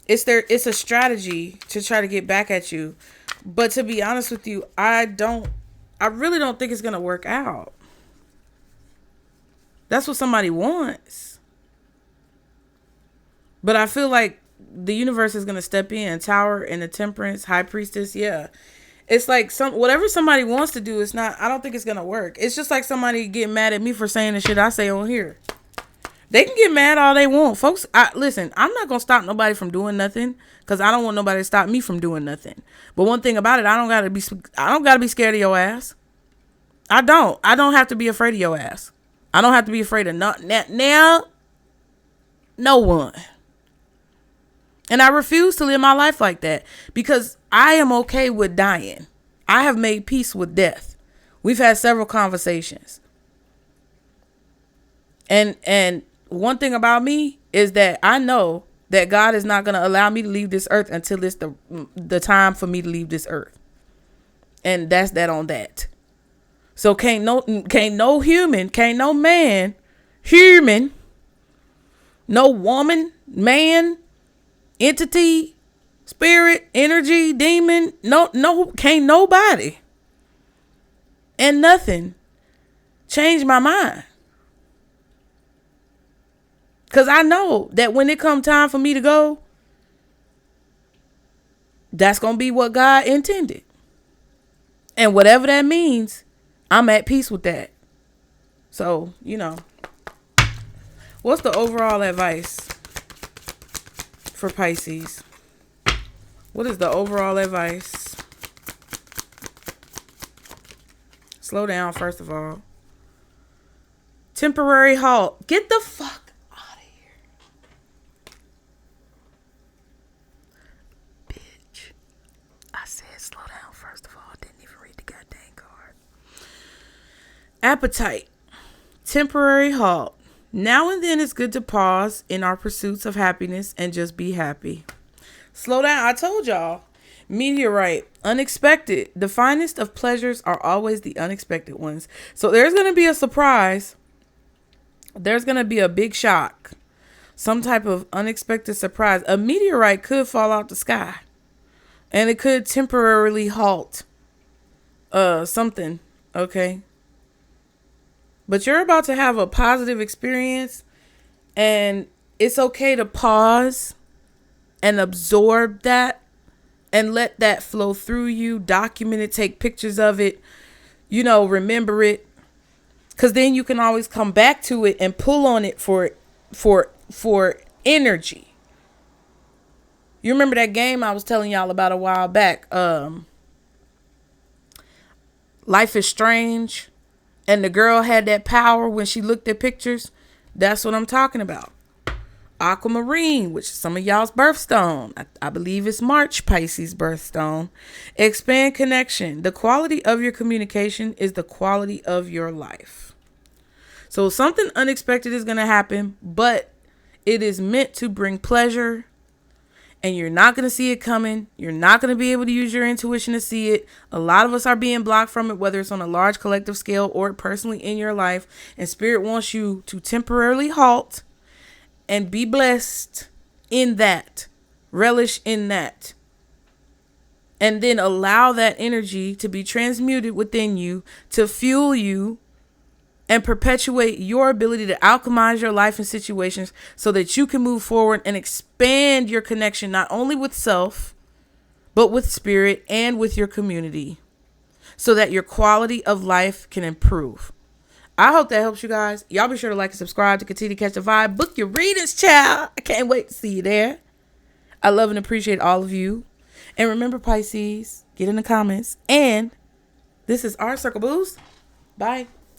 it's a strategy to try to get back at you. But to be honest with you, I really don't think it's going to work out. That's what somebody wants. But I feel like the universe is going to step in. Tower and the Temperance, High Priestess, yeah. It's like whatever somebody wants to do, I don't think it's going to work. It's just like somebody getting mad at me for saying the shit I say on here. They can get mad all they want. Folks, listen, I'm not going to stop nobody from doing nothing because I don't want nobody to stop me from doing nothing. But one thing about it, I don't got to be scared of your ass. I don't have to be afraid of your ass. I don't have to be afraid of now no one. And I refuse to live my life like that because I am okay with dying. I have made peace with death. We've had several conversations. And one thing about me is that I know that God is not going to allow me to leave this earth until it's the time for me to leave this earth. And that's that on that. So can't no human, can't no man, human, no woman, man, entity, spirit, energy, demon, can't nobody and nothing change my mind. Because I know that when it come time for me to go, that's going to be what God intended. And whatever that means, I'm at peace with that. So, what's the overall advice for Pisces? What is the overall advice? Slow down, first of all. Temporary halt. Get the fuck out of here. Bitch. I said slow down, first of all. I didn't even read the goddamn card. Appetite. Temporary halt. Now and then it's good to pause in our pursuits of happiness and just be happy. Slow down. I told y'all. Meteorite. Unexpected. The finest of pleasures are always the unexpected ones. So there's going to be a surprise. There's going to be a big shock. Some type of unexpected surprise. A meteorite could fall out the sky. And it could temporarily halt something. Okay. But you're about to have a positive experience, and it's okay to pause and absorb that and let that flow through you. Document it, take pictures of it, remember it, because then you can always come back to it and pull on it for energy. You remember that game I was telling y'all about a while back? Life is Strange. And the girl had that power when she looked at pictures. That's what I'm talking about. Aquamarine, which is some of y'all's birthstone. I believe it's March, Pisces birthstone. Expand connection. The quality of your communication is the quality of your life. So something unexpected is going to happen, but it is meant to bring pleasure. And you're not going to see it coming. You're not going to be able to use your intuition to see it. A lot of us are being blocked from it, whether it's on a large collective scale or personally in your life. And Spirit wants you to temporarily halt and be blessed in that. Relish in that. And then allow that energy to be transmuted within you to fuel you and perpetuate your ability to alchemize your life and situations so that you can move forward and expand your connection, not only with self, but with spirit and with your community, so that your quality of life can improve. I hope that helps you guys. Y'all be sure to like and subscribe to continue to catch the vibe. Book your readings, child. I can't wait to see you there. I love and appreciate all of you. And remember, Pisces, get in the comments. And this is our Circle Boost. Bye.